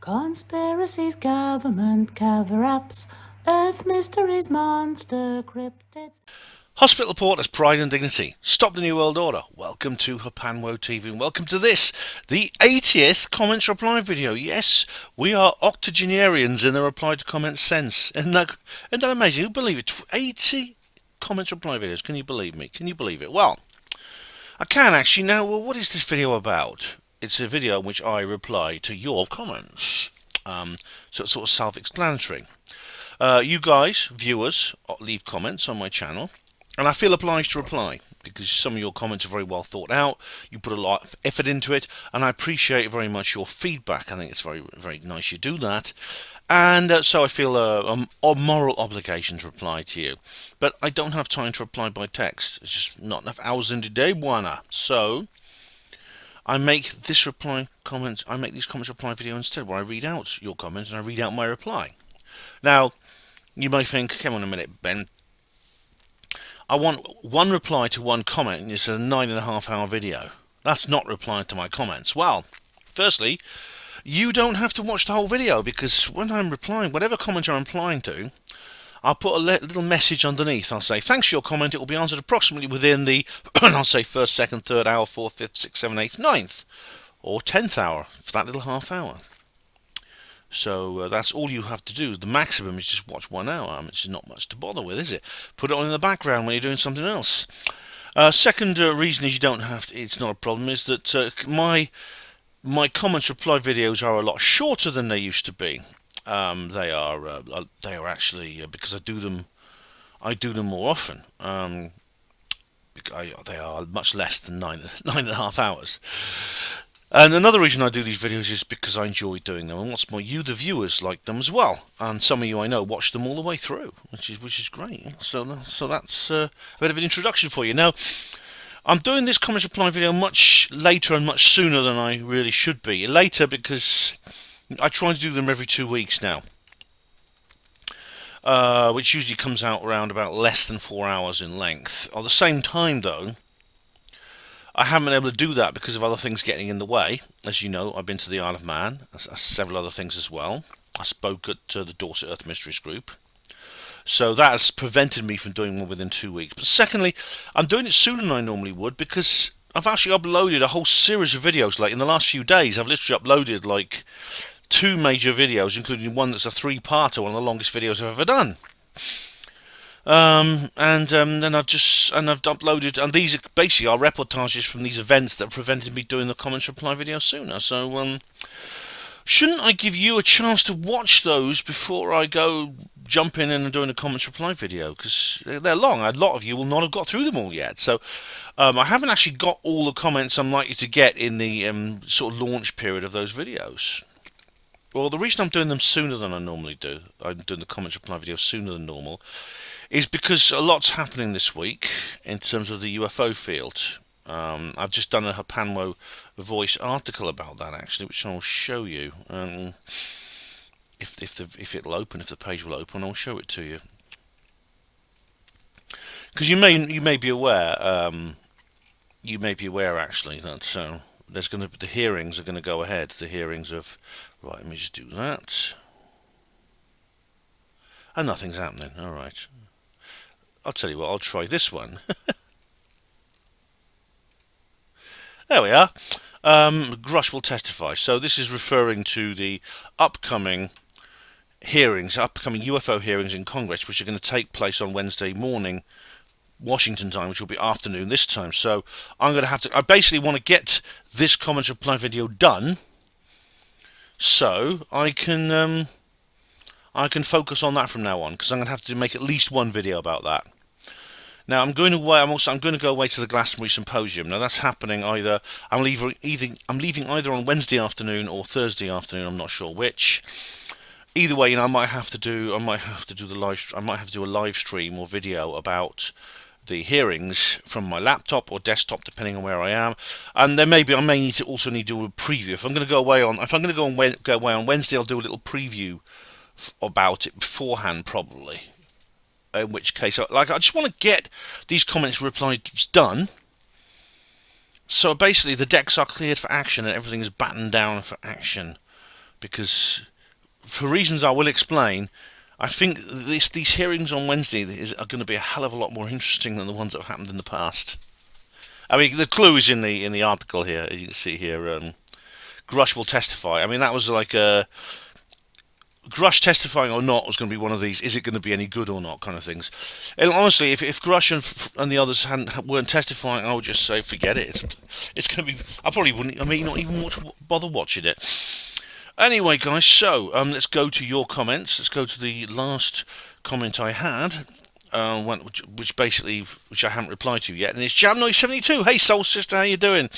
Conspiracies, government cover-ups, Earth mysteries, monster cryptids. Hospital Report has pride and dignity. Stop the New World Order. Welcome to HPANWO TV and welcome to this, the 80th comments reply video. Yes, we are octogenarians in the reply to comments sense. Isn't that amazing? Who believe it? 80 comments reply videos. Can you believe me? Can you believe it? Well, I can actually. Now, well, what is this video about? It's a video in which I reply to your comments. So it's sort of self-explanatory. You guys, viewers, leave comments on my channel. And I feel obliged to reply because some of your comments are very well thought out. You put a lot of effort into it, and I appreciate very much your feedback. I think it's very, very nice you do that. And so I feel a moral obligation to reply to you. But I don't have time to reply by text. It's just not enough hours in the day, Buana. So I make this I make these comments reply video instead, where I read out your comments and I read out my reply. Now, you may think, come on a minute, Ben. I want one reply to one comment, and it's a 9.5 hour video. That's not replying to my comments. Well, firstly, you don't have to watch the whole video, because when I'm replying, whatever comment you're replying to, I'll put a little message underneath. I'll say, thanks for your comment, it will be answered approximately within the, I'll say, first, second, third hour, fourth, fifth, sixth, seventh, eighth, ninth, or 10th hour, for that little half hour. So that's all you have to do. The maximum is just watch 1 hour. It's not much to bother with, is it? Put it on in the background when you're doing something else. Second reason is you don't have to. It's not a problem. Is that my comments reply videos are a lot shorter than they used to be. They are actually because I do them more often. They are much less than 9.5 hours. And another reason I do these videos is because I enjoy doing them, and what's more, you the viewers like them as well, and some of you I know watch them all the way through, which is great. So that's a bit of an introduction for you. Now, I'm doing this comments reply video much later and much sooner than I really should be. Later because I try to do them every 2 weeks now, which usually comes out around about less than 4 hours in length. At the same time, though, I haven't been able to do that because of other things getting in the way. As you know, I've been to the Isle of Man, several other things as well. I spoke at the Dorset Earth Mysteries group. So that has prevented me from doing one within 2 weeks. But secondly, I'm doing it sooner than I normally would because I've actually uploaded a whole series of videos. Like in the last few days, I've literally uploaded like 2 major videos, including one that's a 3-parter, one of the longest videos I've ever done. Then I've uploaded, and these are basically are reportages from these events that prevented me doing the comments reply video sooner. So shouldn't I give you a chance to watch those before I go jump in and doing a comments reply video? Because they're long. A lot of you will not have got through them all yet. So I haven't actually got all the comments I'm likely to get in the sort of launch period of those videos. Well, the reason I'm doing them sooner than I normally do, I'm doing the comments reply video sooner than normal, is because a lot's happening this week in terms of the UFO field. I've just done a HPANWO voice article about that actually, which I'll show you. If it'll open, if the page will open, I'll show it to you. Because you may be aware, actually that the hearings are going to go ahead. The hearings of let me just do that. And nothing's happening. All right. I'll tell you what, I'll try this one. There we are. Grush will testify. So this is referring to the upcoming UFO hearings in Congress, which are going to take place on Wednesday morning, Washington time, which will be afternoon this time. So I'm going to have to. I basically want to get this comments reply video done, so I can focus on that from now on, because I'm going to have to make at least one video about that. Now I'm going away. I'm going to go away to the Glastonbury Symposium. Now that's happening I'm leaving either on Wednesday afternoon or Thursday afternoon. I'm not sure which. Either way, I might have to do a live stream or video about the hearings from my laptop or desktop, depending on where I am. And then maybe I may need to do a preview. If I'm going to go away on Wednesday, I'll do a little preview about it beforehand, probably. In which case, I just want to get these comments replies done. So basically, the decks are cleared for action and everything is battened down for action because for reasons I will explain, I think these hearings on Wednesday are going to be a hell of a lot more interesting than the ones that have happened in the past. I mean, the clue is in the article here. As you can see here, Grush will testify. I mean, that was like a Grush testifying or not was going to be one of these. Is it going to be any good or not kind of things? And honestly, if Grush and the others weren't testifying, I would just say forget it. It's going to be. I probably wouldn't. I mean, not even bother watching it. Anyway, guys, so let's go to your comments. Let's go to the last comment I had, which I haven't replied to yet, and it's Jamnoy72. Hey, Soul Sister, how you doing?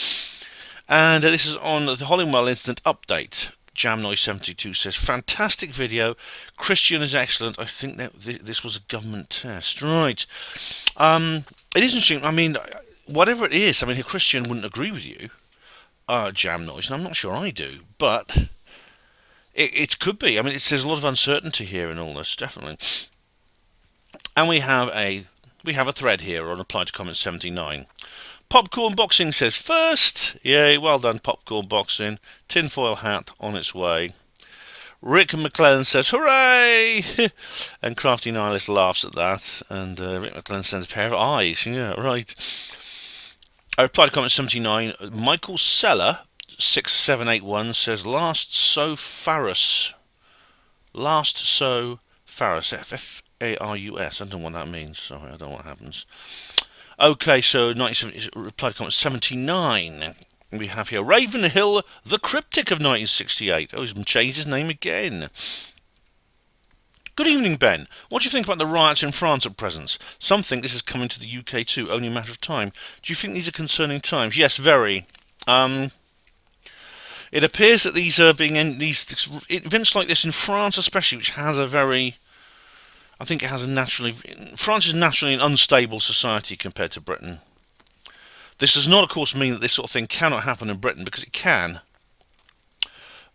And this is on the Hollingwell incident update. Jamnoy72 says, fantastic video. Christian is excellent. I think that this was a government test. Right. It is interesting. I mean, whatever it is, I mean, a Christian wouldn't agree with you, Jamnoy, and I'm not sure I do, but it could be. I mean, there's a lot of uncertainty here in all this, definitely. And we have a thread here on Reply to Comment 79. Popcorn Boxing says, first, yay, well done, Popcorn Boxing. Tinfoil hat on its way. Rick McClellan says, hooray! And Crafty Nihilist laughs at that. And Rick McClellan sends a pair of eyes. Yeah, right. I replied to comment 79. Michael Seller, 6781, says, Last so Farus. F-F-A-R-U-S. I don't know what that means. Sorry, I don't know what happens. Okay, so 97, reply to comment 79. We have here Ravenhill, the Cryptic of 1968. Oh, he's changed his name again. Good evening, Ben. What do you think about the riots in France at present? Some think this is coming to the UK too, only a matter of time. Do you think these are concerning times? Yes, very. It appears that these are these events like this in France, especially, which has a very, I think it has France is naturally an unstable society compared to Britain. This does not, of course, mean that this sort of thing cannot happen in Britain, because it can.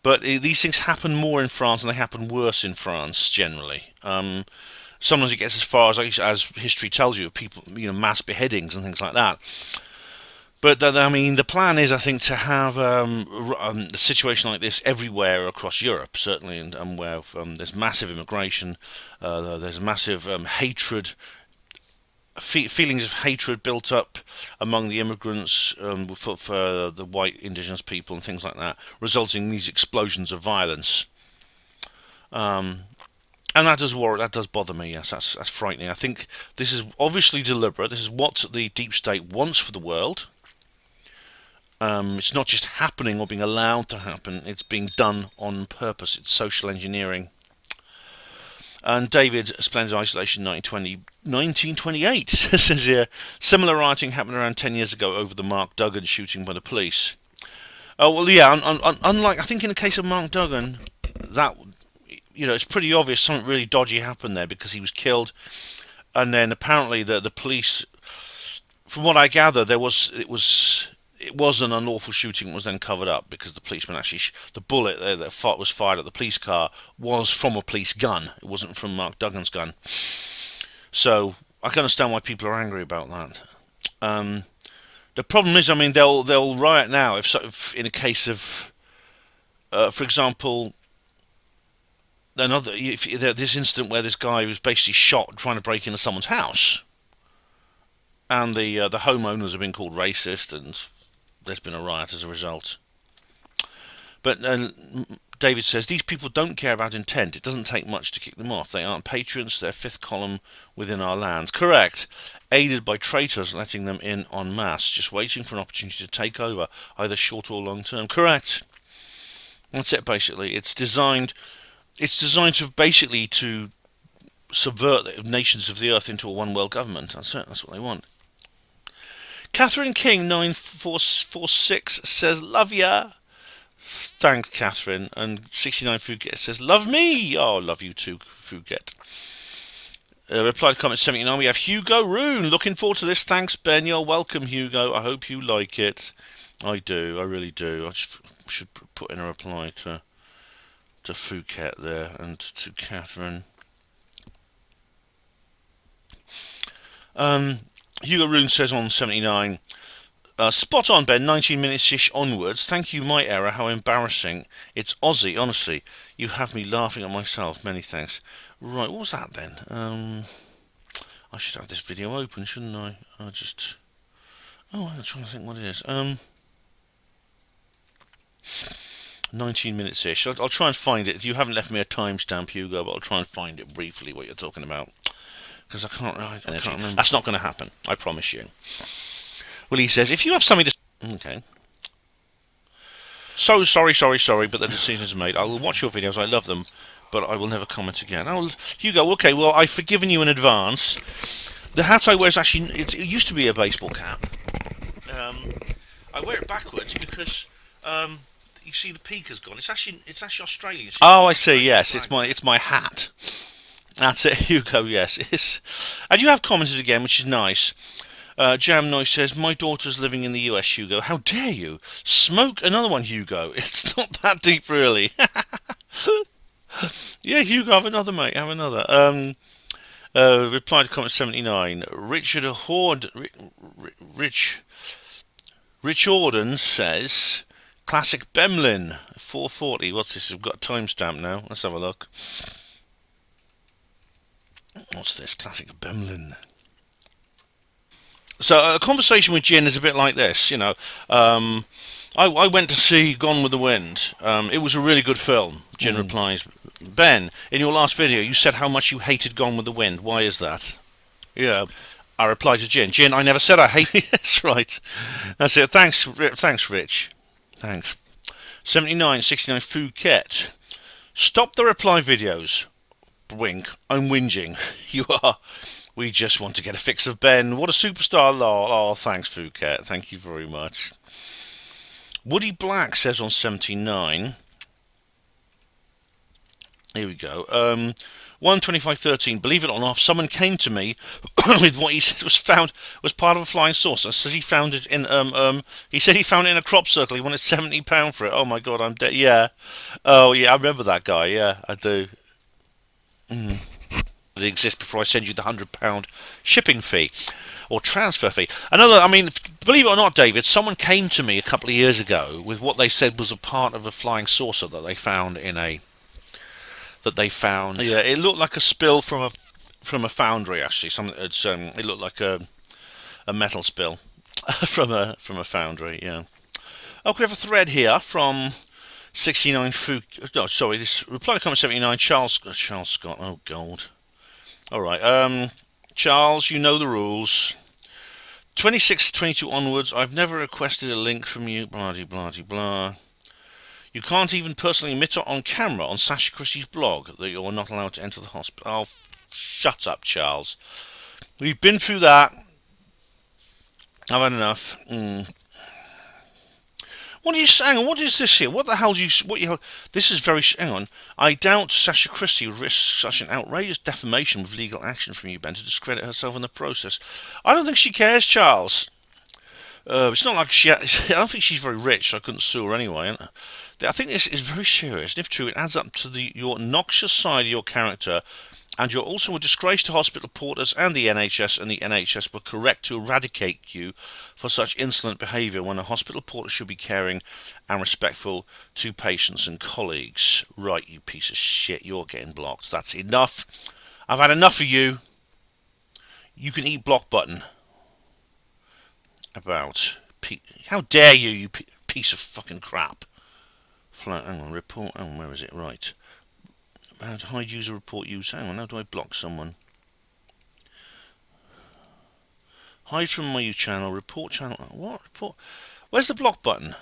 But these things happen more in France, and they happen worse in France generally. Sometimes it gets as far as history tells you, of people, mass beheadings and things like that. But I mean, the plan is, I think, to have a situation like this everywhere across Europe, certainly, and where there's massive immigration, there's massive hatred, feelings of hatred built up among the immigrants for the white indigenous people and things like that, resulting in these explosions of violence. And that does bother me. Yes, that's frightening. I think this is obviously deliberate. This is what the deep state wants for the world. It's not just happening or being allowed to happen, it's being done on purpose. It's social engineering. And David, Splendid Isolation 1928 says here, similar rioting happened around 10 years ago over the Mark Duggan shooting by the police. Oh, well, yeah, unlike, I think in the case of Mark Duggan, that, it's pretty obvious something really dodgy happened there, because he was killed, and then apparently the police, from what I gather, it was an unlawful shooting. It was then covered up because the policeman the bullet that was fired at the police car was from a police gun. It wasn't from Mark Duggan's gun. So I can understand why people are angry about that. The problem is, I mean, they'll riot now if in a case of, for example, this incident where this guy was basically shot trying to break into someone's house, and the homeowners have been called racist, and there's been a riot as a result. But David says, these people don't care about intent. It doesn't take much to kick them off. They aren't patriots. They're fifth column within our lands. Correct. Aided by traitors letting them in en masse, just waiting for an opportunity to take over, either short or long term. Correct. That's it, basically. It's designed to basically to subvert the nations of the earth into a one world government. That's it. That's what they want. Catherine King 9446 says, love ya. Thanks, Catherine. And 69 Fouquet says, love me. Oh, love you too, Fouquet. Reply to comment 79. We have Hugo Rune. Looking forward to this. Thanks, Ben. You're welcome, Hugo. I hope you like it. I do. I really do. I should put in a reply to Fouquet there and to Catherine. Hugo Rune says on 79, Spot on, Ben. 19 minutes-ish onwards. Thank you, my error. How embarrassing. It's Aussie, honestly. You have me laughing at myself. Many thanks. Right, what was that then? I should have this video open, shouldn't I? I'm trying to think what it is. 19 minutes-ish. I'll try and find it. You haven't left me a timestamp, Hugo, but I'll try and find it briefly, what you're talking about. Because I can't remember. That's not going to happen, I promise you. Well, he says, if you have something to... Okay. So sorry, but the decision is made. I will watch your videos, I love them, but I will never comment again. Oh, Hugo, okay, well, I've forgiven you in advance. The hat I wear is actually... It used to be a baseball cap. I wear it backwards because... you see the peak has gone. It's actually Australian. Oh, I see, yes, it's my hat. That's it, Hugo, yes. And you have commented again, which is nice. Jam Noise says, my daughter's living in the US, Hugo. How dare you? Smoke another one, Hugo. It's not that deep, really. Yeah, Hugo, have another, mate. Have another. Reply to comment 79. Richard Rich Auden says, classic Bemlin, 440. What's this? We've got a timestamp now. Let's have a look. What's this? Classic Bemlin. So a conversation with Jin is a bit like this, you know. I went to see Gone with the Wind. It was a really good film. Jin replies, Ben, in your last video you said how much you hated Gone with the Wind. Why is that? Yeah. I replied to Jin, I never said I hate it. That's right. That's it. Thanks, Rich. Thanks. 7969 Phuket. Stop the reply videos. Wink. I'm whinging. You are. We just want to get a fix of Ben. What a superstar, lol. Oh, thanks, Phuket. Thank you very much. Woody Black says on 79. Here we go. 12513. Believe it or not, someone came to me with what he said was part of a flying saucer. Says he found it in he said he found it in a crop circle. He wanted £70 for it. Oh my god, I'm dead. Yeah. Oh yeah, I remember that guy. Yeah, I do. It exists before I send you the £100 shipping fee or transfer fee. Believe it or not, David, someone came to me a couple of years ago with what they said was a part of a flying saucer that they found in a... Yeah, it looked like a spill from a foundry, actually. It looked like a metal spill from a foundry. Yeah. Oh, we have a thread here from 69 No, sorry. This reply to comment 79. Charles Scott. Oh God. All right. Charles, you know the rules. 2622 onwards. I've never requested a link from you. Blah blah blah blah. You can't even personally admit on camera on Sasha Christie's blog that you're not allowed to enter the hospital. Oh, shut up, Charles. We've been through that. I've had enough. What are you saying? What is this here? What the hell do you... This is very... Hang on. I doubt Sasha Christie would risk such an outrageous defamation with legal action from you, Ben, to discredit herself in the process. I don't think she cares, Charles. It's not like I don't think she's very rich, so I couldn't sue her anyway. I think this is very serious, and if true, it adds up to your noxious side of your character, and you're also a disgrace to hospital porters and the NHS were correct to eradicate you for such insolent behaviour when a hospital porter should be caring and respectful to patients and colleagues. Right, you piece of shit, you're getting blocked. That's enough. I've had enough of you. You can eat block button. How dare you, you piece of fucking crap. Hang on, report. Oh, where is it? Right. How to hide user report use. Hang on, how do I block someone? Hide from my channel. Report channel. What? Report? Where's the block button?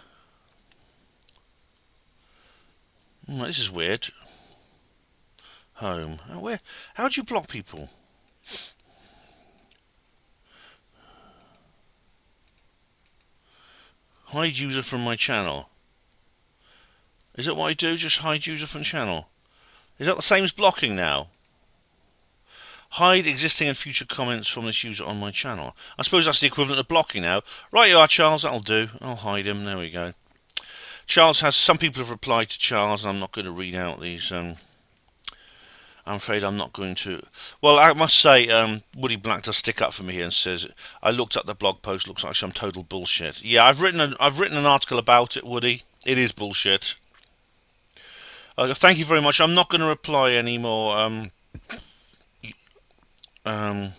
This is weird. Home. Where? How do you block people? Hide user from my channel. Is that what I do? Just hide user from channel? Is that the same as blocking now? Hide existing and future comments from this user on my channel. I suppose that's the equivalent of blocking now. Right you are, Charles. That'll do. I'll hide him. There we go. Charles has... Some people have replied to Charles, and I'm not going to read out these... I'm afraid I'm not going to. Well, I must say, Woody Black does stick up for me here and says, "I looked up the blog post. Looks like some total bullshit." Yeah, I've written an article about it, Woody. It is bullshit. Thank you very much. I'm not going to reply anymore. Um,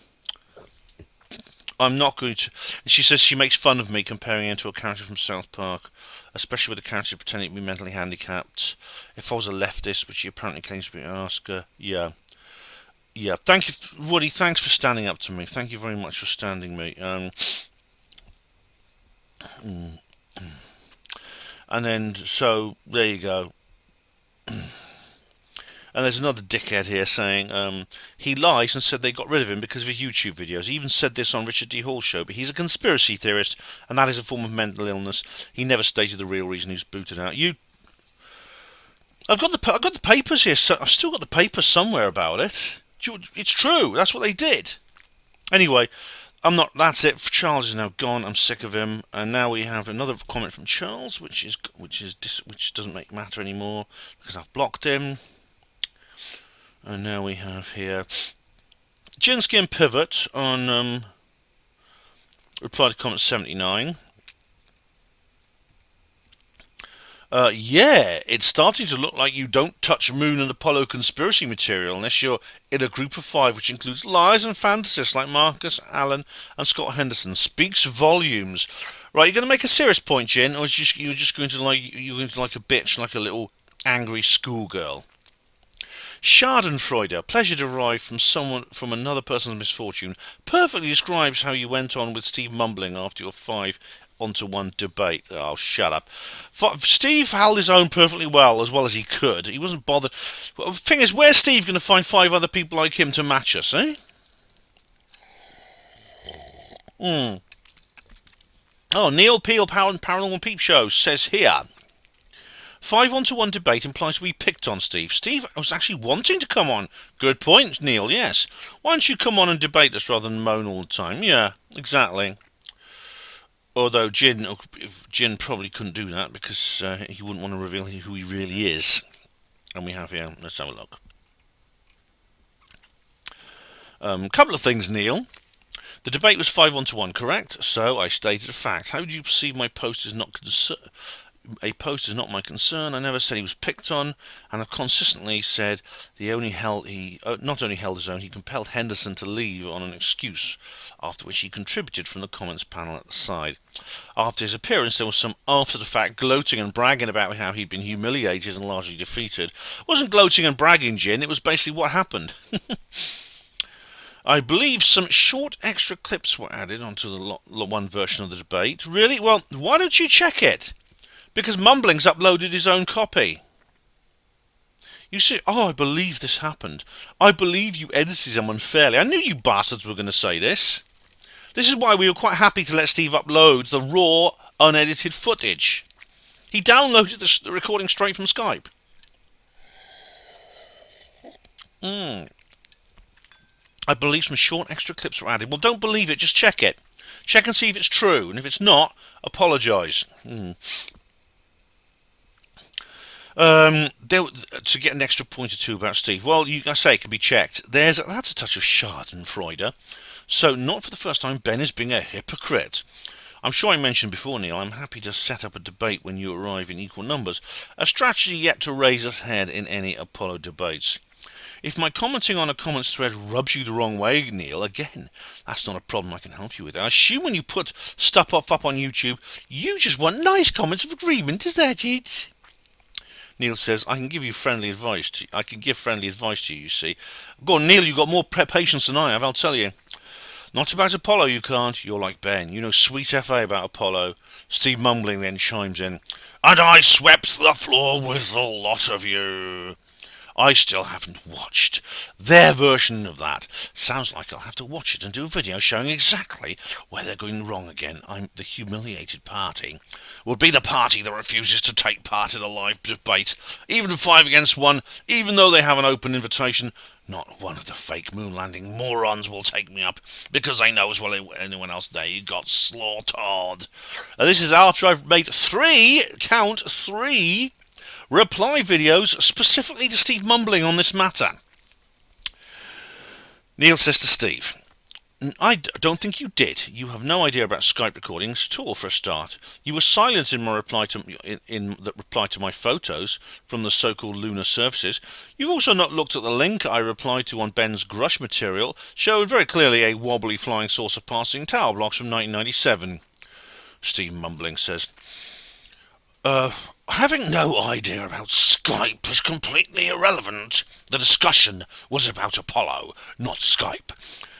I'm not going to. She says she makes fun of me comparing him to a character from South Park, especially with the character pretending to be mentally handicapped. If I was a leftist, which she apparently claims to be, ask her. Yeah. Yeah, thank you, Woody. Thanks for standing up to me. Thank you very much for standing me. And then, so there you go. And there's another dickhead here saying he lies and said they got rid of him because of his YouTube videos. He even said this on Richard D. Hall's show, but he's a conspiracy theorist, and that is a form of mental illness. He never stated the real reason he was booted out. I've got the papers here. So I've still got the papers somewhere about it. It's true. That's what they did. Anyway, I'm not. That's it. Charles is now gone. I'm sick of him. And now we have another comment from Charles, which doesn't make matter anymore because I've blocked him. And now we have here Jinsky and Pivot on reply to comment 79. Yeah, it's starting to look like you don't touch Moon and Apollo conspiracy material unless you're in a group of 5, which includes liars and fantasists like Marcus Allen and Scott Henderson. Speaks volumes. Right, you're going to make a serious point, Jin, or you're just going to like a bitch, like a little angry schoolgirl? Schadenfreude, pleasure derived from another person's misfortune, perfectly describes how you went on with Steve mumbling after your 5-1 debate. Oh, shut up. Steve held his own perfectly well as he could. He wasn't bothered. Well, the thing is, where's Steve going to find 5 other people like him to match us, eh? Oh, Neil Peel, Paranormal Peep Show says here, 5-1 debate implies we picked on Steve. Steve was actually wanting to come on. Good point, Neil, yes. Why don't you come on and debate us rather than moan all the time? Yeah, exactly. Although Jin probably couldn't do that because he wouldn't want to reveal who he really is. And we have here, let's have a look. Couple of things, Neil. The debate was 5-1, correct? So I stated a fact. How do you perceive my post is not a post is not my concern. I never said he was picked on, and I've consistently said not only held his own, he compelled Henderson to leave on an excuse, after which he contributed from the comments panel at the side. After his appearance, there was some after-the-fact gloating and bragging about how he'd been humiliated and largely defeated. It wasn't gloating and bragging, Jin, it was basically what happened. I believe some short extra clips were added onto the one version of the debate. Really? Well, why don't you check it? Because Mumbling's uploaded his own copy. You see, I believe this happened. I believe you edited him unfairly. I knew you bastards were going to say this. This is why we were quite happy to let Steve upload the raw, unedited footage. He downloaded the recording straight from Skype. I believe some short extra clips were added. Well, don't believe it, just check it. Check and see if it's true, and if it's not, apologise. To get an extra point or two about Steve, well, I say it can be checked. That's a touch of Schadenfreude. So, not for the first time, Ben is being a hypocrite. I'm sure I mentioned before, Neil, I'm happy to set up a debate when you arrive in equal numbers. A strategy yet to raise us head in any Apollo debates. If my commenting on a comments thread rubs you the wrong way, Neil, again, that's not a problem I can help you with. I assume when you put stuff up on YouTube, you just want nice comments of agreement, is that it? Neil says, I can give friendly advice to you, you see. Go on, Neil, you've got more patience than I have, I'll tell you. Not about Apollo, you can't. You're like Ben. You know sweet FA about Apollo. Steve mumbling then chimes in, and I swept the floor with a lot of you. I still haven't watched their version of that. Sounds like I'll have to watch it and do a video showing exactly where they're going wrong again. I'm the humiliated party. Would be the party that refuses to take part in a live debate, even 5-1, even though they have an open invitation. Not one of the fake moon landing morons will take me up, because they know as well as anyone else they got slaughtered. This is after I've made 3 reply videos specifically to Steve mumbling on this matter. Neil says to Steve, don't think you did. You have no idea about Skype recordings at all, for a start. You were silent in my reply to the reply to my photos from the so-called lunar surfaces. You've also not looked at the link I replied to on Ben's Grush material, showed very clearly a wobbly flying saucer passing tower blocks from 1997. Steve, mumbling, says, having no idea about Skype is completely irrelevant. The discussion was about Apollo, not Skype.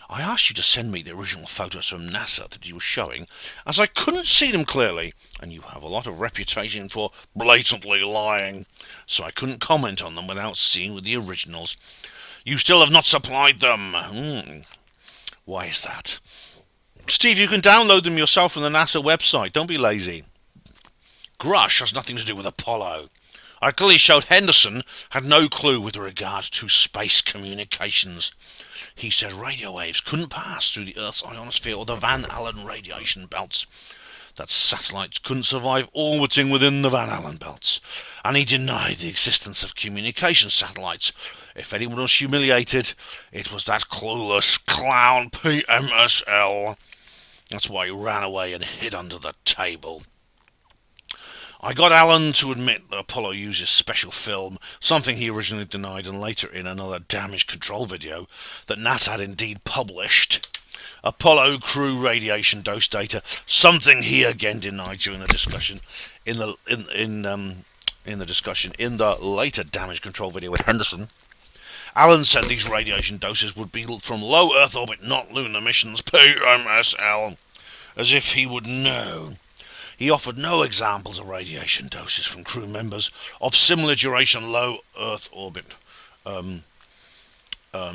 I asked you to send me the original photos from NASA that you were showing, as I couldn't see them clearly, and you have a lot of reputation for blatantly lying, so I couldn't comment on them without seeing the originals. You still have not supplied them. Why is that? Steve, you can download them yourself from the NASA website. Don't be lazy. Grush has nothing to do with Apollo. I clearly showed Henderson had no clue with regard to space communications. He said radio waves couldn't pass through the Earth's ionosphere or the Van Allen radiation belts. That satellites couldn't survive orbiting within the Van Allen belts. And he denied the existence of communication satellites. If anyone was humiliated, it was that clueless clown PMSL. That's why he ran away and hid under the table. I got Alan to admit that Apollo uses special film, something he originally denied, and later in another damage control video that NASA had indeed published. Apollo crew radiation dose data, something he again denied during the discussion in the later damage control video with Henderson. Alan said these radiation doses would be from low Earth orbit, not lunar missions, PMSL, as if he would know. He offered no examples of radiation doses from crew members of similar duration low Earth orbit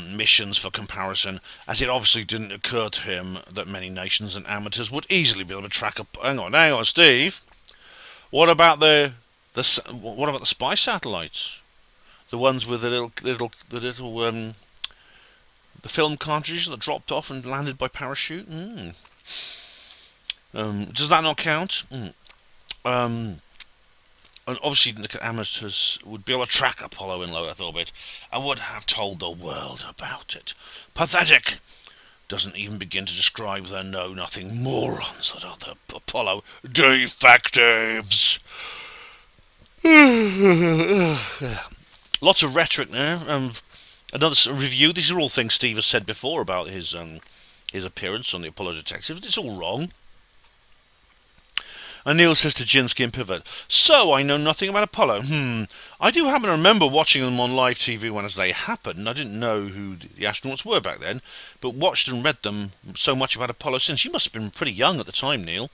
missions for comparison, as it obviously didn't occur to him that many nations and amateurs would easily be able to track a... Hang on, Steve. What about the spy satellites? The ones with the film cartridges that dropped off and landed by parachute? Does that not count? And obviously the amateurs would be able to track Apollo in low Earth orbit and would have told the world about it. Pathetic! Doesn't even begin to describe the know-nothing morons that are the Apollo defectives. Lots of rhetoric there. Another review. These are all things Steve has said before about his appearance on the Apollo detectives. It's all wrong. And Neil says to Jinsky and Pivot, so I know nothing about Apollo. I do happen to remember watching them on live TV when as they happened. I didn't know who the astronauts were back then, but watched and read them so much about Apollo since. You must have been pretty young at the time, Neil.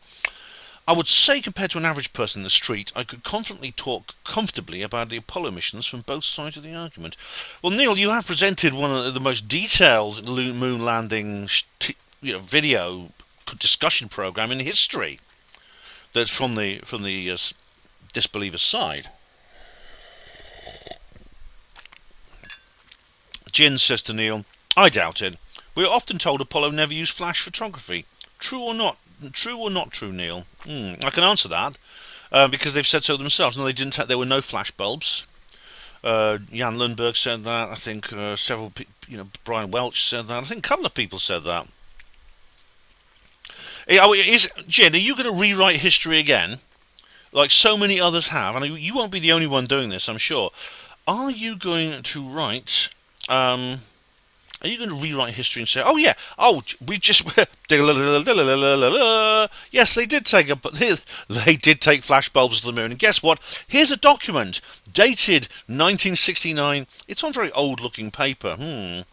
I would say compared to an average person in the street, I could confidently talk comfortably about the Apollo missions from both sides of the argument. Well, Neil, you have presented one of the most detailed moon landing video discussion program in history. That's from the disbeliever's side. Jin says to Neil, I doubt it. We are often told Apollo never used flash photography. True or not true, Neil? I can answer that because they've said so themselves. No, they didn't. There were no flash bulbs. Jan Lundberg said that. I think several, Brian Welch said that. I think a couple of people said that. Jin, are you going to rewrite history again, like so many others have? And you won't be the only one doing this, I'm sure. Are you going to write? Are you going to rewrite history and say, we just yes, they did take flash bulbs to the moon, and guess what? Here's a document dated 1969. It's on very old-looking paper.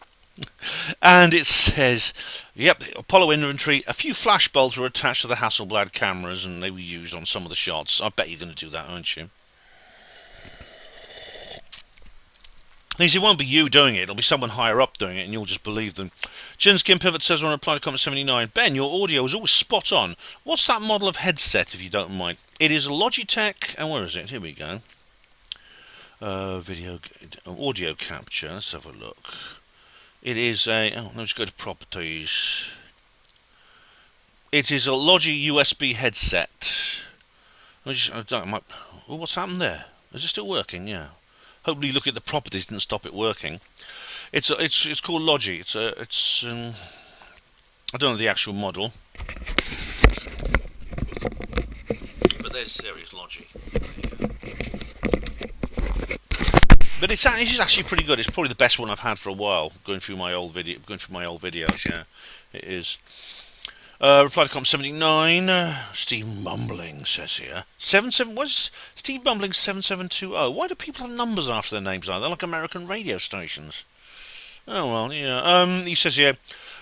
And it says, yep, Apollo inventory, a few flash bulbs were attached to the Hasselblad cameras and they were used on some of the shots. I bet you're going to do that, aren't you? It won't be you doing it, it'll be someone higher up doing it and you'll just believe them. Jim Skin Pivot says on reply to comment 79, Ben, your audio is always spot on. What's that model of headset, if you don't mind? It is a Logitech, and where is it? Here we go. Audio capture, let's have a look. It is let's go to properties. It is a Logi USB headset. What's happened there? Is it still working? Yeah. Hopefully look at the properties didn't stop it working. It's called Logi. I don't know the actual model, but there's Series Logi. But it's actually pretty good. It's probably the best one I've had for a while. Going through my old videos, yeah, it is. Reply to comment 79. Steve Mumbling says here 77. What's Steve Mumbling 7720? Why do people have numbers after their names? They're like American radio stations. Oh well, yeah. He says here,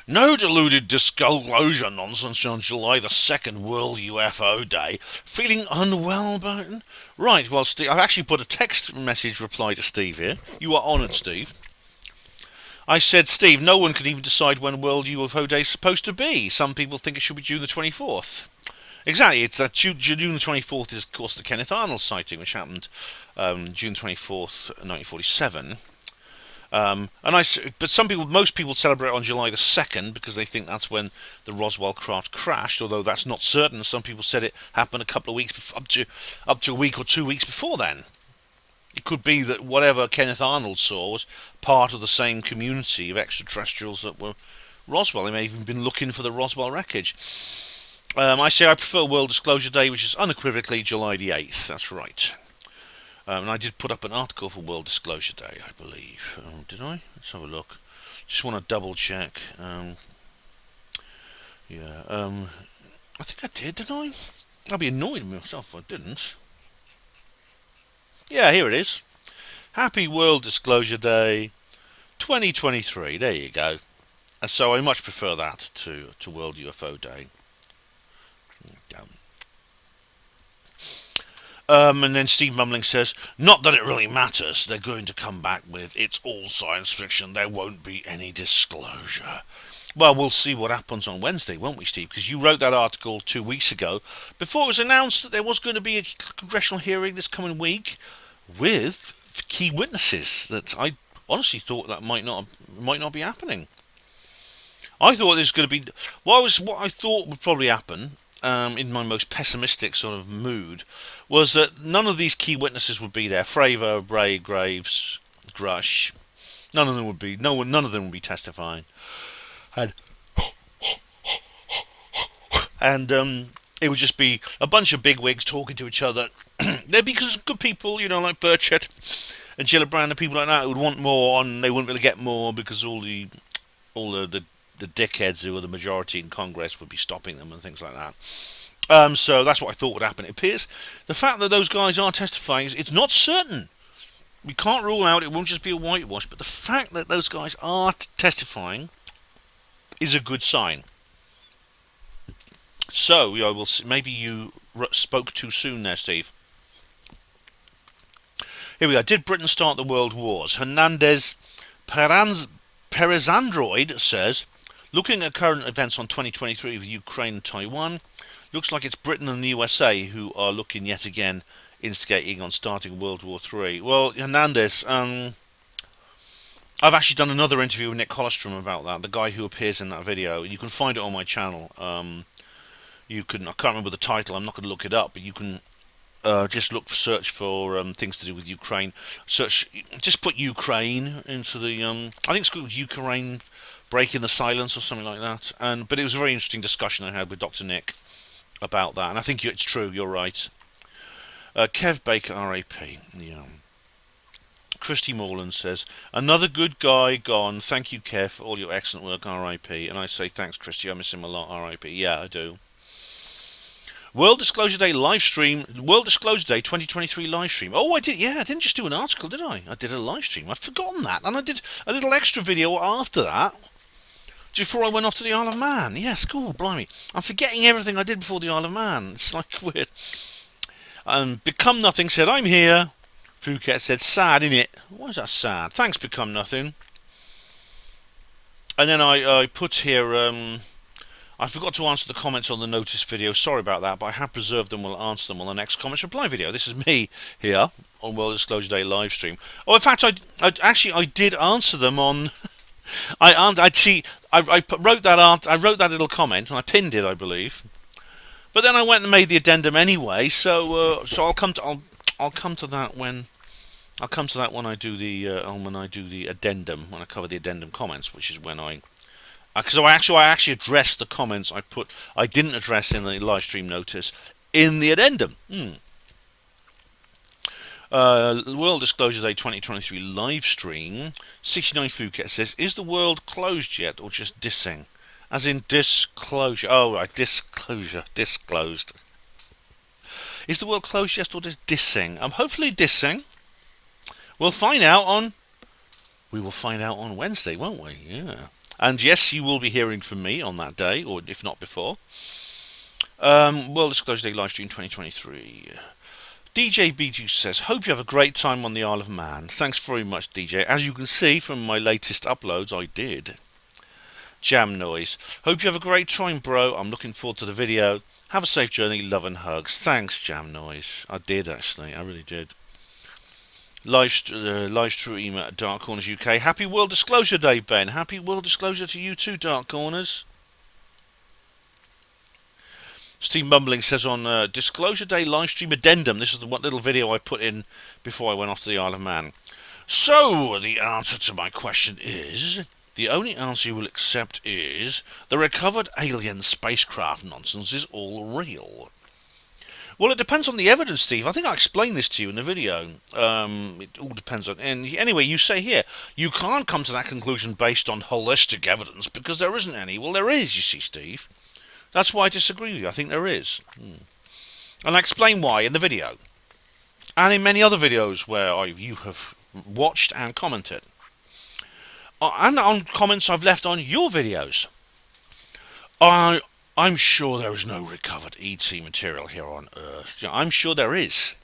no deluded disclosure nonsense on July the 2nd, World UFO Day. Feeling unwell, Burton? Right, well, Steve, I've actually put a text message reply to Steve here. You are honoured, Steve. I said, Steve, no one can even decide when World UFO Day is supposed to be. Some people think it should be June the 24th. Exactly, it's that June the 24th is, of course, the Kenneth Arnold sighting, which happened June 24th, 1947. But most people celebrate on July the 2nd because they think that's when the Roswell craft crashed. Although that's not certain. Some people said it happened a couple of weeks, up to a week or 2 weeks before then. It could be that whatever Kenneth Arnold saw was part of the same community of extraterrestrials that were Roswell. They may have even been looking for the Roswell wreckage. I say I prefer World Disclosure Day, which is unequivocally July the 8th. That's right. And I did put up an article for World Disclosure Day, I believe. Did I? Let's have a look. Just want to double check. I think I did, didn't I? I'd be annoyed with myself if I didn't. Yeah, here it is. Happy World Disclosure Day 2023. There you go. So I much prefer that to World UFO Day. And then Steve Mumbling says, not that it really matters. They're going to come back with, it's all science fiction. There won't be any disclosure. Well, we'll see what happens on Wednesday, won't we, Steve? Because you wrote that article 2 weeks ago, before it was announced that there was going to be a congressional hearing this coming week with key witnesses. That I honestly thought that might not be happening. I thought there's going to be what I thought would probably happen. In my most pessimistic sort of mood, was that none of these key witnesses would be there. Fravor, Bray, Graves, Grush, none of them would be testifying, and it would just be a bunch of bigwigs talking to each other. They'd be good people, like Burchett and Gillibrand and people like that who would want more, and they wouldn't really get more because all the dickheads who are the majority in Congress would be stopping them and things like that. So that's what I thought would happen. It appears the fact that those guys are testifying, it's not certain. We can't rule out it won't just be a whitewash, but the fact that those guys are testifying is a good sign. So, we'll see. Maybe you spoke too soon there, Steve. Here we go. Did Britain start the world wars? Hernandez Perezandroid says, looking at current events on 2023 with Ukraine and Taiwan, looks like it's Britain and the USA who are looking yet again instigating on starting World War III. Well, Hernandez, I've actually done another interview with Nick Holostrom about that, the guy who appears in that video. You can find it on my channel. I can't remember the title, I'm not going to look it up, but you can just search for things to do with Ukraine. Just put Ukraine into the, I think it's called Ukraine Breaking the Silence or something like that. But it was a very interesting discussion I had with Dr. Nick about that, and I think it's true, you're right. Kev Baker, R.A.P. Yeah. Christy Morland says, another good guy gone. Thank you, Kev, for all your excellent work, R.I.P. And I say thanks, Christy. I miss him a lot, R.I.P. Yeah, I do. World Disclosure Day live stream. World Disclosure Day 2023 live stream. Oh, I did. Yeah, I didn't just do an article, did I? I did a live stream. I'd forgotten that, and I did a little extra video after that. Before I went off to the Isle of Man. Yes, cool, blimey. I'm forgetting everything I did before the Isle of Man. It's like weird. Become Nothing said, I'm here. Phuket said, sad, innit? Why is that sad? Thanks, Become Nothing. And then I put here, I forgot to answer the comments on the notice video. Sorry about that, but I have preserved them. We'll answer them on the next comments reply video. This is me here on World Disclosure Day live stream. Oh, in fact, I did answer them on... I wrote that little comment and I pinned it, I believe. But then I went and made the addendum anyway, so I'll come to that when I'll come to that when I do the addendum, when I cover the addendum comments, which is when because I actually addressed the comments I didn't address in the live stream notice in the addendum. World Disclosure Day 2023 live stream. 69 Phuket says, is the world closed yet or just dissing? As in disclosure. Oh, right, disclosed. Is the world closed yet or just dissing? Hopefully dissing. We will find out on Wednesday, won't we? Yeah. And yes, you will be hearing from me on that day, or if not before. World Disclosure Day live stream 2023. DJ B2 says, hope you have a great time on the Isle of Man. Thanks very much, DJ. As you can see from my latest uploads, I did. Jam Noise. Hope you have a great time, bro. I'm looking forward to the video. Have a safe journey. Love and hugs. Thanks, Jam Noise. I did, actually. I really did. Live stream at Dark Corners UK. Happy World Disclosure Day, Ben. Happy World Disclosure to you too, Dark Corners. Steve Mumbling says on Disclosure Day live stream addendum, this is the one little video I put in before I went off to the Isle of Man. So, the answer to my question is, the only answer you will accept is, the recovered alien spacecraft nonsense is all real. Well, it depends on the evidence, Steve. I think I explained this to you in the video. It all depends on... And anyway, you say here, you can't come to that conclusion based on holistic evidence because there isn't any. Well, there is, you see, Steve. That's why I disagree with you. I think there is. And I explain why in the video. And in many other videos where you have watched and commented. And on comments I've left on your videos. I'm sure there is no recovered ET material here on Earth. I'm sure there is.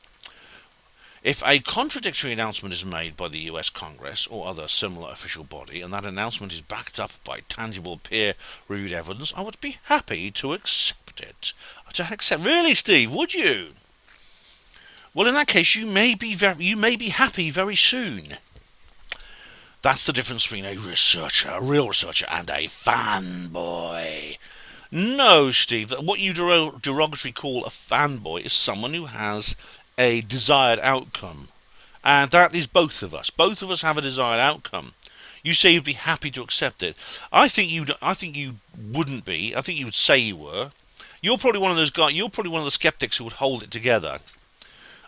If a contradictory announcement is made by the US Congress or other similar official body, and that announcement is backed up by tangible peer-reviewed evidence, I would be happy to accept it. Really, Steve? Would you? Well, in that case, you may be happy very soon. That's the difference between a real researcher, and a fanboy. No, Steve. What you derogatorily call a fanboy is someone who has a desired outcome, and that is both of us. Both of us have a desired outcome. You say you'd be happy to accept it. I think you wouldn't be. I think you would say you were. You're probably one of those guys. You're probably one of the skeptics who would hold it together.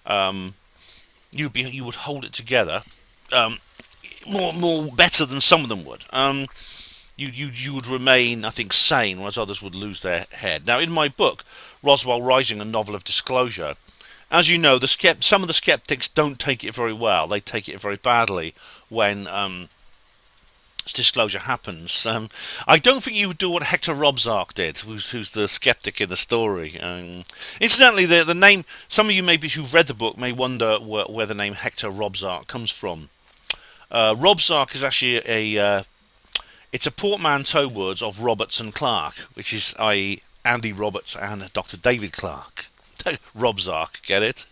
You would hold it together more better than some of them would. You would remain, I think, sane, whereas others would lose their head. Now, in my book, Roswell Rising, a novel of disclosure, as you know, some of the skeptics don't take it very well. They take it very badly when disclosure happens. I don't think you would do what Hector Robzark did, who's the skeptic in the story. Incidentally, the name, some of you maybe who've read the book may wonder where the name Hector Robzark comes from. Robzark is actually it's a portmanteau words of Roberts and Clark, which is i.e. Andy Roberts and Dr. David Clark. Robzark, get it?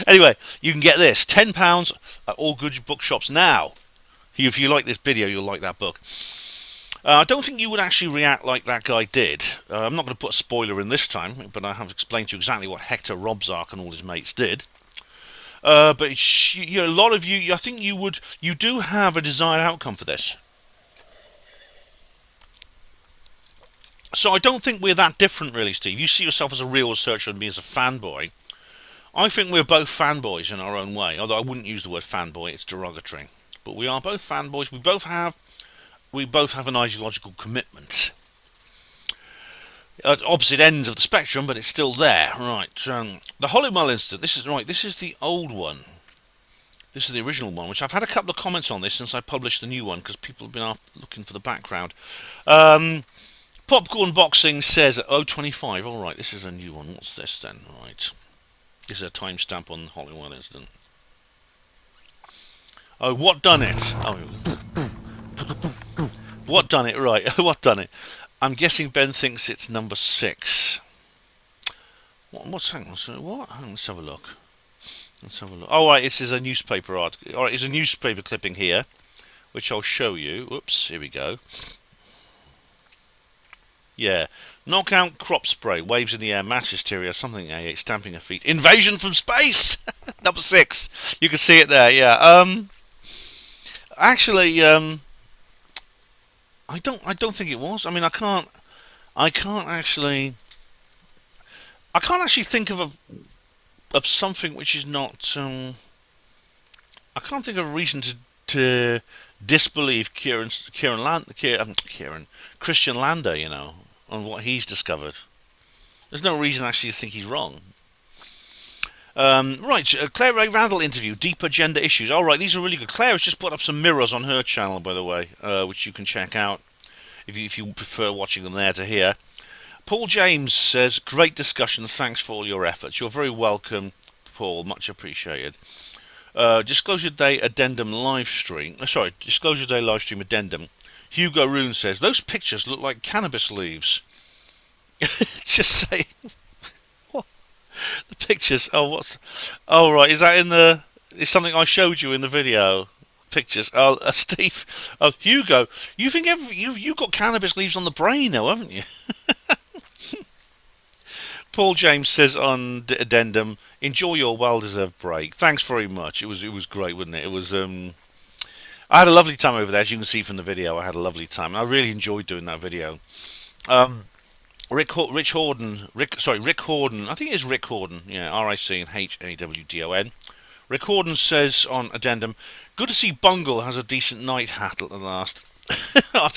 Anyway, you can get this, £10 at all good bookshops now. If you like this video, you'll like that book. I don't think you would actually react like that guy did. I'm not going to put a spoiler in this time, but I have explained to you exactly what Hector Robzark and all his mates did. But a lot of you, I think you do have a desired outcome for this. So I don't think we're that different, really, Steve. You see yourself as a real researcher and me as a fanboy. I think we're both fanboys in our own way, although I wouldn't use the word fanboy, it's derogatory. But we are both fanboys. We both have an ideological commitment. At opposite ends of the spectrum, but it's still there. Right. The Hollymull incident. This is the old one. This is the original one, which I've had a couple of comments on this since I published the new one, because people have been looking for the background. Popcorn Boxing says at 025. All right, this is a new one. What's this then? Right. This is a timestamp on the Hollymull incident. Oh, what done it? Oh, what done it? Right, what done it? I'm guessing Ben thinks it's number 6. What's hang on? What? Let's have a look. Oh, right, this is a newspaper article. All right, it's a newspaper clipping here, which I'll show you. Oops, here we go. Yeah, Knockout crop spray, waves in the air, mass hysteria, something A8, stamping her feet. Invasion from space! Number 6. You can see it there, yeah. Actually, I don't think it was. I mean, I can't actually think of something which is not. I can't think of a reason to disbelieve Christian Lander, on what he's discovered. There's no reason actually to think he's wrong. Right, Claire Ray Randall interview, deeper gender issues. All right, these are really good. Claire has just put up some mirrors on her channel, by the way, which you can check out if you prefer watching them there to hear. Paul James says, great discussion, thanks for all your efforts. You're very welcome, Paul, much appreciated. Disclosure Day addendum live stream. Disclosure Day live stream addendum. Hugo Roon says, those pictures look like cannabis leaves. Just saying. What? The pictures. Oh, right. Is that is something I showed you in the video? Pictures. Steve. Hugo. You think you've got cannabis leaves on the brain now, haven't you? Paul James says on addendum, enjoy your well-deserved break. Thanks very much. It was great, wasn't it? It was. I had a lovely time over there, as you can see from the video. I had a lovely time, and I really enjoyed doing that video. Rick Horden. I think it is Rick Horden. Yeah, RICHAWDON. Rick Horden says on addendum, good to see Bungle has a decent night hat at the last. I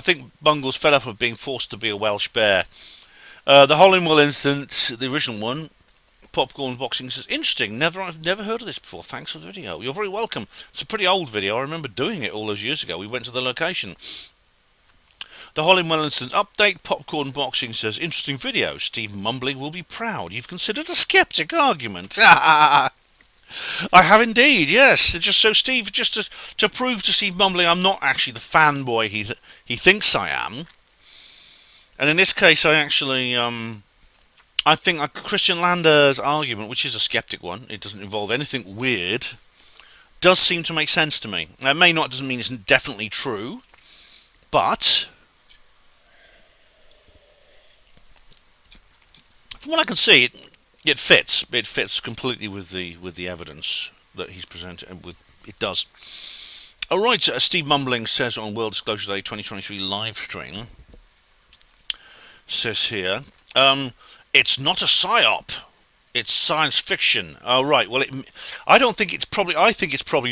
think Bungle's fed up of being forced to be a Welsh bear. The Hollingwell incident, the original one, Popcorn Boxing says, interesting, I've never heard of this before, thanks for the video. You're very welcome. It's a pretty old video, I remember doing it all those years ago. We went to the location. The Hollingwell incident update, Popcorn Boxing says, interesting video, Steve Mumbling will be proud. You've considered a skeptic argument. I have indeed, yes. Just so Steve, just to prove to Steve Mumbling I'm not actually the fanboy he thinks I am. And in this case, I actually, I think Christian Lander's argument, which is a skeptic one, it doesn't involve anything weird, does seem to make sense to me. Now, it doesn't mean it's definitely true, but from what I can see, it fits. It fits completely with the evidence that he's presented. It does. All right, Steve Mumbling says on World Disclosure Day 2023 live stream. Says here, it's not a psyop, it's science fiction. Oh, right. Well, I think it's probably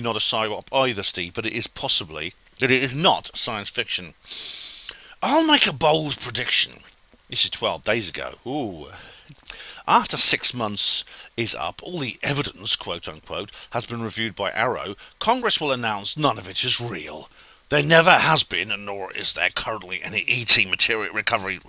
not a psyop either, Steve, but it is possibly that it is not science fiction. I'll make a bold prediction. This is 12 days ago. Ooh. After 6 months is up, all the evidence, quote unquote, has been reviewed by Arrow, Congress will announce none of it is real. There never has been, and nor is there currently, any ET material recovery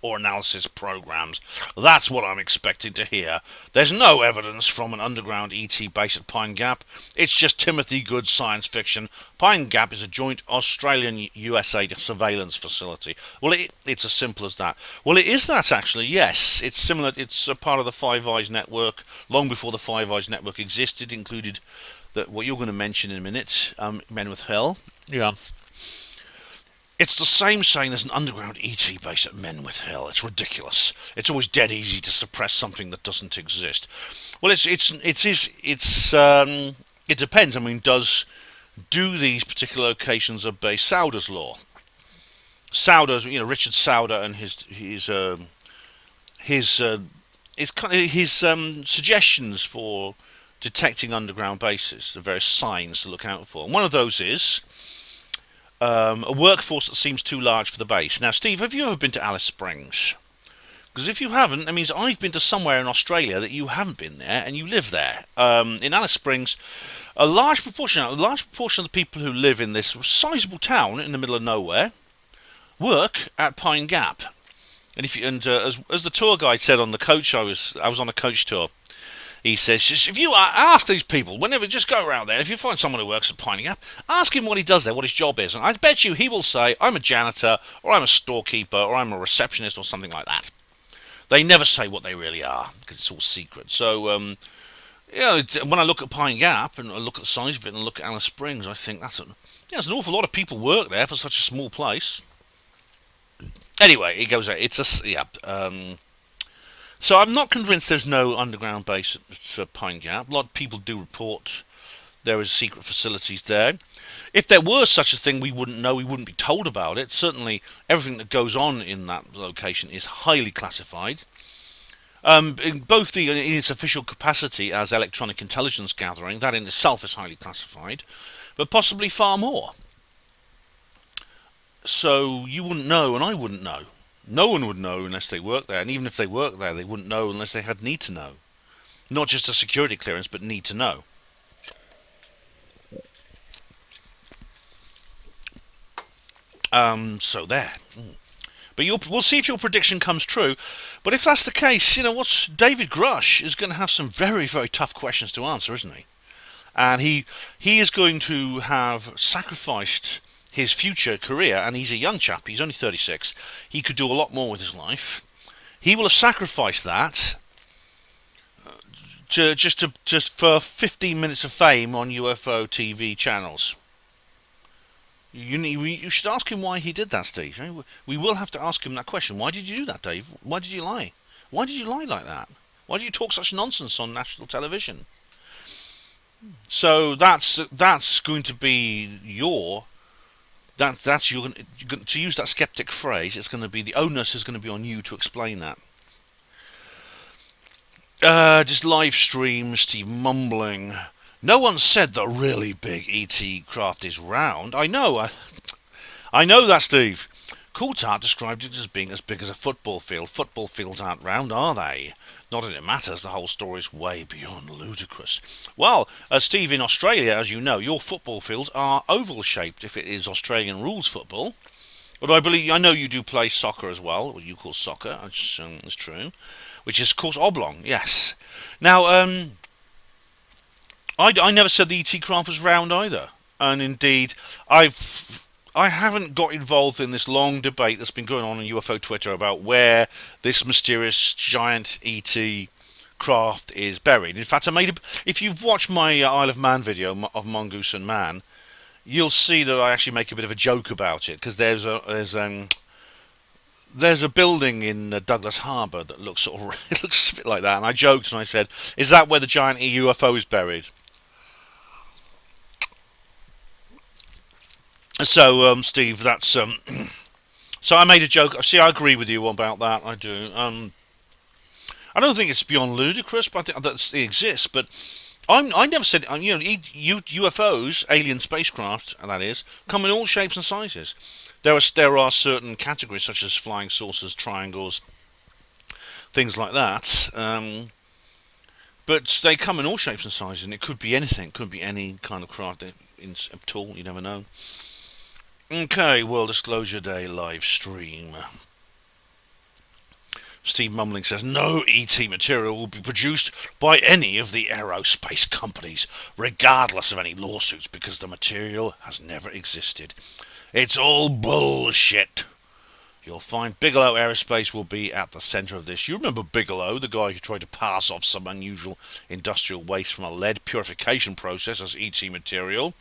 or analysis programs. That's what I'm expecting to hear. There's no evidence from an underground ET base at Pine Gap. It's just Timothy Good's science fiction. Pine Gap is a joint Australian-USA surveillance facility. Well, it's as simple as that. Well, it is that, actually, yes. It's similar. It's a part of the Five Eyes network. Long before the Five Eyes network existed, included what you're going to mention in a minute, Men with Hell. Yeah. It's the same saying there's an underground ET base at Men with Hell. It's ridiculous. It's always dead easy to suppress something that doesn't exist. Well, it depends. I mean, do these particular locations obey Sauder's law? Sauder's, Richard Sauder and his suggestions for detecting underground bases, the various signs to look out for. And one of those is a workforce that seems too large for the base. Now, Steve, have you ever been to Alice Springs? Because if you haven't, that means I've been to somewhere in Australia that you haven't been there, and you live there. In Alice Springs, a large proportion of the people who live in this sizable town in the middle of nowhere work at Pine Gap. And as the tour guide said on the coach, I was on a coach tour. He says, if you ask these people, whenever, just go around there, if you find someone who works at Pine Gap, ask him what he does there, what his job is. And I bet you he will say, I'm a janitor, or I'm a storekeeper, or I'm a receptionist, or something like that. They never say what they really are, because it's all secret. So, when I look at Pine Gap, and I look at the size of it, and look at Alice Springs, I think there's an awful lot of people work there for such a small place. Anyway, it goes. It's a yeah. So I'm not convinced there's no underground base at Pine Gap. A lot of people do report there is secret facilities there. If there were such a thing, we wouldn't know. We wouldn't be told about it. Certainly, everything that goes on in that location is highly classified. In both in its official capacity as electronic intelligence gathering, that in itself is highly classified, but possibly far more. So you wouldn't know, and I wouldn't know. No one would know unless they worked there, and even if they worked there, they wouldn't know unless they had need to know. Not just a security clearance, but need to know. So there. But we'll see if your prediction comes true. But if that's the case, what's David Grush is going to have some very, very tough questions to answer, isn't he? And he is going to have sacrificed his future career, and he's a young chap. He's only 36. He could do a lot more with his life. He will have sacrificed that just for 15 minutes of fame on UFO TV channels. You should ask him why he did that, Steve. We will have to ask him that question. Why did you do that, Dave? Why did you lie? Why did you lie like that? Why do you talk such nonsense on national television? So that's going to be that's you're going to use that skeptic phrase. It's going to be the onus is going to be on you to explain that. Just live stream, Steve mumbling. No one said the really big ET craft is round. I know that, Steve. Coulthard described it as being as big as a football field. Football fields aren't round, are they? Not that it matters, the whole story's way beyond ludicrous. Well, Steve, in Australia, as you know, your football fields are oval-shaped if it is Australian rules football. Although I know you do play soccer as well, what you call soccer, it's true. Which is, of course, oblong, yes. Now, I never said the ET craft was round either. And indeed, I haven't got involved in this long debate that's been going on UFO Twitter about where this mysterious giant ET craft is buried. In fact, if you've watched my Isle of Man video of Mongoose and Man, you'll see that I actually make a bit of a joke about it, because there's a building in Douglas Harbour that looks it looks a bit like that, and I joked and I said, "Is that where the giant UFO is buried?" So, Steve, that's so I made a joke. See, I agree with you about that. I do. I don't think it's beyond ludicrous, but I think that it exists. But I never said UFOs, alien spacecraft, that is, come in all shapes and sizes. There are certain categories such as flying saucers, triangles, things like that. But they come in all shapes and sizes, and it could be anything. It could be any kind of craft at all. You never know. Okay, World Disclosure Day live stream. Steve Mumbling says, no ET material will be produced by any of the aerospace companies, regardless of any lawsuits, because the material has never existed. It's all bullshit. You'll find Bigelow Aerospace will be at the centre of this. You remember Bigelow, the guy who tried to pass off some unusual industrial waste from a lead purification process as ET material?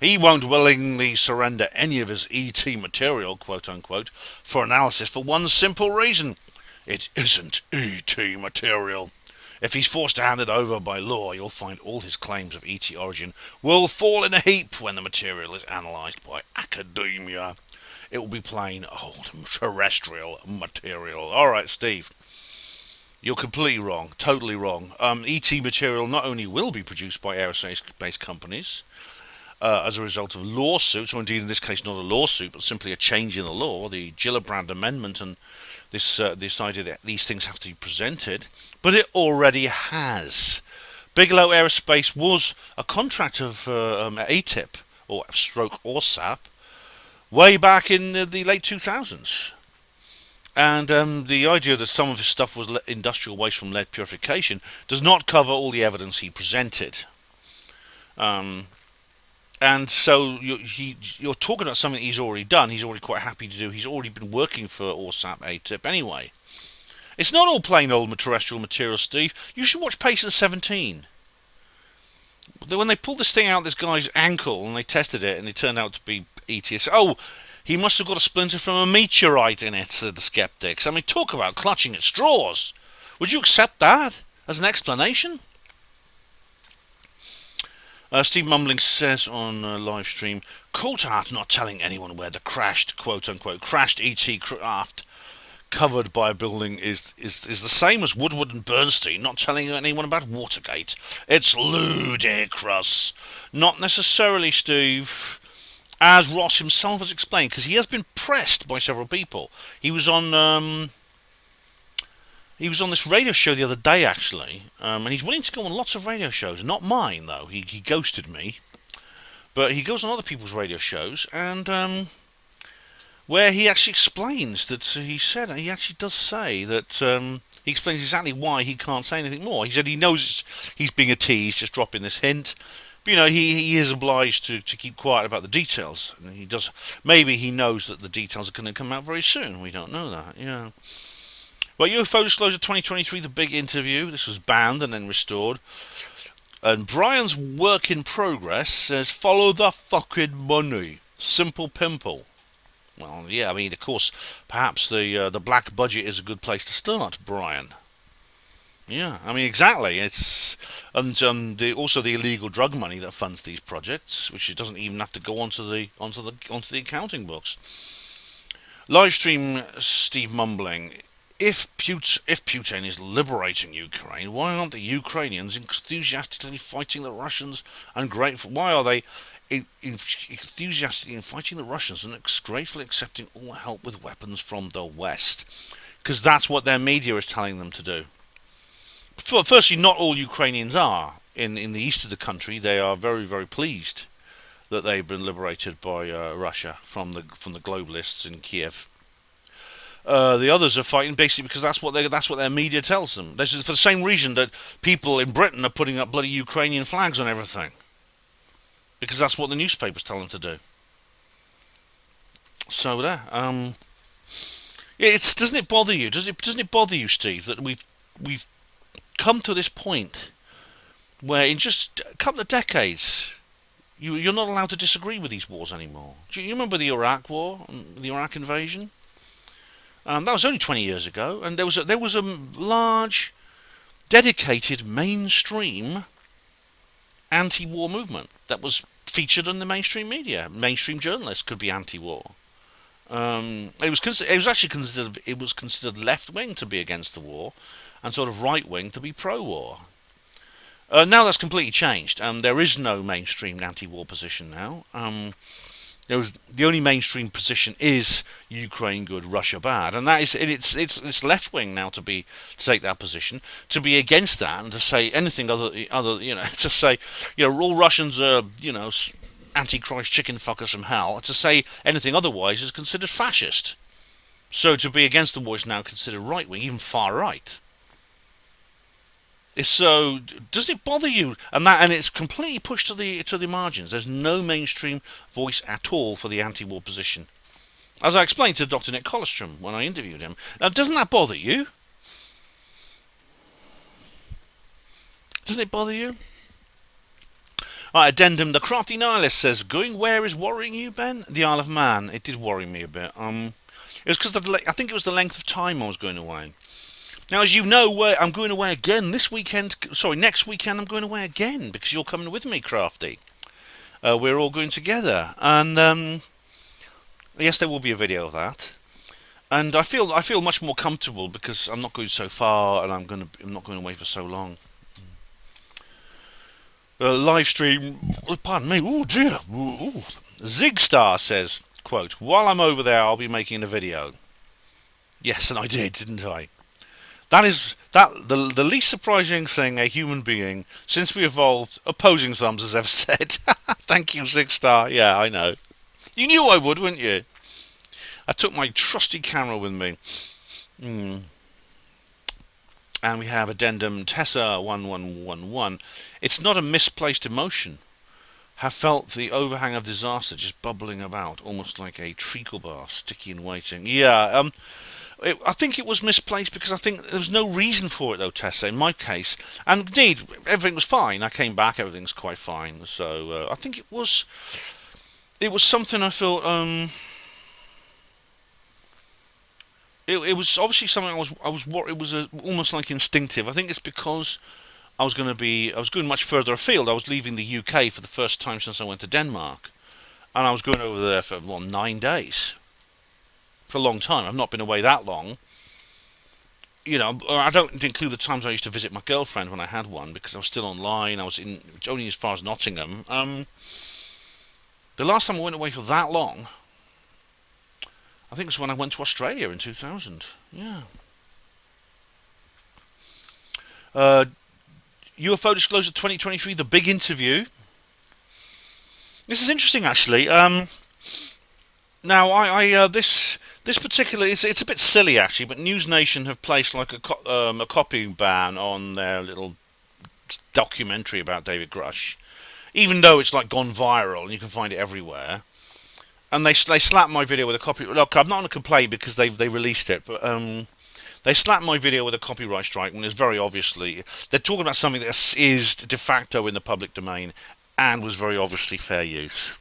He won't willingly surrender any of his ET material, quote-unquote, for analysis for one simple reason. It isn't ET material. If he's forced to hand it over by law, you'll find all his claims of ET origin will fall in a heap when the material is analysed by academia. It will be plain old terrestrial material. Alright, Steve. You're completely wrong. Totally wrong. ET material not only will be produced by aerospace companies, as a result of lawsuits, or indeed in this case not a lawsuit, but simply a change in the law, the Gillibrand Amendment, and this idea that these things have to be presented, but it already has. Bigelow Aerospace was a contract of ATIP, or stroke ORSAP, way back in the late 2000s. And the idea that some of his stuff was industrial waste from lead purification does not cover all the evidence he presented. And so you're talking about something he's already done. He's already quite happy to do. He's already been working for ORSAP ATIP anyway. It's not all plain old terrestrial material, Steve. You should watch Patient 17. When they pulled this thing out this guy's ankle and they tested it and it turned out to be ETS. Oh, He must have got a splinter from a meteorite in it, said the skeptics. I mean, talk about clutching at straws. Would you accept that as an explanation? Steve Mumbling says on live stream, Coulthard not telling anyone where the crashed, quote-unquote, crashed ET craft covered by a building is the same as Woodward and Bernstein not telling anyone about Watergate. It's ludicrous. Not necessarily, Steve, as Ross himself has explained, because he has been pressed by several people. He was on this radio show the other day, actually, and he's willing to go on lots of radio shows. Not mine, though. He ghosted me. But he goes on other people's radio shows, and where he actually explains that he actually does say that he explains exactly why he can't say anything more. He said he knows he's being a tease, just dropping this hint. But, he is obliged to keep quiet about the details. And he does. Maybe he knows that the details are going to come out very soon. We don't know that. Yeah. Well, UFO Disclosure 2023, the big interview. This was banned and then restored. And Brian's work in progress says, follow the fucking money. Simple pimple. Well, yeah, I mean, of course, perhaps the black budget is a good place to start, Brian. Yeah, I mean, exactly. It's also the illegal drug money that funds these projects, which it doesn't even have to go onto the accounting books. Live stream Steve Mumbling. If Putin is liberating Ukraine, why aren't the Ukrainians enthusiastically fighting the Russians and grateful? Why are they enthusiastically fighting the Russians and gratefully accepting all help with weapons from the West? Because that's what their media is telling them to do. Firstly, not all Ukrainians are. In the east of the country, they are very, very pleased that they've been liberated by Russia from the globalists in Kiev. The others are fighting basically because that's what their media tells them. This is for the same reason that people in Britain are putting up bloody Ukrainian flags on everything, because that's what the newspapers tell them to do. So there. Doesn't it bother you? Doesn't it bother you, Steve, that we've come to this point where in just a couple of decades you're not allowed to disagree with these wars anymore? Do you remember the Iraq War, the Iraq invasion? That was only 20 years ago, and there was a large, dedicated mainstream anti-war movement that was featured in the mainstream media. Mainstream journalists could be anti-war. It was considered left-wing to be against the war, and sort of right-wing to be pro-war. Now that's completely changed. There is no mainstream anti-war position now. The only mainstream position is Ukraine good, Russia bad, and that is it's left wing now to take that position, to be against that, and to say anything other to say all Russians are antichrist chicken fuckers from hell. To say anything otherwise is considered fascist. So to be against the war is now considered right wing, even far right. So does it bother you? And it's completely pushed to the margins. There's no mainstream voice at all for the anti-war position, as I explained to Dr. Nick Colostrum when I interviewed him. Now, doesn't that bother you? Doesn't it bother you? Addendum. The Crafty Nihilist says, "Going where is worrying you, Ben?" The Isle of Man. It did worry me a bit. It was because I think it was the length of time I was going away. Now, as you know, I'm going away again this weekend. Sorry, next weekend I'm going away again because you're coming with me, Crafty. We're all going together, and yes, there will be a video of that. And I feel much more comfortable because I'm not going so far, and I'm not going away for so long. Live stream. Pardon me. Oh dear. Ooh. Zigstar says, quote, "While I'm over there, I'll be making a video." Yes, and I did, didn't I? That is the least surprising thing a human being, since we evolved, opposing thumbs has ever said. Thank you, Zigstar. Yeah, I know. You knew I would, wouldn't you? I took my trusty camera with me. And we have addendum Tessa1111. It's not a misplaced emotion. Have felt the overhang of disaster just bubbling about, almost like a treacle bath, sticky and waiting. Yeah, I think it was misplaced because I think there was no reason for it, though, Tessa, in my case. And indeed, everything was fine. I came back, everything's quite fine. So I think it was something I felt It was obviously something it was almost like instinctive. I think it's because I was going much further afield. I was leaving the UK for the first time since I went to Denmark, and I was going over there for 9 days. For a long time. I've not been away that long. You know, I don't include the times I used to visit my girlfriend when I had one, because I was still online. I was only as far as Nottingham. The last time I went away for that long, I think it was when I went to Australia in 2000. Yeah. UFO Disclosure 2023, the big interview. This is interesting, actually. Now, this particular, it's a bit silly actually, but News Nation have placed like a copying ban on their little documentary about David Grush, even though it's like gone viral and you can find it everywhere. And they slapped my video with a copy. Look, I'm not going to complain because they released it, but they slapped my video with a copyright strike when it's very obviously they're talking about something that is de facto in the public domain and was very obviously fair use.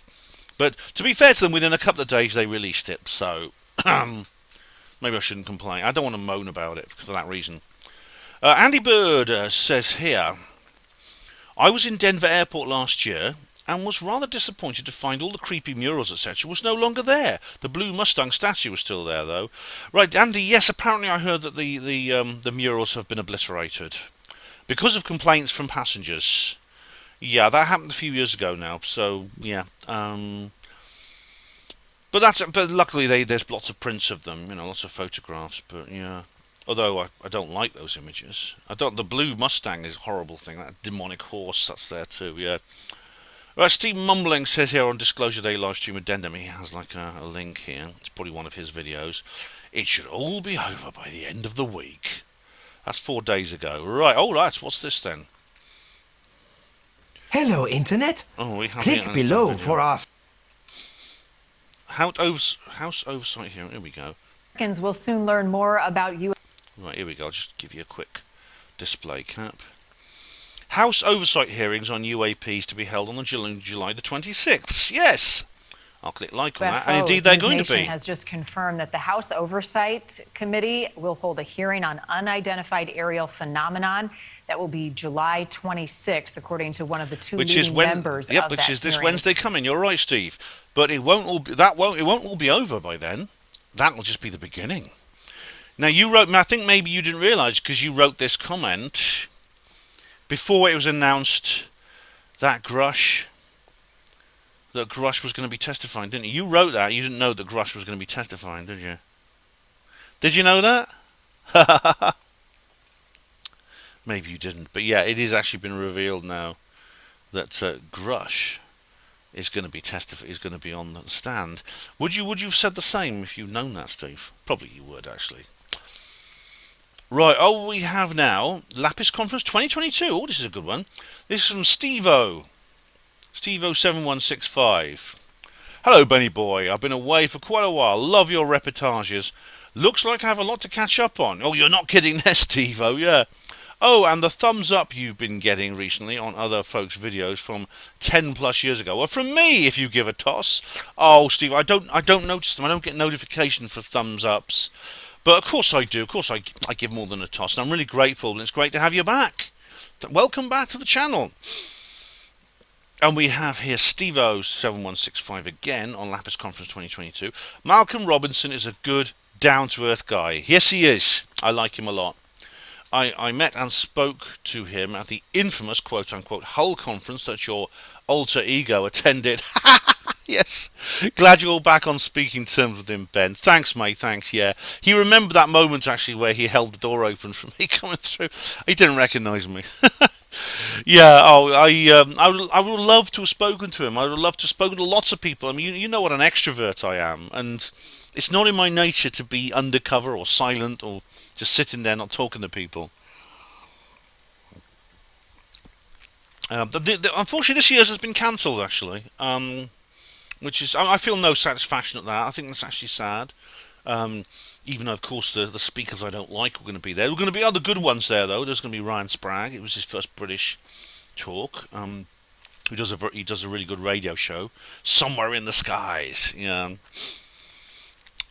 But to be fair to them, within a couple of days they released it, so maybe I shouldn't complain. I don't want to moan about it for that reason. Andy Bird says here, I was in Denver Airport last year and was rather disappointed to find all the creepy murals, etc. was no longer there. The blue Mustang statue was still there, though. Right, Andy, yes, apparently I heard that the murals have been obliterated because of complaints from passengers. Yeah, that happened a few years ago now, so yeah. But luckily there's lots of prints of them, you know, lots of photographs. But yeah, although I don't like those images. The blue Mustang is a horrible thing. That demonic horse that's there too. Yeah. Right, Steve Mumbling says here on Disclosure Day live stream addendum, he has like a link here. It's probably one of his videos. It should all be over by the end of the week. That's 4 days ago. Right. Oh, what's this then? Hello, Internet. Oh, we have Click below for us. House oversight here. Here we go. Americans will soon learn more about you. Right, here we go. I'll just give you a quick display cap. House oversight hearings on UAPs to be held on July the 26th. Yes. I'll click like on that. And indeed, they're going to be. Has just confirmed that the House Oversight Committee will hold a hearing on unidentified aerial phenomenon. That will be July 26th, according to one of the two leading members of that which is this hearing. Wednesday coming. You're right, Steve. But it won't all be over by then. That'll just be the beginning. Now you wrote. I think maybe you didn't realise because you wrote this comment before it was announced that Grush was going to be testifying, didn't you? You wrote that. You didn't know that Grush was going to be testifying, did you? Did you know that? Maybe you didn't, but yeah, it has actually been revealed now that Grush is going to be is going to be on the stand. Would you have said the same if you'd known that, Steve? Probably you would, actually. Right, we have now Lapis Conference 2022. Oh, this is a good one. This is from Steve-O. Steve-O7165. Hello, Benny boy. I've been away for quite a while. Love your reportages. Looks like I have a lot to catch up on. Oh, you're not kidding there, Steve-O, yeah. Oh, and the thumbs up you've been getting recently on other folks' videos from 10 plus years ago. Well, from me, if you give a toss. Oh, Steve, I don't notice them. I don't get notifications for thumbs ups. But of course I do. Of course I give more than a toss. And I'm really grateful, and it's great to have you back. Welcome back to the channel. And we have here Steve-O7165 again on Lapis Conference 2022. Malcolm Robinson is a good, down-to-earth guy. Yes, he is. I like him a lot. I met and spoke to him at the infamous quote-unquote Hull conference that your alter ego attended. Yes. Glad you're all back on speaking terms with him, Ben. Thanks, mate. Thanks, yeah. He remembered that moment, actually, where he held the door open for me coming through. He didn't recognise me. Yeah, I would love to have spoken to him. I would love to have spoken to lots of people. I mean, you know what an extrovert I am, and it's not in my nature to be undercover or silent or just sitting there not talking to people. Unfortunately, this year's has been cancelled, actually, which is I feel no satisfaction at that. I think that's actually sad. Even though, of course, the speakers I don't like are going to be there. There are going to be other good ones there, though. There's going to be Ryan Sprague. It was his first British talk. He does a really good radio show, Somewhere in the Skies. Yeah.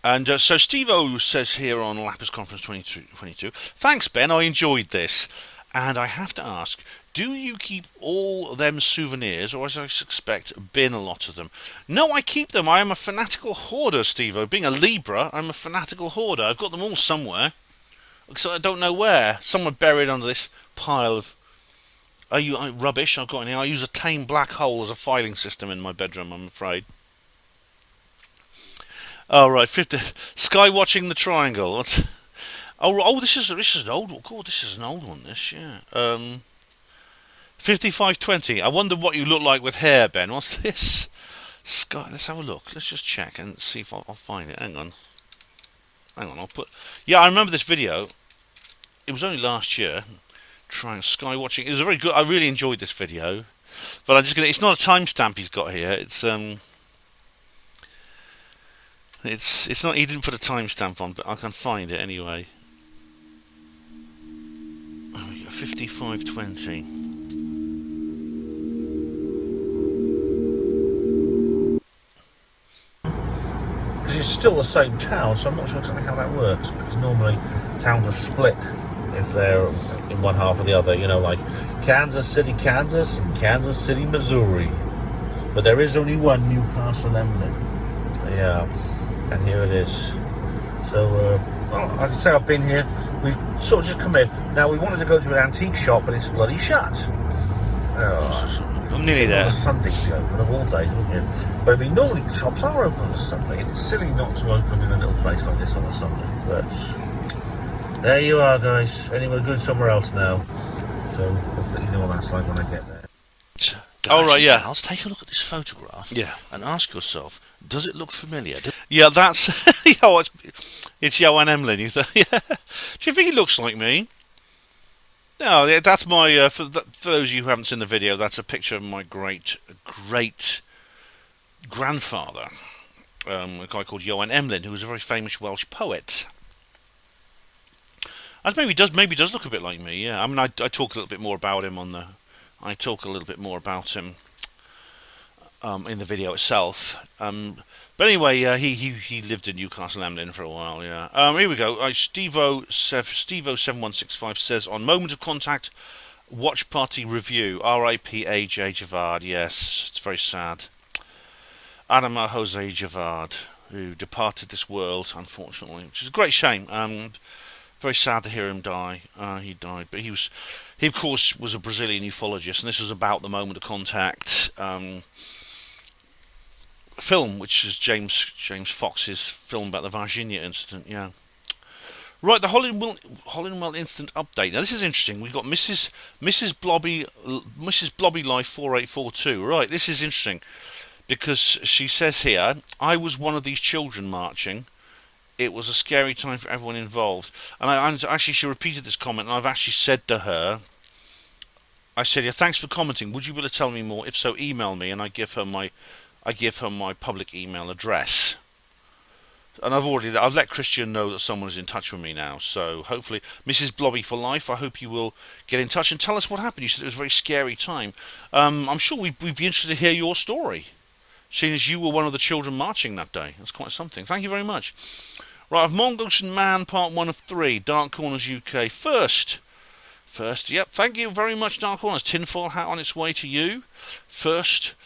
And so Steve-O says here on Lapis Conference 2022, thanks Ben, I enjoyed this. And I have to ask, do you keep all them souvenirs, or as I suspect, bin a lot of them? No, I keep them. I am a fanatical hoarder, Steve-O. Being a Libra, I'm a fanatical hoarder. I've got them all somewhere. So I don't know where. Somewhere buried under this pile of rubbish I've got in here. I use a tame black hole as a filing system in my bedroom, I'm afraid. Oh, right, 50. Sky watching the triangle. What's, this is an old one. God, this is an old one. This, yeah. 5520. I wonder what you look like with hair, Ben. What's this? Sky. Let's have a look. Let's just check and see if I'll find it. Hang on. I'll put. Yeah, I remember this video. It was only last year. Trying Sky watching. It was very good. I really enjoyed this video. But I'm just gonna. It's not a timestamp he's got here. It's not. He didn't put a timestamp on, but I can find it anyway. 5520. Because it's still the same town, so I'm not sure exactly how that works. Because normally towns are split if they're in one half or the other. You know, like Kansas City, Kansas, and Kansas City, Missouri. But there is only one Newcastle Emlyn. Yeah. And here it is. So, I can say I've been here. We've sort of just come in. Now, we wanted to go to an antique shop, but it's bloody shut. I'm nearly there. On a Sunday to be open, of all days, wouldn't you? But I mean, normally the shops are open on a Sunday. It's silly not to open in a little place like this on a Sunday. But there you are, guys. Anyway, we're going somewhere else now. So, I'll let you know what that's like when I get there. Oh, right, yeah. Let's take a look at this photograph. Yeah. And ask yourself, does it look familiar? Yeah, that's. It's Johan Emlyn. You yeah. Do you think he looks like me? No, yeah, that's my. For those of you who haven't seen the video, that's a picture of my great grandfather, a guy called Johan Emlyn, who was a very famous Welsh poet. And maybe he does look a bit like me. Yeah, I mean, I talk a little bit more about him in the video itself. But anyway, he lived in Newcastle Emlyn for a while. Yeah. Here we go. Stevo7165 says on Moment of Contact, Watch Party Review. R.I.P. A.J. Javard. Yes, it's very sad. Adama Jose Javard, who departed this world, unfortunately, which is a great shame. Very sad to hear him die. He died, but he of course was a Brazilian ufologist, and this was about the Moment of Contact film, which is James Fox's film about the Virginia incident. Yeah. Right, the Hollinwell incident update. Now this is interesting. We've got Mrs. Blobby Life 4842. Right, this is interesting because she says here, I was one of these children marching. It was a scary time for everyone involved. And actually, she repeated this comment, and I've actually said to her, I said, yeah, thanks for commenting. Would you be able to tell me more? If so, email me, and I give her my public email address. And I've let Christian know that someone is in touch with me now. So hopefully, Mrs. Blobby for Life, I hope you will get in touch and tell us what happened. You said it was a very scary time. I'm sure we'd be interested to hear your story, seeing as you were one of the children marching that day. That's quite something. Thank you very much. Right, I've Mongolian Man, part 1 of 3, Dark Corners UK. First, yep, thank you very much, Dark Corners. Tinfoil hat on its way to you. First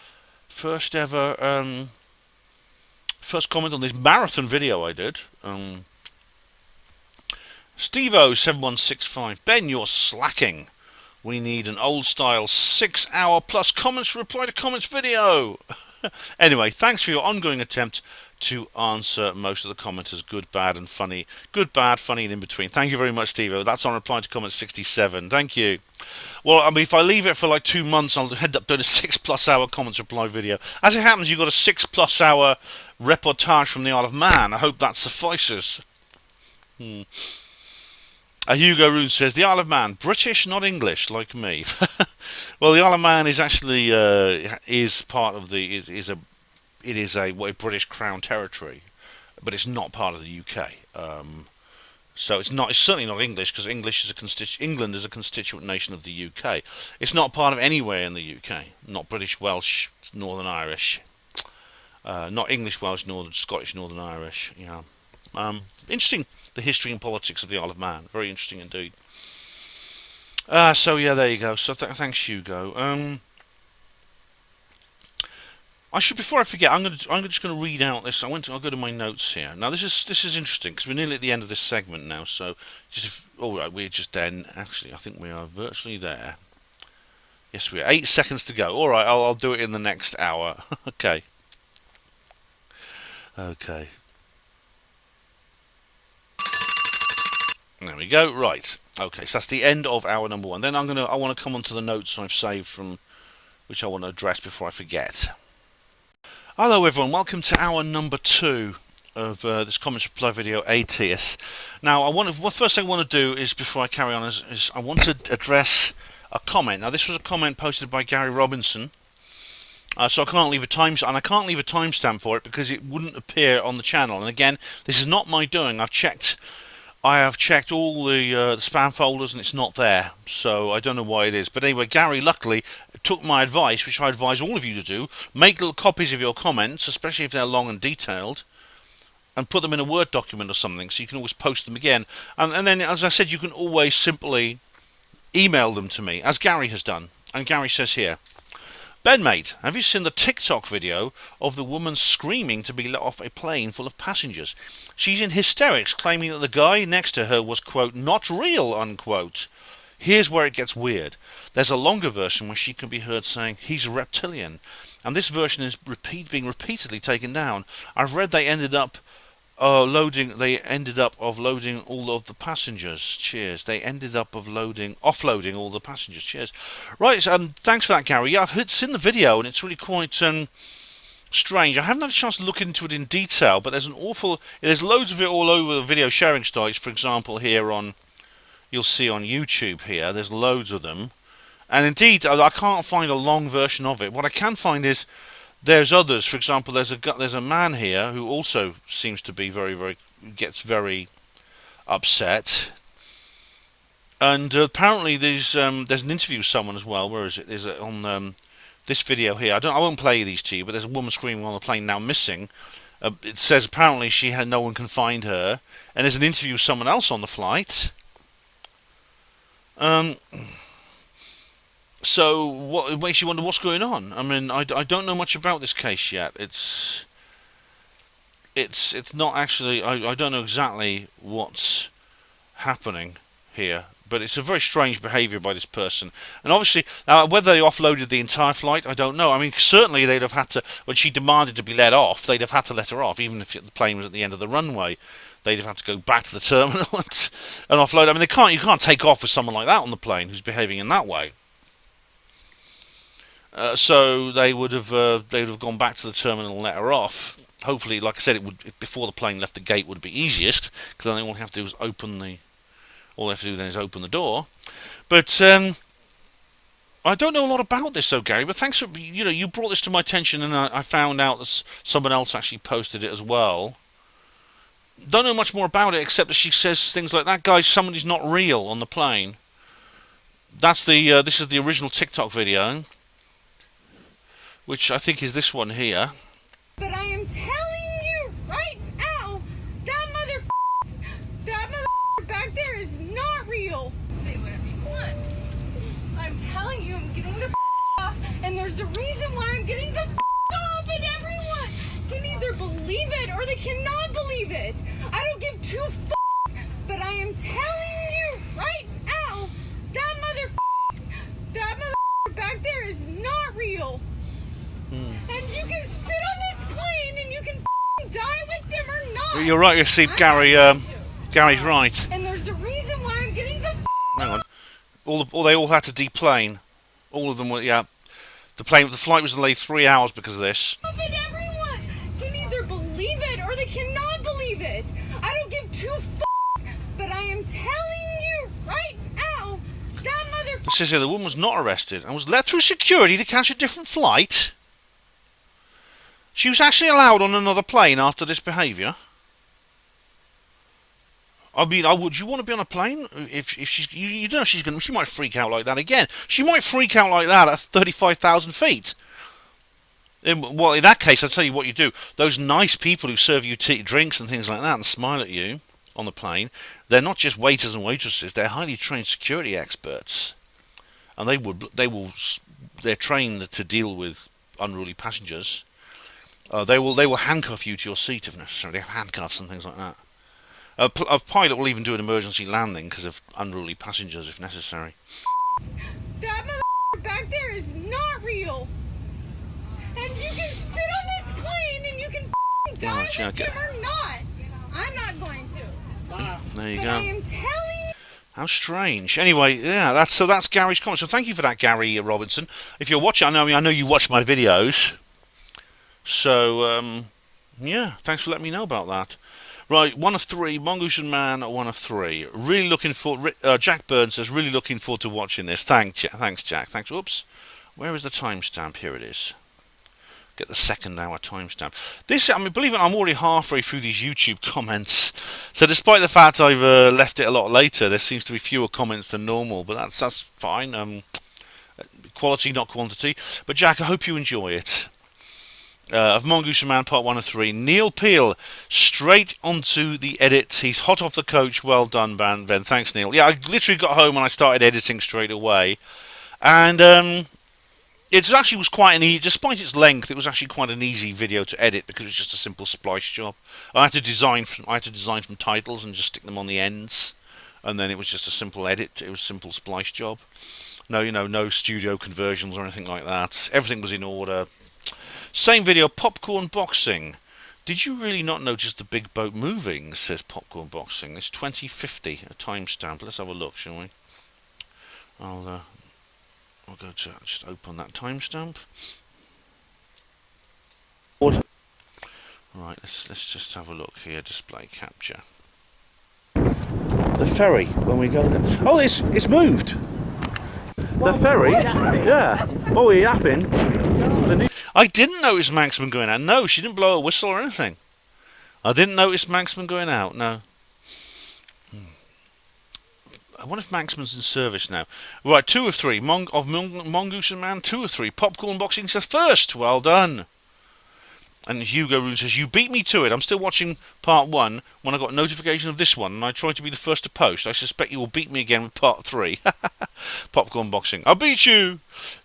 ever, first comment on this marathon video I did. Stevo7165, Ben, you're slacking. We need an old-style 6-hour plus comments reply to comments video. Anyway, thanks for your ongoing attempt to answer most of the commenters. Good, bad, and funny. Good, bad, funny, and in between. Thank you very much, Stevo. That's on reply to comment 67. Thank you. Well, I mean, if I leave it for like 2 months, I'll end up doing a 6+ hour comments reply video. As it happens, you've got a 6+ hour reportage from the Isle of Man. I hope that suffices. Hugo Roon says, the Isle of Man, British, not English, like me. Well, the Isle of Man is actually is part of the it is a British Crown territory, but it's not part of the UK. So it's certainly not English, because England is a constituent nation of the UK. It's not part of anywhere in the UK. Not British, Welsh, Northern Irish, not English, Welsh, Northern Scottish, Northern Irish. Yeah. Interesting, the history and politics of the Isle of Man. Very interesting indeed. So yeah, there you go. So thanks, Hugo. Before I forget, I'm just gonna read out this. I'll go to my notes here. Now this is interesting because we're nearly at the end of this segment now. So all right, we're just then. Actually, I think we are virtually there. Yes, we are. 8 seconds to go. All right, I'll do it in the next hour. Okay. Okay. There we go. Right. Okay. So that's the end of hour number 1. Then I want to come on to the notes I've saved from, which I want to address before I forget. Hello everyone, welcome to hour number 2 of this comments reply video, 80th. Now, the first thing I want to do is, before I carry on, is I want to address a comment. Now, this was a comment posted by Gary Robinson, so I can't leave a timestamp for it because it wouldn't appear on the channel. And again, this is not my doing. I have checked all the spam folders and it's not there, so I don't know why it is. But anyway, Gary luckily took my advice, which I advise all of you to do. Make little copies of your comments, especially if they're long and detailed, and put them in a Word document or something, so you can always post them again. And then, as I said, you can always simply email them to me, as Gary has done. And Gary says here, Ben mate, have you seen the TikTok video of the woman screaming to be let off a plane full of passengers? She's in hysterics, claiming that the guy next to her was, quote, not real, unquote. Here's where it gets weird. There's a longer version where she can be heard saying, he's a reptilian. And this version is being repeatedly taken down. I've read they ended up offloading all of the passengers. Cheers. They ended up offloading all the passengers. Cheers. Right, thanks for that, Gary. Yeah, I've seen the video and it's really quite strange. I haven't had a chance to look into it in detail, but there's loads of it all over the video sharing sites. For example, here you'll see on YouTube here, there's loads of them. And indeed, I can't find a long version of it. What I can find is there's others. For example, there's a man here who also seems to be gets very upset. And apparently there's an interview with someone as well. Where is it? Is it on this video here? I won't play these to you, but there's a woman screaming on the plane now missing. It says apparently no one can find her. And there's an interview with someone else on the flight. So it makes you wonder what's going on. I mean, I don't know much about this case yet. It's not actually. I don't know exactly what's happening here, but it's a very strange behaviour by this person. And obviously, whether they offloaded the entire flight, I don't know. I mean, certainly they'd have had to, when she demanded to be let off, they'd have had to let her off, even if the plane was at the end of the runway. They'd have had to go back to the terminal and offload. I mean, you can't take off with someone like that on the plane who's behaving in that way. So they would have gone back to the terminal and let her off. Hopefully, like I said, before the plane left the gate would be easiest, because then all they have to do is open the door. But I don't know a lot about this though, Gary. But thanks for you brought this to my attention, and I found out that someone else actually posted it as well. Don't know much more about it except that she says things like that. Guys, somebody's not real on the plane. That's this is the original TikTok video, which I think is this one here. But I am telling you right now, that motherfucker back there is not real. Say whatever you want. I'm telling you, I'm getting the off, and there's a reason why I'm getting the off, and everyone can either believe it or they cannot believe it. I don't give two but I am telling you right now, that motherfucker back there is not real. And you can sit on this plane and you can die with them or not. You're right, you see, Gary's right. And there's a reason why I'm getting the hang on. They all had to deplane. All of them were, yeah. The flight was delayed 3 hours because of this. Everyone can either believe it or they cannot believe it. I don't give two but I am telling you right now, that motherfucker. It says here the woman was not arrested and was let through security to catch a different flight. She was actually allowed on another plane after this behaviour. I mean, would you want to be on a plane if she's? You don't know she might freak out like that again. She might freak out like that at 35,000 feet. Well, in that case, I'll tell you what you do. Those nice people who serve you drinks and things like that and smile at you on the plane, they're not just waiters and waitresses, they're highly trained security experts. And they're trained to deal with unruly passengers. They will handcuff you to your seat if necessary. They have handcuffs and things like that. A pilot will even do an emergency landing because of unruly passengers if necessary. That mother back there is not real. And you can sit on this plane and you can die with him or not. I'm not going to. There you but go. I am telling you. How strange. Anyway, yeah, that's Gary's comment. So thank you for that, Gary Robinson. If you're watching, I know you watch my videos. So yeah, thanks for letting me know about that. Right, 1 of 3, Mongoose and Man, 1 of 3. Really looking for. Jack Burns says, really looking forward to watching this. Thanks, Jack. Thanks. Oops. Where is the timestamp? Here it is. Get the second hour timestamp. This, I mean, believe it, I'm already halfway through these YouTube comments. So despite the fact I've left it a lot later, there seems to be fewer comments than normal. But that's fine. Quality, not quantity. But Jack, I hope you enjoy it. Of Mongoose and Man, part 1 of 3. Neil Peel, straight onto the edit. He's hot off the coach. Well done, Ben. Thanks, Neil. Yeah, I literally got home and I started editing straight away. And it actually was quite an easy, despite its length, it was actually quite an easy video to edit because it was just a simple splice job. I had to design from titles and just stick them on the ends. And then it was just a simple edit. It was a simple splice job. No, no studio conversions or anything like that. Everything was in order. Same video, Popcorn Boxing. Did you really not notice the big boat moving, says Popcorn Boxing. It's 2050, a timestamp. Let's have a look, shall we? I'll go to just open that timestamp. Right, let's just have a look here, display capture. The ferry, when we go there. Oh, it's moved! The ferry? Yeah. Oh, we're yapping. I didn't notice Manxman going out. No, she didn't blow a whistle or anything. I didn't notice Manxman going out, no. I wonder if Manxman's in service now. Right, 2 of 3. Mongoose and Man, 2 of 3. Popcorn Boxing says first. Well done. And Hugo Rune says, you beat me to it. I'm still watching part 1 when I got notification of this one, and I tried to be the first to post. I suspect you will beat me again with part 3. Popcorn Boxing. I'll beat you.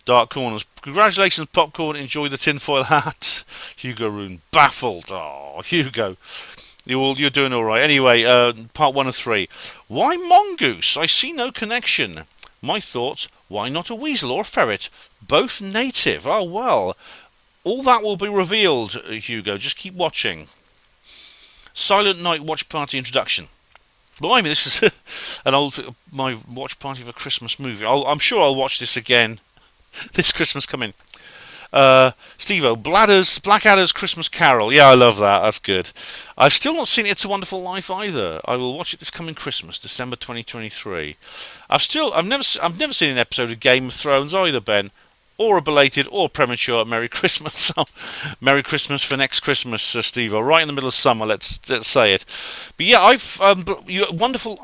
Dark Corners. Congratulations, Popcorn. Enjoy the tinfoil hat. Hugo Rune. Baffled. Oh, Hugo. You're doing all right. Anyway, part 1 of 3. Why Mongoose? I see no connection. My thoughts, why not a weasel or a ferret? Both native. Oh, well. All that will be revealed, Hugo. Just keep watching. Silent Night Watch Party introduction. Blimey, this is my watch party of a Christmas movie. I'm sure I'll watch this again this Christmas coming. Steve-O, Blackadder's Christmas Carol. Yeah, I love that. That's good. I've still not seen It's a Wonderful Life either. I will watch it this coming Christmas, December 2023. I've never seen an episode of Game of Thrones either, Ben. Or a belated or premature Merry Christmas. Merry Christmas for next Christmas, Steve. Right in the middle of summer, let's say it. But yeah, It's a Wonderful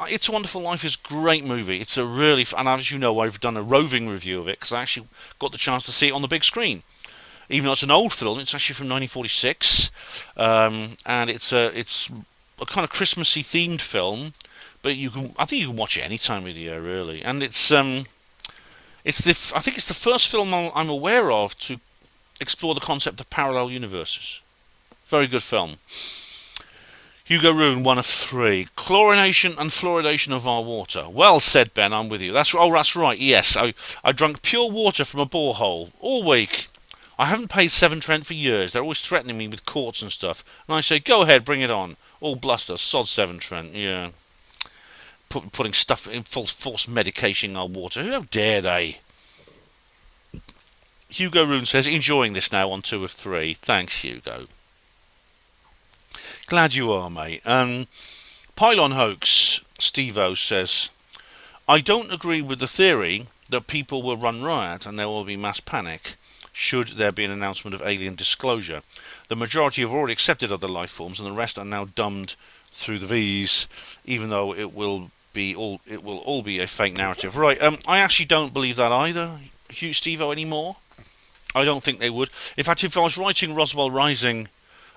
Life is a great movie. It's a really, and as you know, I've done a roving review of it because I actually got the chance to see it on the big screen. Even though it's an old film, it's actually from 1946, and it's a kind of Christmassy themed film. But I think you can watch it any time of the year, really, and I think it's the first film I'm aware of to explore the concept of parallel universes. Very good film. Hugo Rune, 1 of 3. Chlorination and fluoridation of our water. Well said, Ben. I'm with you. That's right. Yes, I drank pure water from a borehole all week. I haven't paid Severn Trent for years. They're always threatening me with courts and stuff. And I say, go ahead, bring it on. All bluster. Sod Severn Trent. Yeah. Putting stuff in false medication our water. How dare they? Hugo Rune says, enjoying this now on 2 of 3. Thanks, Hugo. Glad you are, mate. Pylon Hoax, Steve-O says, I don't agree with the theory that people will run riot and there will be mass panic should there be an announcement of alien disclosure. The majority have already accepted other life forms and the rest are now dumbed through the V's, even though it will all be a fake narrative. Right, I actually don't believe that either, Steve-O, anymore. I don't think they would. In fact, if I was writing Roswell Rising,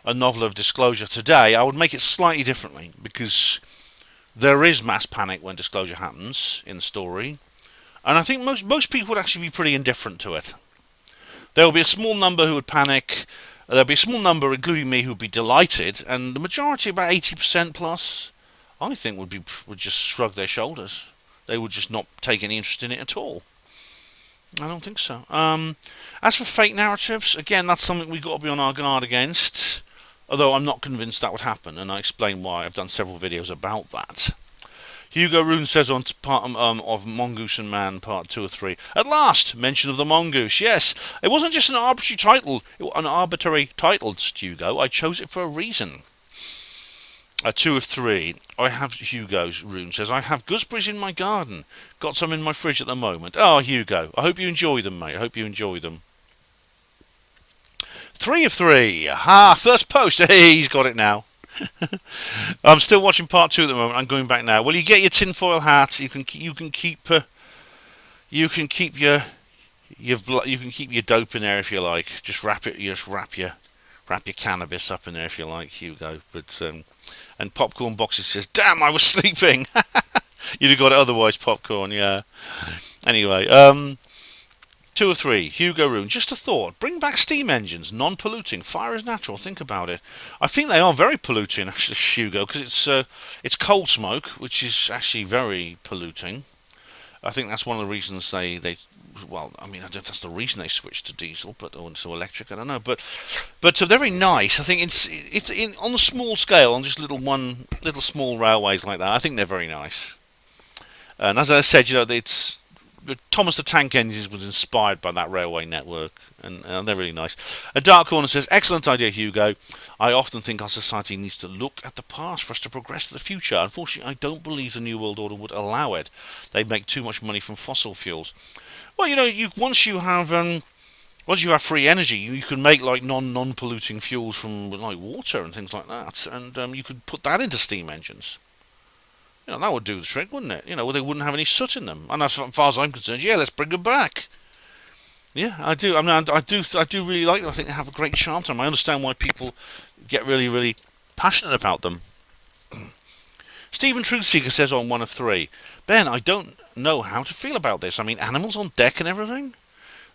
a novel of disclosure today, I would make it slightly differently, because there is mass panic when disclosure happens in the story, and I think most people would actually be pretty indifferent to it. There will be a small number who would panic. There'll be a small number, including me, who would be delighted, and the majority, about 80% plus, I think would just shrug their shoulders. They would just not take any interest in it at all. I don't think so. As for fake narratives, again, that's something we've got to be on our guard against. Although I'm not convinced that would happen, and I explain why. I've done several videos about that. Hugo Rune says on part of Mongoose and Man, part 2 or 3. At last, mention of the mongoose. Yes, it wasn't just an arbitrary title, Hugo. I chose it for a reason. 2 of 3. I have Hugo's Rune says, I have gooseberries in my garden. Got some in my fridge at the moment. Oh, Hugo, I hope you enjoy them, mate. I hope you enjoy them. 3 of 3. Ha! First post. Hey, he's got it now. I'm still watching part 2 at the moment. I'm going back now. Well, you get your tinfoil hat. You can keep your dope in there if you like. Just wrap your cannabis up in there if you like, Hugo. But and Popcorn Boxes says, "Damn, I was sleeping." You'd have got it otherwise, Popcorn. Yeah. Anyway, 2 of 3. Hugo Rune. Just a thought. Bring back steam engines, non-polluting. Fire is natural. Think about it. I think they are very polluting, actually, Hugo, because it's coal smoke, which is actually very polluting. I think that's one of the reasons they well, I mean, I don't know if that's the reason they switched to diesel, or to electric. I don't know, but they're very nice. I think it's on a small scale, on just little small railways like that. I think they're very nice. And as I said, it's Thomas the Tank Engines was inspired by that railway network, and they're really nice. A Dark Corner says, excellent idea, Hugo. I often think our society needs to look at the past for us to progress to the future. Unfortunately, I don't believe the New World Order would allow it. They'd make too much money from fossil fuels. Well, once you have free energy, you can make like non-polluting fuels from like water and things like that, and you could put that into steam engines. That would do the trick, wouldn't it? They wouldn't have any soot in them. And as far as I'm concerned, yeah, let's bring them back. Yeah, I do. I mean, I do really like them. I think they have a great charm to them. I understand why people get really, really passionate about them. Stephen Truthseeker says on 1 of 3, Ben, I don't know how to feel about this. I mean, animals on deck and everything?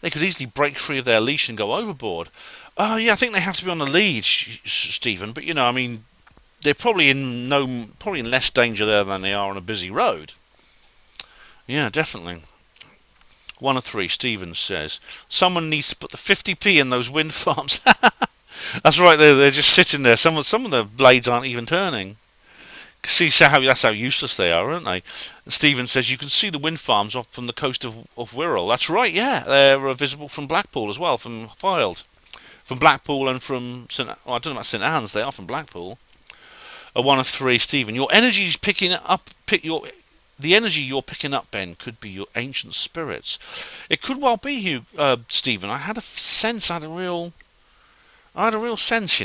They could easily break free of their leash and go overboard. Oh, yeah, I think they have to be on the lead, Stephen. But, I mean, they're probably in less danger there than they are on a busy road. Yeah, definitely. 1 of 3, Stephen says, someone needs to put the 50p in those wind farms. That's right, they're just sitting there. Some of the blades aren't even turning. See that's how useless they are, aren't they? Stephen says you can see the wind farms off from the coast of Wirral. That's right, yeah. They're visible from Blackpool as well, from Fylde. From Blackpool and from I don't know about St Anne's, they are from Blackpool. 1 of 3, Stephen. Your energy's picking up. The energy you're picking up, Ben, could be your ancient spirits. It could well be, Stephen. I had a sense. I had a real sense,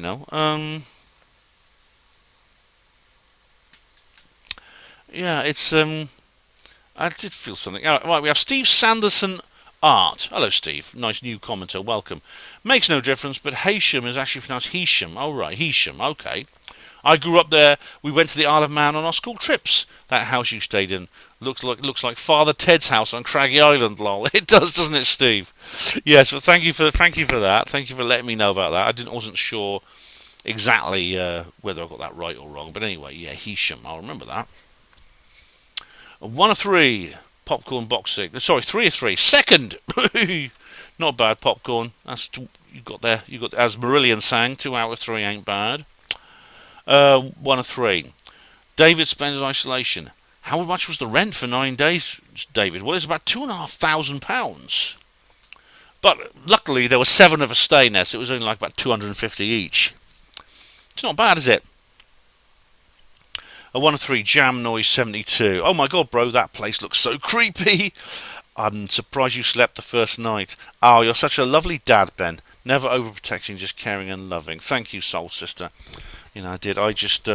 Yeah, it's I did feel something. Right, we have Steve Sanderson Art. Hello, Steve. Nice new commenter. Welcome. Makes no difference, but Heysham is actually pronounced Heysham. Oh, right, Heysham. Okay. I grew up there. We went to the Isle of Man on our school trips. That house you stayed in looks like Father Ted's house on Craggy Island. Lol. It does, doesn't it, Steve? Yes. Well, thank you for that. Thank you for letting me know about that. I wasn't sure exactly whether I got that right or wrong. But anyway, yeah, Heysham. I'll remember that. 1 of 3, Popcorn Boxing. Sorry, 3 of 3. Second, not bad, Popcorn. That's you got there. You got, as Marillion sang, 2 out of 3 ain't bad. 1 of 3. David spends isolation. How much was the rent for 9 days, David? Well, it's about £2,500. But luckily, there were 7 of us staying there, so it was only like about 250 each. It's not bad, is it? 1 of 3, Jam Noise 72. Oh my god, bro, that place looks so creepy. I'm surprised you slept the first night. Oh, you're such a lovely dad, Ben. Never overprotecting, just caring and loving. Thank you, soul sister. I did. I just,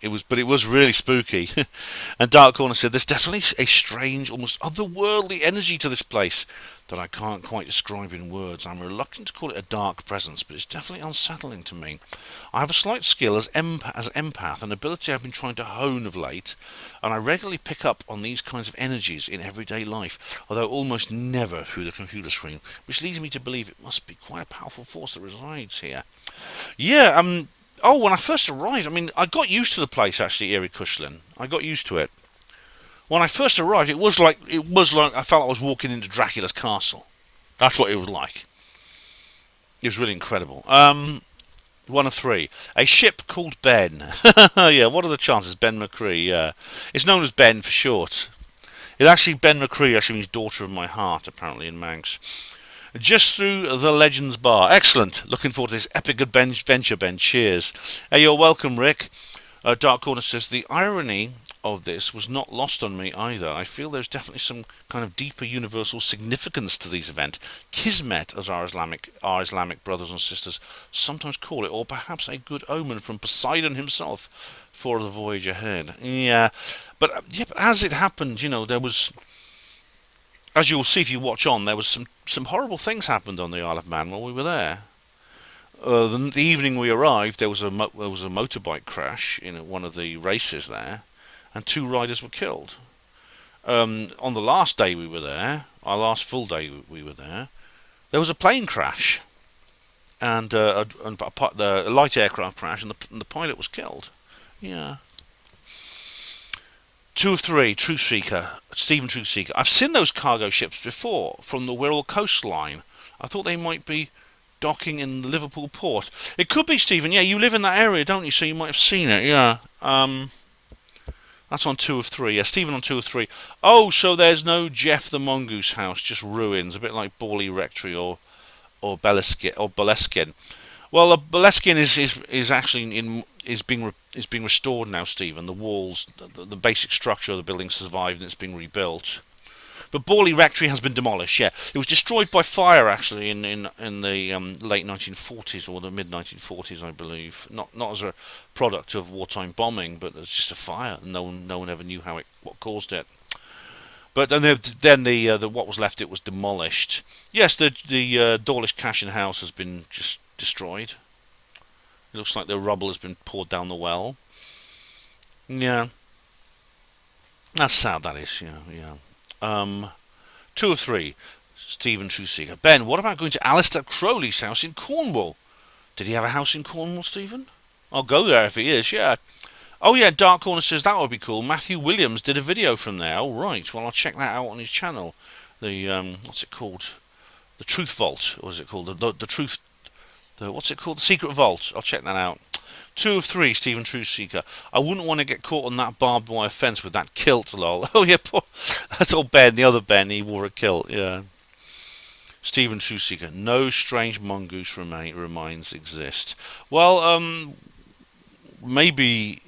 it was really spooky. And Dark Corner said, there's definitely a strange, almost otherworldly energy to this place that I can't quite describe in words. I'm reluctant to call it a dark presence, but it's definitely unsettling to me. I have a slight skill as empath, an ability I've been trying to hone of late, and I regularly pick up on these kinds of energies in everyday life, although almost never through the computer screen, which leads me to believe it must be quite a powerful force that resides here. Yeah, oh, when I first arrived, I mean, I got used to the place, actually, Erie Cushlin. I got used to it. When I first arrived, it was like I felt I was walking into Dracula's castle. That's what it was like. It was really incredible. 1 of 3. A ship called Ben. Yeah, what are the chances? Ben McCree, yeah. It's known as Ben for short. Ben McCree actually means daughter of my heart, apparently, in Manx. Just through the Legends Bar. Excellent. Looking forward to this epic adventure, Ben. Cheers. Hey, you're welcome, Rick. Dark Corner says, the irony of this was not lost on me either. I feel there's definitely some kind of deeper universal significance to these events. Kismet, as our Islamic brothers and sisters sometimes call it, or perhaps a good omen from Poseidon himself for the voyage ahead. Yeah, but as it happened, there was, as you'll see if you watch on, there was some horrible things happened on the Isle of Man while we were there. The evening we arrived, there was a motorbike crash in one of the races there, and 2 riders were killed. On the last day we were there, our last full day we were there was a plane crash, and the light aircraft crash, and the pilot was killed. Yeah. 2 of 3, Truth Seeker, Stephen Truth Seeker. I've seen those cargo ships before from the Wirral coastline. I thought they might be docking in the Liverpool port. It could be, Stephen. Yeah, you live in that area, don't you? So you might have seen it. Yeah. That's on 2 of 3. Yeah, Stephen on 2 of 3. Oh, so there's no Jeff the Mongoose house, just ruins, a bit like Borley Rectory or Boleskine. Well, Boleskine is actually being restored now, Stephen. The walls, the basic structure of the building survived, and it's being rebuilt. But Borley Rectory has been demolished. Yeah, it was destroyed by fire actually in the late 1940s or the mid 1940s, I believe. Not as a product of wartime bombing, but it's just a fire. No one ever knew what caused it. But then the what was left, it was demolished. Yes, the Dawlish Cashin house has been just destroyed. It looks like the rubble has been poured down the well. Yeah, that's sad. That is. Yeah. 2 of 3, Stephen Truseeker. Ben, what about going to Alistair Crowley's house in Cornwall? Did he have a house in Cornwall, Stephen? I'll go there if he is, yeah. Oh yeah, Dark Corner says that would be cool. Matthew Williams did a video from there. Oh right, well I'll check that out on his channel. The what's it called? The Truth Vault, or is it called the Truth? What's it called? The Secret Vault. I'll check that out. 2 of 3, Stephen Truseeker. I wouldn't want to get caught on that barbed wire fence with that kilt, lol. Oh yeah, that's all Ben, the other Ben, he wore a kilt, yeah. Stephen Truseeker. No strange mongoose remains exist. Well, maybe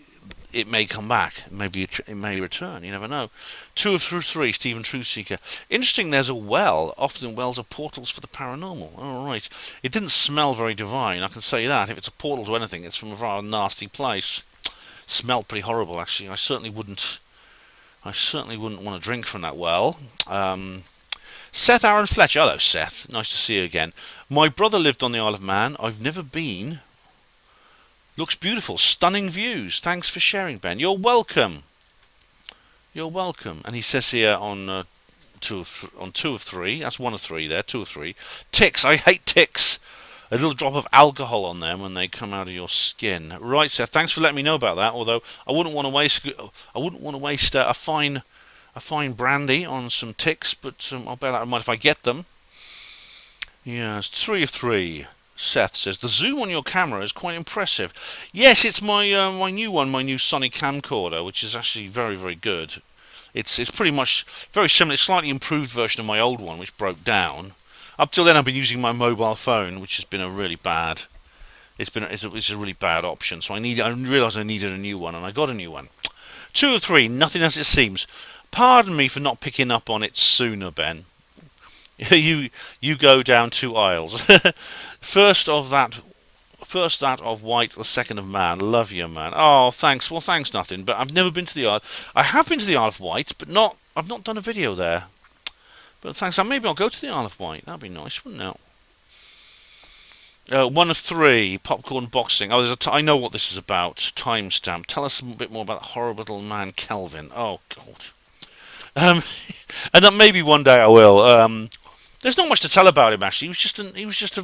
it may come back. Maybe it may return. You never know. 2 of 3, Stephen Truseeker. Interesting, there's a well. Often wells are portals for the paranormal. All right. It didn't smell very divine, I can say that. If it's a portal to anything, it's from a rather nasty place. Smelled pretty horrible, actually. I certainly wouldn't want to drink from that well. Seth Aaron Fletcher. Hello, Seth. Nice to see you again. My brother lived on the Isle of Man. I've never been. Looks beautiful. Stunning views. Thanks for sharing, Ben. You're welcome. You're welcome. And he says here on 2 of 3. That's 1 of 3 there. 2 of 3. Ticks. I hate ticks. A little drop of alcohol on them when they come out of your skin. Right, Seth. Thanks for letting me know about that. Although I wouldn't want to waste a fine brandy on some ticks, but I'll bear that in mind if I get them. Yes, 3 of 3. Seth says, the zoom on your camera is quite impressive. Yes, it's my new one, my new Sony camcorder, which is actually very, very good. It's pretty much very similar, it's a slightly improved version of my old one, which broke down. Up till then, I've been using my mobile phone, which has been a really bad. It's a really bad option. So I realised I needed a new one, and I got a new one. 2 of 3, nothing as it seems. Pardon me for not picking up on it sooner, Ben. You go down 2 aisles. First of that First that of White, the second of Man. Love you, man. Oh, thanks. Well, thanks, nothing. But I've never been to the Isle. I have been to the Isle of Wight, but I've not done a video there. But thanks. Maybe I'll go to the Isle of Wight. That'd be nice, wouldn't it? 1 of 3, popcorn boxing. Oh, I know what this is about. Timestamp. Tell us a bit more about the horrible little man, Kelvin. Oh, God. And then maybe one day I will. There's not much to tell about him, actually. He was just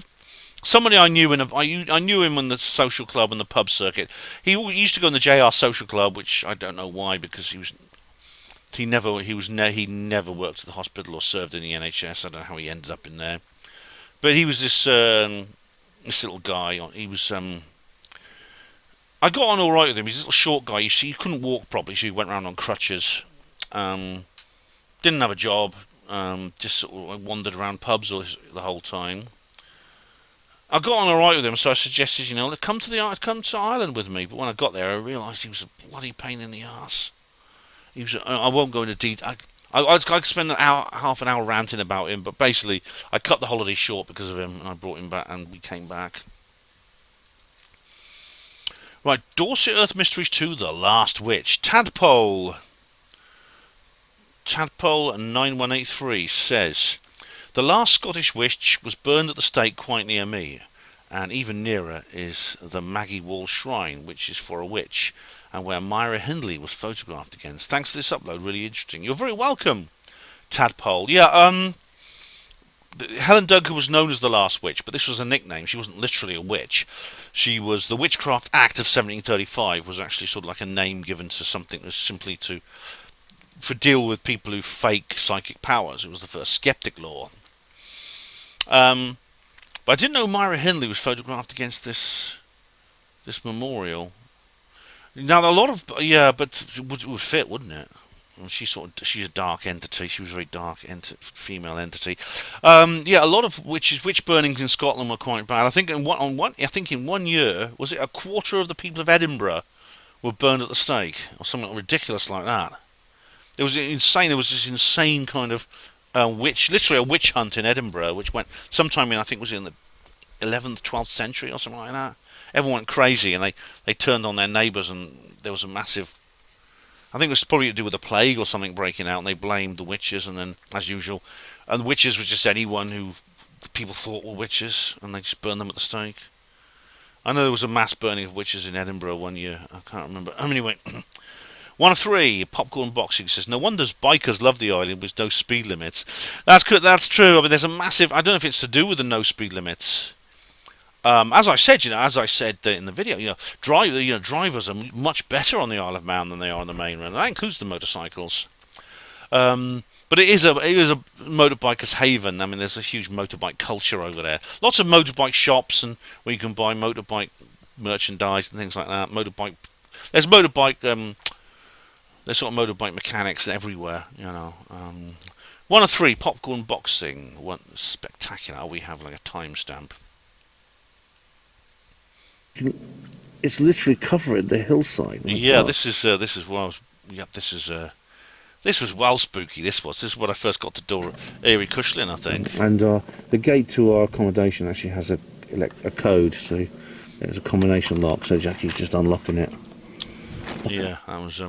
somebody I knew. I knew him on the social club and the pub circuit. He used to go in the JR social club, which I don't know why, because he never worked at the hospital or served in the NHS. I don't know how he ended up in there. But he was this little guy. He was. I got on all right with him. He's a little short guy. You see, he couldn't walk properly, so he went around on crutches. Didn't have a job. Just sort of wandered around pubs the whole time. I got on all right with him, so I suggested, come to Ireland with me. But when I got there, I realised he was a bloody pain in the arse. He was. I won't go into detail. I could spend half an hour ranting about him, but basically I cut the holiday short because of him, and I brought him back, and we came back. Right, Dorset Earth Mysteries 2, The Last Witch. Tadpole 9183 says, the last Scottish witch was burned at the stake quite near me, and even nearer is the Maggie Wall Shrine, which is for a witch, and where Myra Hindley was photographed against. Thanks for this upload, really interesting. You're very welcome, Tadpole. Yeah, Helen Duncan was known as the Last Witch, but this was a nickname. She wasn't literally a witch. She was the Witchcraft Act of 1735 was actually sort of like a name given to something that was simply for deal with people who fake psychic powers. It was the first skeptic law. But I didn't know Myra Hindley was photographed against this memorial. Now a lot of but it would fit, wouldn't it? She's a dark entity. She was a very dark female entity. A lot of witch burnings in Scotland were quite bad. I think in one year, was it a quarter of the people of Edinburgh were burned at the stake or something ridiculous like that. It was insane. There was this insane kind of literally a witch hunt in Edinburgh, which went sometime I think it was in the 11th, 12th century or something like that. Everyone went crazy, and they turned on their neighbours, and there was a massive. I think it was probably to do with a plague or something breaking out, and they blamed the witches, and then, as usual, and the witches were just anyone who people thought were witches, and they just burned them at the stake. I know there was a mass burning of witches in Edinburgh one year. I can't remember. Anyway, 1 of 3, popcorn boxing says, no wonder bikers love the island with no speed limits. That's true. I mean, there's a massive. I don't know if it's to do with the no speed limits. As I said in the video, drivers are much better on the Isle of Man than they are on the mainland. That includes the motorcycles. But it is a motorbikers' haven. I mean, there's a huge motorbike culture over there. Lots of motorbike shops and where you can buy motorbike merchandise and things like that. There's sort of motorbike mechanics everywhere. 1 of 3, popcorn boxing. One spectacular. We have like a timestamp. It's literally covering the hillside. Yeah, this is what I was. Yeah, this was well spooky. This is what I first got to door Erie Cushlin, I think. And the gate to our accommodation actually has a code, so there's a combination lock. So Jackie's just unlocking it. Yeah, that was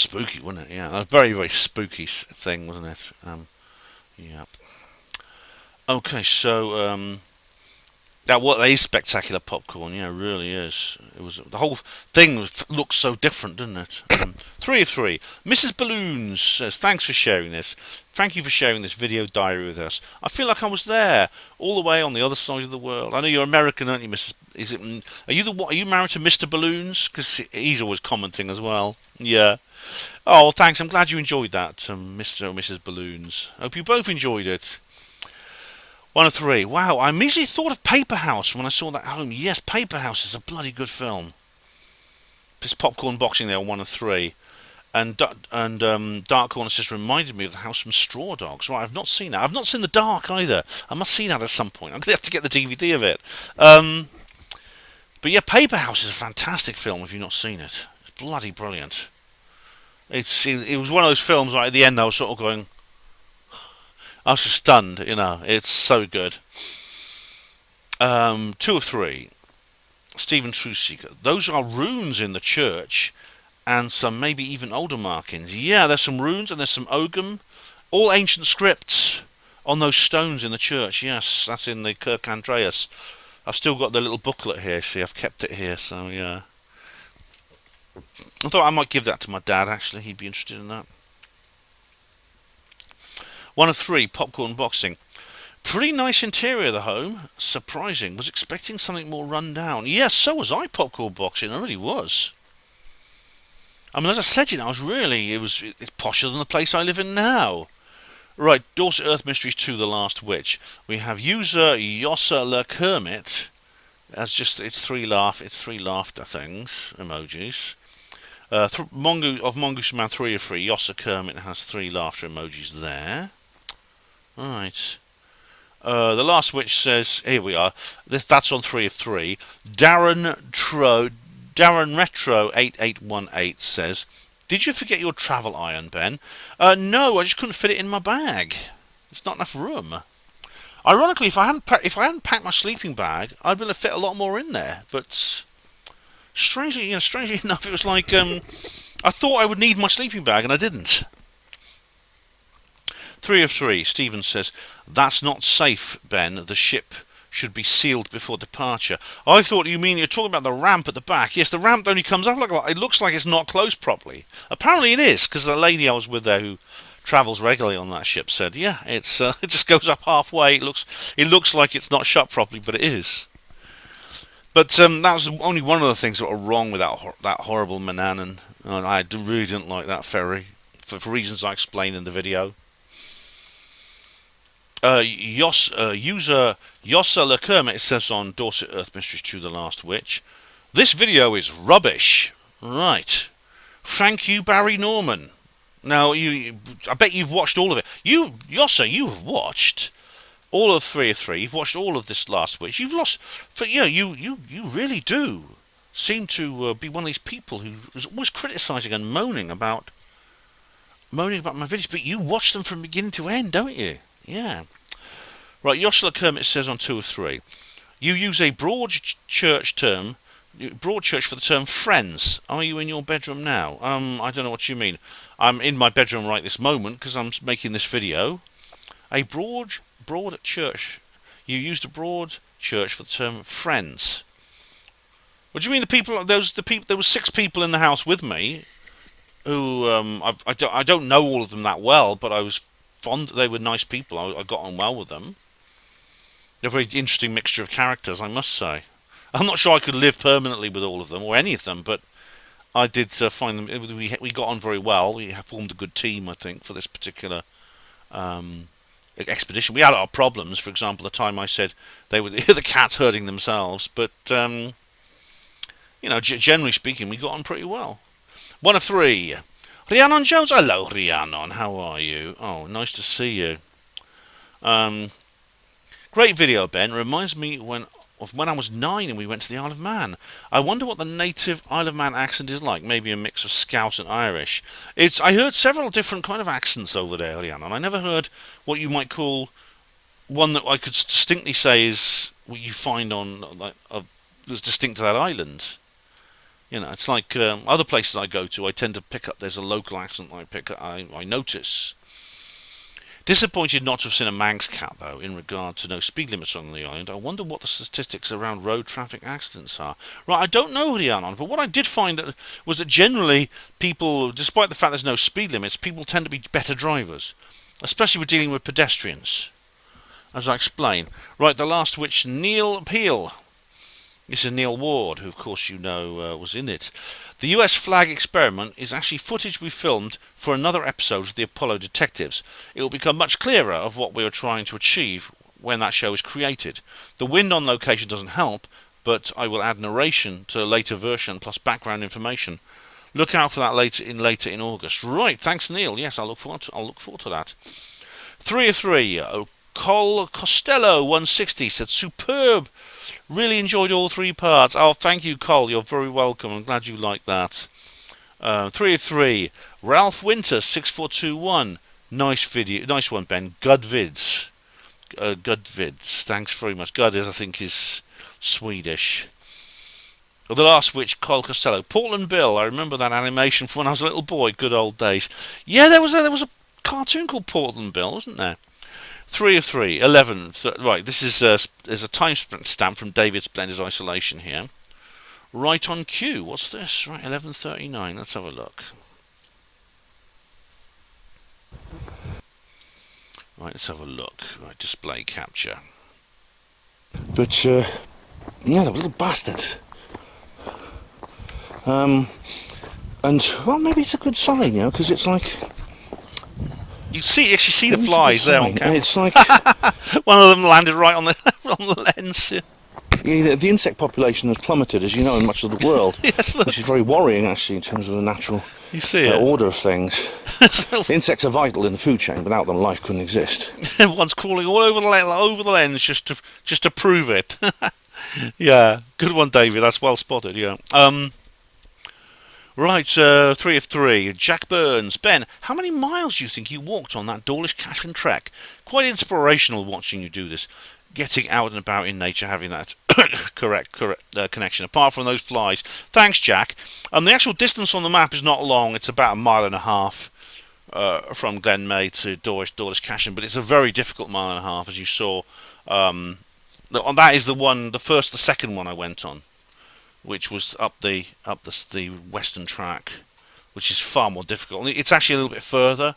spooky, wasn't it? Yeah, that was a very, very spooky thing, wasn't it? Yeah. Okay, so that is spectacular popcorn. Yeah, it really is. It was the whole thing looked so different, didn't it? 3 of 3. Mrs. Balloons says, thanks for sharing this. Thank you for sharing this video diary with us. I feel like I was there, all the way on the other side of the world. I know you're American, aren't you, Mrs. Are you married to Mr. Balloons? Because he's always commenting as well. Yeah. Oh, thanks. I'm glad you enjoyed that, Mr. and Mrs. Balloons. Hope you both enjoyed it. 1 of 3. Wow, I immediately thought of Paper House when I saw that home. Yes, Paper House is a bloody good film. This popcorn boxing there, 1 of 3. And Dark Corner just reminded me of the house from Straw Dogs. Right, I've not seen that. I've not seen The Dark either. I must see that at some point. I'm going to have to get the DVD of it. But yeah, Paper House is a fantastic film if you've not seen it. It's bloody brilliant. It was one of those films, right, at the end I was sort of going... I was just stunned, It's so good. 2 of 3. Stephen Trueseeker. Those are runes in the church, and some maybe even older markings. Yeah, there's some runes and there's some Ogham. All ancient scripts on those stones in the church. Yes, that's in the Kirk Andreas. I've still got the little booklet here. See, I've kept it here. So yeah, I thought I might give that to my dad. Actually, he'd be interested in that. 1 of 3. Popcorn boxing. Pretty nice interior of the home. Surprising. Was expecting something more run down. Yes, so was I. Popcorn boxing. I really was. I mean, as I said, it's posher than the place I live in now. Right, Dorset Earth Mysteries 2, The Last Witch. We have user Yossa Le Kermit. It's three laughter things, emojis. Mongoose Man 3 of 3, Yossa Kermit has 3 laughter emojis there. Right. The Last Witch says, here we are. That's on 3 of 3. Darren Retro 8818 says, "Did you forget your travel iron, Ben?" No, I just couldn't fit it in my bag. There's not enough room. Ironically, if I hadn't packed my sleeping bag, I'd be able to fit a lot more in there. But strangely enough, it was like I thought I would need my sleeping bag, and I didn't. 3 of 3. Stephen says, "That's not safe, Ben. The ship should be sealed before departure." I thought you're talking about the ramp at the back. Yes, the ramp only comes up it looks like it's not closed properly. Apparently it is, because the lady I was with there who travels regularly on that ship said, yeah, it just goes up halfway. It looks like it's not shut properly, but it is. But that was only one of the things that were wrong with that horrible Manannan. I really didn't like that ferry for reasons I explained in the video. User Yossa Le Kermit says on Dorset Earth Mysteries 2, The Last Witch, "This video is rubbish." Right. Thank you, Barry Norman. Now, I bet you've watched all of it. Yossa, you have watched all of 3 of 3. You've watched all of this Last Witch. You've lost... You really do seem to be one of these people who is always criticising and moaning about my videos, but you watch them from beginning to end, don't you? Yeah. Right, Yoshla Kermit says on 2 of 3, "You use a broad church for the term friends. Are you in your bedroom now?" I don't know what you mean. I'm in my bedroom right this moment because I'm making this video. A broad church. You used a broad church for the term friends. What do you mean? There were 6 people in the house with me who I don't know all of them that well, but I was fond. They were nice people. I got on well with them. They're a very interesting mixture of characters, I must say. I'm not sure I could live permanently with all of them or any of them, but I did find them. We got on very well. We formed a good team, I think, for this particular expedition. We had our problems. For example, the time I said they were the cats hurting themselves, but generally speaking, we got on pretty well. 1 of 3. Emlyn-Jones. Hello, Rhiannon. How are you? Oh, nice to see you. Great video, Ben. Reminds me of when I was 9 and we went to the Isle of Man. I wonder what the native Isle of Man accent is like. Maybe a mix of Scouse and Irish. I heard several different kind of accents over there, Rhiannon. I never heard what you might call one that I could distinctly say is what you find that's distinct to that island. It's like other places I go to, I tend to pick up, there's a local accent I notice. Disappointed not to have seen a Manx cat, though, in regard to no speed limits on the island. I wonder what the statistics around road traffic accidents are. Right, I don't know, Rhiannon, but what I did find was that generally people, despite the fact there's no speed limits, people tend to be better drivers, especially with dealing with pedestrians, as I explain. Right, The Last Witch, Neil Peel. This is Neil Ward, who of course was in it. The US flag experiment is actually footage we filmed for another episode of the Apollo Detectives. It will become much clearer of what we are trying to achieve when that show is created. The wind on location doesn't help, but I will add narration to a later version plus background information. Look out for that later in August. Right, thanks Neil. Yes, I'll look forward to that. 3 of 3. Col Costello 160 said superb. Really enjoyed all 3 parts. Oh, thank you, Cole. You're very welcome. I'm glad you like that. 3 of 3. Ralph Winter 6421. Nice video. Nice one, Ben. Good vids. Gudvids, thanks very much. Gudvids, I think, is Swedish. The Last Witch, Cole Costello. Portland Bill, I remember that animation from when I was a little boy, good old days. Yeah, there was a cartoon called Portland Bill, wasn't there? 3 of 3, 11. Right, this is there's a time stamp from David's Blended Isolation here. Right on cue. What's this? Right, 11:39. Let's have a look. Right, let's have a look. Right, display capture. But, yeah, the little bastards. And, well, maybe it's a good sign, because it's like... You actually see the flies there on camera. It's like... One of them landed right on the on the lens. Yeah, the insect population has plummeted, as you know, in much of the world. Yes, look. Which is very worrying, actually, in terms of the natural order of things. Insects are vital in the food chain. Without them, life couldn't exist. Everyone's crawling all over the lens just to prove it. Yeah, good one, David. That's well spotted. Yeah. Right, 3 of 3. Jack Burns. Ben, how many miles do you think you walked on that Dawlish Cashin trek? Quite inspirational watching you do this. Getting out and about in nature, having that correct connection. Apart from those flies. Thanks, Jack. The actual distance on the map is not long. It's about 1.5 miles from Glen May to Dawlish Cashin, but it's a very difficult 1.5 miles, as you saw. That is the second one I went on, which was up the western track, which is far more difficult. It's actually a little bit further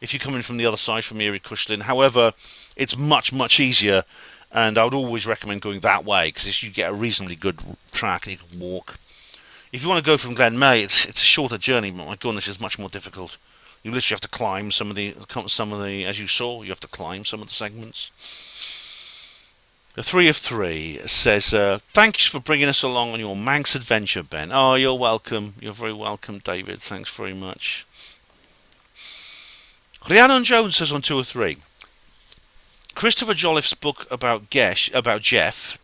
if you come in from the other side from Erie Cushlin. However, it's much easier, and I would always recommend going that way because you get a reasonably good track and you can walk. If you want to go from Glen May, it's a shorter journey, but my goodness, it's much more difficult. You literally have to climb some of the, as you saw, you have to climb some of the segments. The 3 of 3 says, thanks for bringing us along on your Manx adventure, Ben. Oh, you're welcome. You're very welcome, David. Thanks very much. Rhiannon Jones says on 2 of 3, Christopher Jolliffe's book about Jeff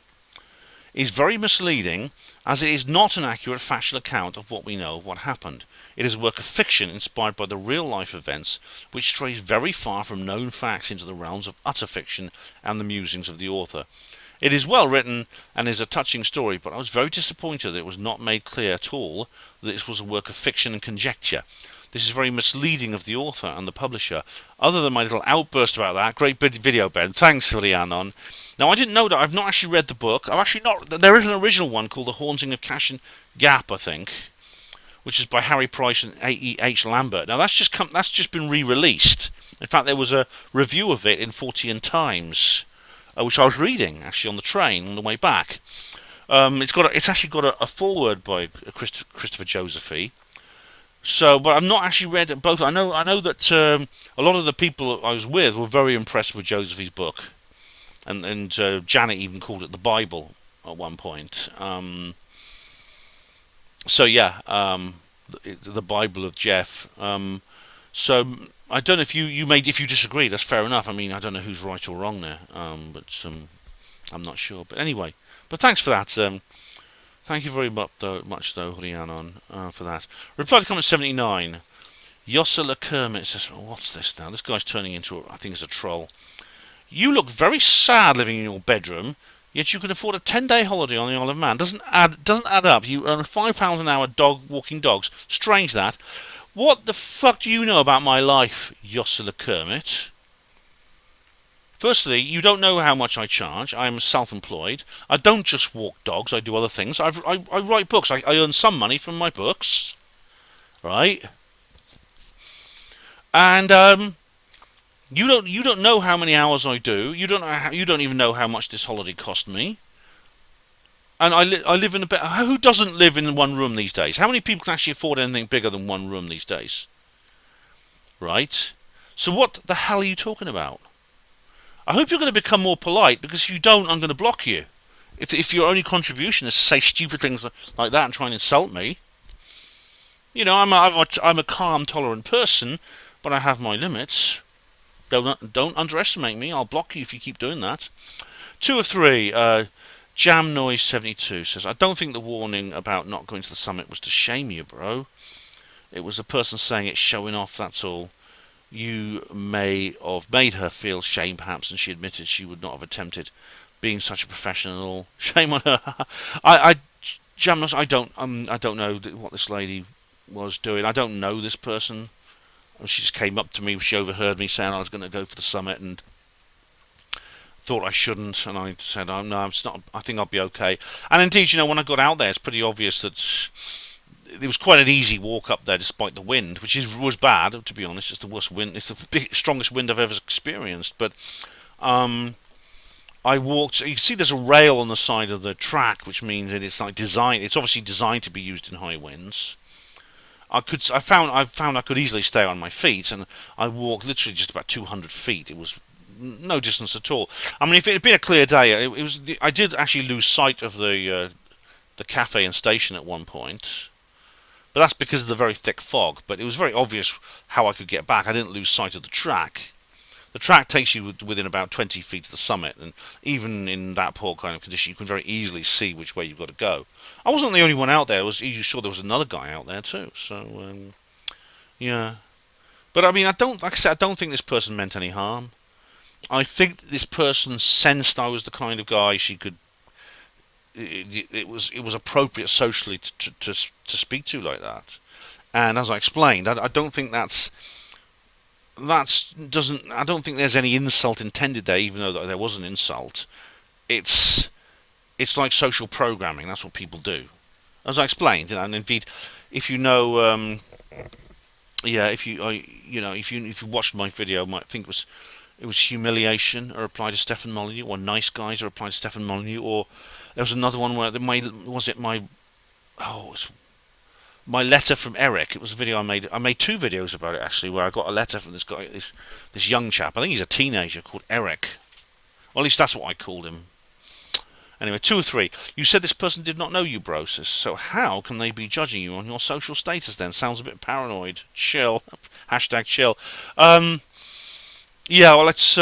is very misleading, as it is not an accurate factual account of what we know of what happened. It is a work of fiction inspired by the real-life events, which strays very far from known facts into the realms of utter fiction and the musings of the author. It is well written and is a touching story, but I was very disappointed that it was not made clear at all that this was a work of fiction and conjecture. This is very misleading of the author and the publisher. Other than my little outburst about that, great video, Ben. Thanks, Rhiannon. Now, I didn't know that. I've not actually read the book. There is an original one called The Haunting of Cashin Gap, I think, which is by Harry Price and A.E.H. Lambert. Now, that's just been re-released. In fact, there was a review of it in 40 Times, which I was reading, actually, on the train on the way back. It's actually got a foreword by Christopher Josephy. So, but I've not actually read both. I know that a lot of the people I was with were very impressed with Josephy's book, and Janet even called it the Bible at one point. So yeah, the Bible of Jeff. So I don't know if you disagree. That's fair enough. I mean, I don't know who's right or wrong there, but I'm not sure. But anyway, but thanks for that. Thank you very much, though, Rhiannon, for that. Reply to comment 79. Yossela Kermit says, what's this now? This guy's turning into, I think it's a troll. You look very sad living in your bedroom, yet you can afford a 10-day holiday on the Isle of Man. Doesn't add up. You earn £5 an hour walking dogs. Strange that. What the fuck do you know about my life, Yossela Kermit? Firstly, you don't know how much I charge. I'm self-employed. I don't just walk dogs. I do other things. I write books. I earn some money from my books, right? And you don't know how many hours I do. You don't even know how much this holiday cost me. And I live in a bed. Who doesn't live in one room these days? How many people can actually afford anything bigger than one room these days? Right? So what the hell are you talking about? I hope you're going to become more polite, because if you don't, I'm going to block you. If your only contribution is to say stupid things like that and try and insult me. You know, I'm a calm, tolerant person, but I have my limits. Don't underestimate me. I'll block you if you keep doing that. 2 of 3. Jam Noise 72 says, I don't think the warning about not going to the summit was to shame you, bro. It was the person saying it's showing off, that's all. you may have made her feel shame, perhaps, and she admitted she would not have attempted being such a professional. Shame on her. Jamnos, I don't know what this lady was doing. I don't know this person. She just came up to me. She overheard me saying I was going to go for the summit and thought I shouldn't. And I said, "Oh no, it's not. I think I'll be okay." And indeed, when I got out there, it's pretty obvious that it was quite an easy walk up there, despite the wind, which was bad, to be honest. It's the worst wind. It's the strongest wind I've ever experienced. But I walked. You can see there's a rail on the side of the track, which means that it's like designed. It's obviously designed to be used in high winds. I found I could easily stay on my feet, and I walked literally just about 200 feet. It was no distance at all. I mean, if it had been a clear day, it was. I did actually lose sight of the cafe and station at one point, but that's because of the very thick fog. But it was very obvious how I could get back. I didn't lose sight of the track. The track takes you within about 20 feet of the summit, and even in that poor kind of condition, you can very easily see which way you've got to go. I wasn't the only one out there. You sure there was another guy out there too. So, yeah. But I mean, like I said, I don't think this person meant any harm. I think this person sensed I was the kind of guy she could. It was appropriate socially to speak to like that, and as I explained, I don't think I don't think there's any insult intended there, even though there was an insult. It's like social programming. That's what people do, as I explained. And indeed, if you know, if you watched my video, I think it was humiliation, a reply to Stefan Molyneux, or nice guys, a reply to Stefan Molyneux, or there was another one where my letter from Eric. It was a video I made. I made 2 videos about it actually, where I got a letter from this guy, this young chap. I think he's a teenager called Eric. Or at least that's what I called him. Anyway, 2 or 3. You said this person did not know you, Brosis. So how can they be judging you on your social status then? Sounds a bit paranoid. Chill. Hashtag chill. Yeah, well, let's.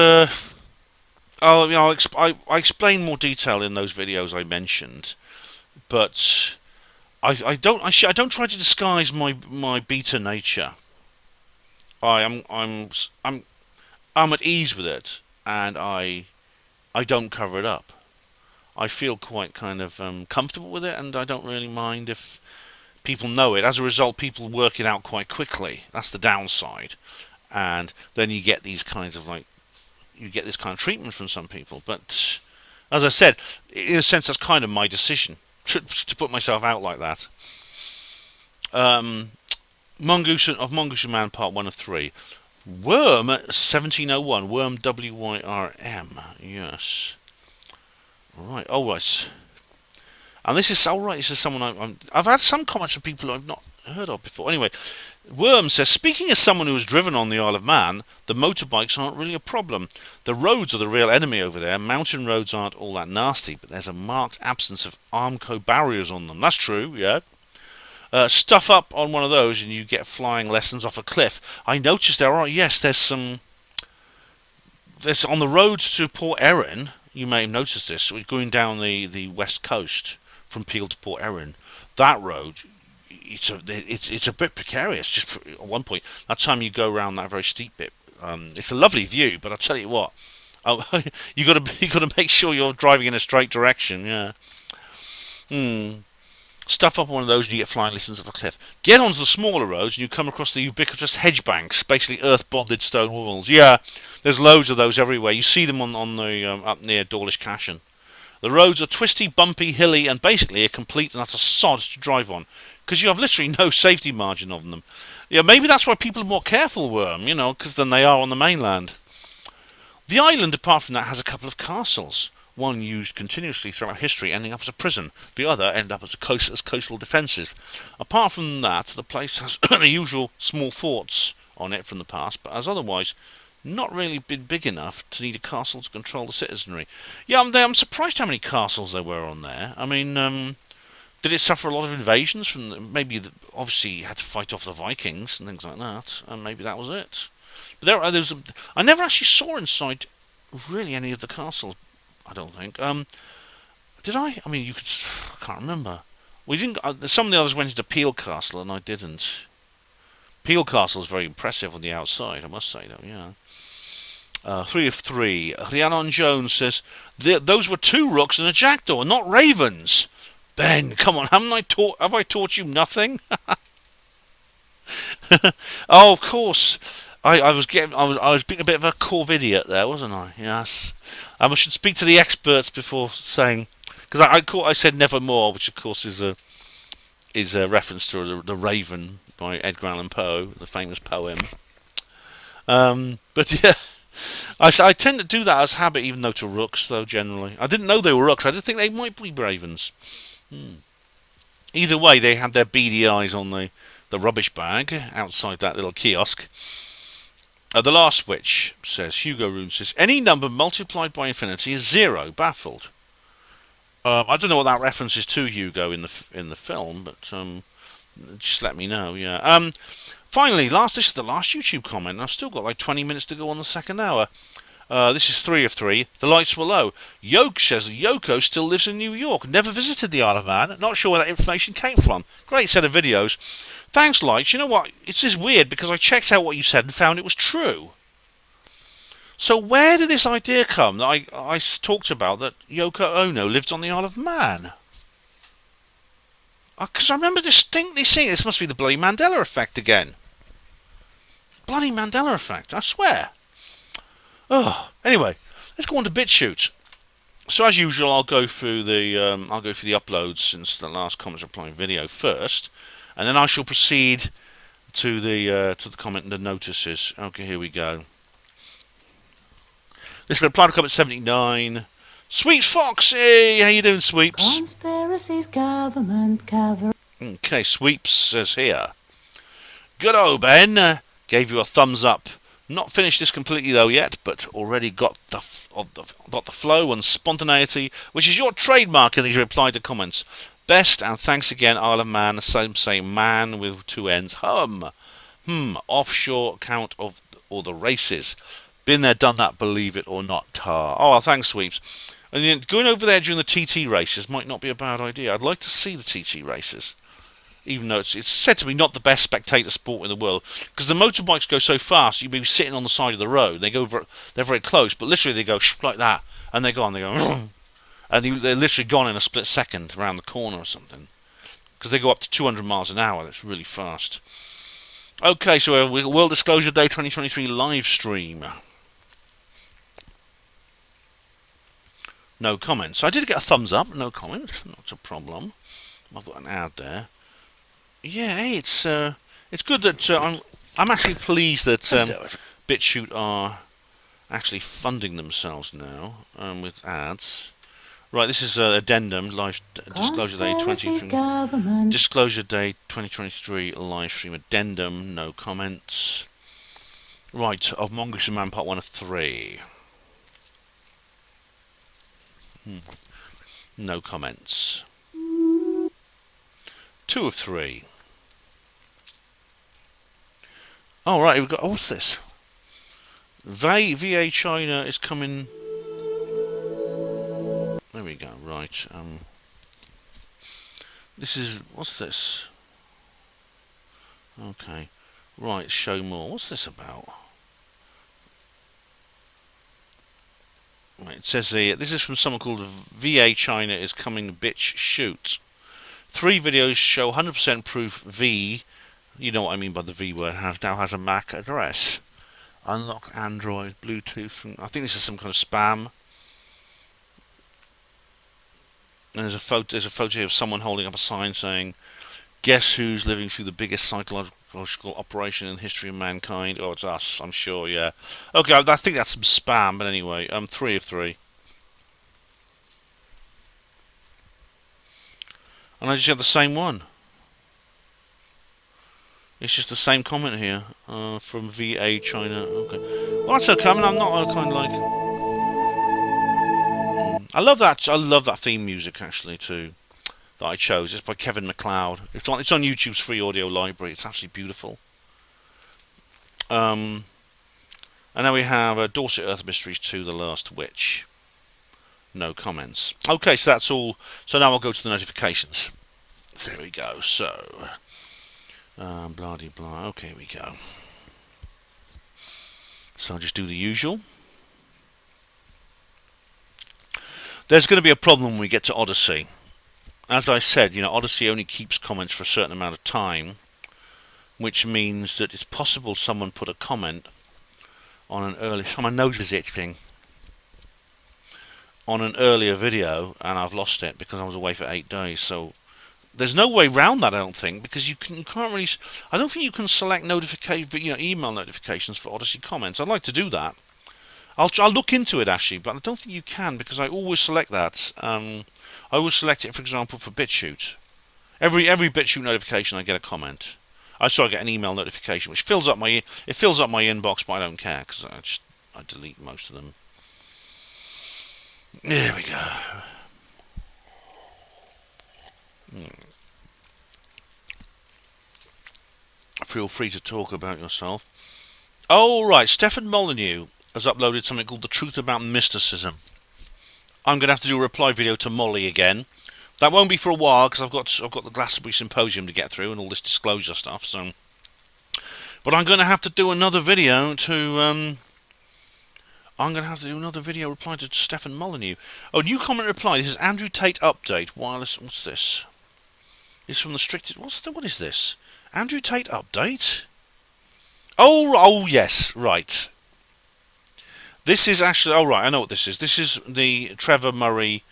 I explain more detail in those videos I mentioned, but I don't try to disguise my beta nature. I'm at ease with it, and I don't cover it up. I feel quite kind of comfortable with it, and I don't really mind if people know it. As a result, people work it out quite quickly. That's the downside, and then you get these kinds of this kind of treatment from some people. But as I said, in a sense, that's kind of my decision to put myself out like that. Mongoose Man Part 1 of 3. Worm 1701. Worm WYRM. Yes. Right. Oh, right. And this is This is someone I've had some comments from people I've not heard of before. Anyway, Worm says, speaking as someone who has driven on the Isle of Man, the motorbikes aren't really a problem. The roads are the real enemy over there. Mountain roads aren't all that nasty, but there's a marked absence of Armco barriers on them. That's true, yeah. Stuff up on one of those and you get flying lessons off a cliff. I noticed there's on the roads to Port Erin, you may have noticed this, we're going down the west coast from Peel to Port Erin. That road, it's a bit precarious. Just at one point, that time you go around that very steep bit, it's a lovely view. But I'll tell you what, you got to make sure you're driving in a straight direction. Yeah. Stuff up one of those and you get flying lessons off a cliff. Get onto the smaller roads and you come across the ubiquitous hedge banks, basically earth-bonded stone walls. Yeah, there's loads of those everywhere. You see them on the up near Dawlish Cashen. The roads are twisty, bumpy, hilly, and basically a complete and utter sod to drive on, because you have literally no safety margin on them. Yeah, maybe that's why people are more careful, Worm, because than they are on the mainland. The island, apart from that, has a couple of castles. One used continuously throughout history, ending up as a prison. The other ended up as coastal defences. Apart from that, the place has the usual small forts on it from the past, but has otherwise not really been big enough to need a castle to control the citizenry. Yeah, I'm surprised how many castles there were on there. I mean, did it suffer a lot of invasions from obviously you had to fight off the Vikings and things like that, and maybe that was it. But I never actually saw inside really any of the castles. I don't think. Did I? I mean, I can't remember. We didn't. Some of the others went into Peel Castle, and I didn't. Peel Castle is very impressive on the outside, I must say, though, yeah. 3 of 3. Emlyn-Jones says, those were 2 rooks and a jackdaw, not ravens. Ben, come on, have I taught you nothing? Oh, of course. I was being a bit of a corvidiot there, wasn't I? Yes. I should speak to the experts before saying, because I said nevermore, which of course is a reference to the Raven by Edgar Allan Poe, the famous poem. But yeah, I tend to do that as habit, even though to rooks, though, generally. I didn't know they were rooks. I didn't think they might be ravens. Either way, they had their beady eyes on the rubbish bag outside that little kiosk. The last witch says, Hugo Rune says, any number multiplied by infinity is 0. Baffled. I don't know what that reference is to, Hugo, in the film, but just let me know. Yeah. Finally, this is the last YouTube comment. I've still got like 20 minutes to go on the second hour. This is 3 of 3. The lights were low. Yoke says Yoko still lives in New York. Never visited the Isle of Man. Not sure where that information came from. Great set of videos. Thanks, Lights. You know what? It's just weird because I checked out what you said and found it was true. So where did this idea come that I talked about that Yoko Ono lived on the Isle of Man? Because I remember distinctly seeing this. Must be the bloody Mandela effect again. Bloody Mandela effect, I swear. Oh, anyway, let's go on to BitChute. So as usual, I'll go through the uploads since the last comments replying video first, and then I shall proceed to the comment and the notices. Okay, here we go. This will reply to comment 79. Sweeps Fox, hey, how you doing, Sweeps? Conspiracies, government cover. Okay, Sweeps says here. Good Ben, gave you a thumbs up. Not finished this completely though yet, but already got the flow and spontaneity, which is your trademark in these reply to comments. Best and thanks again, Isle of Man. Same man with 2 N's. Offshore account of all the races. Been there, done that. Believe it or not. Tar. Oh, thanks, Sweeps. And then going over there during the TT races might not be a bad idea. I'd like to see the TT races. Even though it's said to be not the best spectator sport in the world, because the motorbikes go so fast, you'd be sitting on the side of the road. They're very close, but literally they go like that, and they're gone. They go, and they're literally gone in a split second around the corner or something, because they go up to 200 miles an hour. That's really fast. Okay, so we have World Disclosure Day 2023 live stream. No comments. I did get a thumbs up. No comment. Not a problem. I've got an ad there. Yeah, hey, it's good that I'm actually pleased that BitChute are actually funding themselves now with ads. Right, this is addendum live Disclosure Day 2023 live stream addendum. No comments. Right, of Mongoose and Man Part 1 of 3. No comments. 2 of 3. Oh, right, we've got... what's this? VA China is coming... There we go, right. This is... what's this? Okay. Right, show more. What's this about? Right, it says here... this is from someone called VA China is coming bitch shoot. 3 videos show 100% proof V... you know what I mean by the V word. Now has a MAC address. Unlock Android, Bluetooth. I think this is some kind of spam. And there's a photo here of someone holding up a sign saying, "Guess who's living through the biggest psychological operation in the history of mankind?" Oh, it's us, I'm sure. Yeah. Okay, I think that's some spam. But anyway, 3 of 3. And I just have the same one. It's just the same comment here from VA China. Okay, well that's okay. I mean, I'm not kind of like. I love that theme music actually too, that I chose. It's by Kevin MacLeod. It's on YouTube's free audio library. It's absolutely beautiful. And now we have Dorset Earth Mysteries 2: The Last Witch. No comments. Okay, so that's all. So now I'll go to the notifications. There we go. So. Blah de blah. Okay, here we go. So I'll just do the usual. There's going to be a problem when we get to Odyssey. As I said, Odyssey only keeps comments for a certain amount of time, which means that it's possible someone put a comment on an early... My nose is itching. On an earlier video, and I've lost it because I was away for 8 days. So there's no way around that, I don't think, because you can't really... I don't think you can select email notifications for Odyssey comments. I'd like to do that. I'll look into it actually, but I don't think you can because I always select that. I always select it, for example, for BitChute. Every BitChute notification, I get a comment. I get an email notification, which fills up my inbox, but I don't care because I delete most of them. There we go. Feel free to talk about yourself. Oh, right. Stefan Molyneux has uploaded something called The Truth About Mysticism. I'm going to have to do a reply video to Molly again. That won't be for a while because I've got the Glastonbury Symposium to get through and all this disclosure stuff. So, but I'm going to have to do another video to... I'm going to have to do another video reply to Stefan Molyneux. Oh, new comment reply. This is Andrew Tate update. Wireless. What's this? It's from the strictest. What is this? Andrew Tate update? Oh, yes, right. This is actually... Oh, right, I know what this is. This is the Trevor Murray...